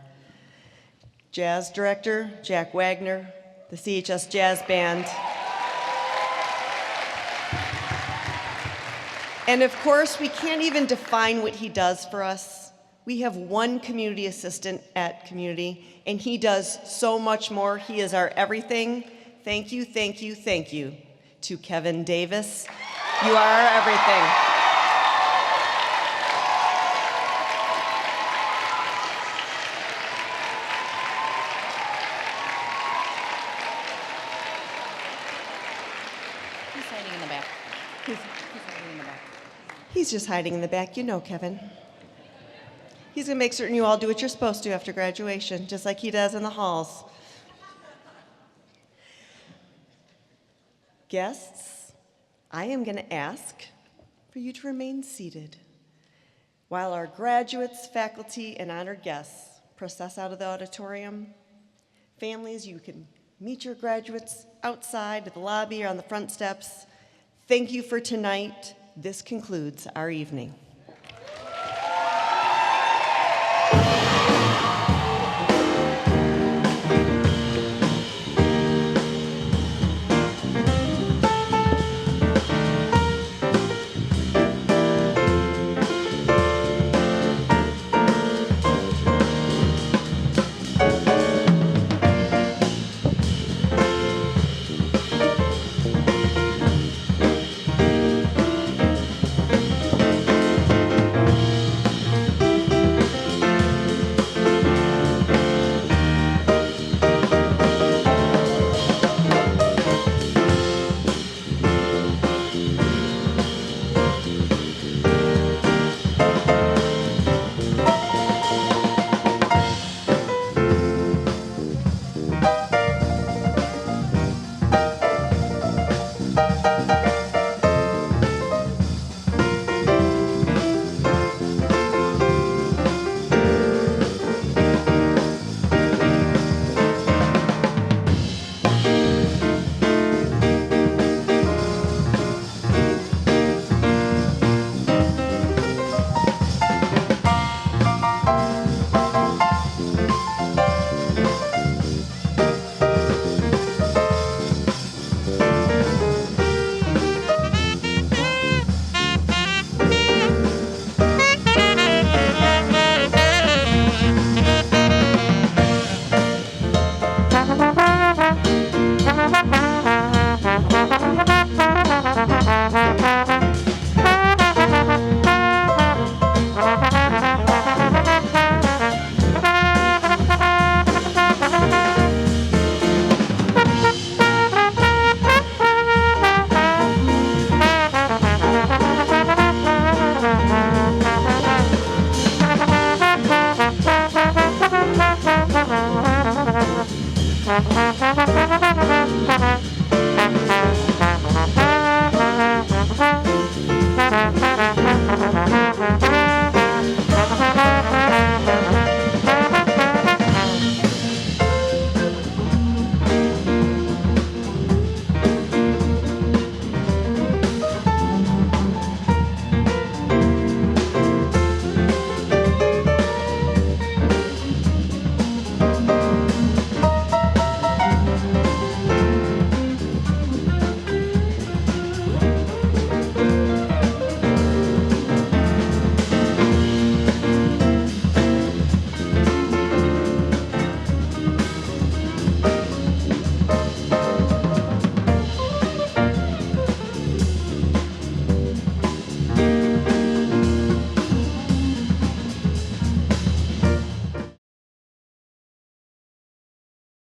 S25: Jazz director, Jack Wagner, the CHS Jazz Band. And of course, we can't even define what he does for us. We have one community assistant at Community, and he does so much more. He is our everything. Thank you, thank you, thank you to Kevin Davis. You are our everything.
S1: He's hiding in the back. He's hiding in the back.
S25: He's just hiding in the back. You know, Kevin. He's going to make certain you all do what you're supposed to after graduation, just like he does in the halls. Guests, I am going to ask for you to remain seated while our graduates, faculty, and honored guests process out of the auditorium. Families, you can meet your graduates outside at the lobby or on the front steps. Thank you for tonight. This concludes our evening.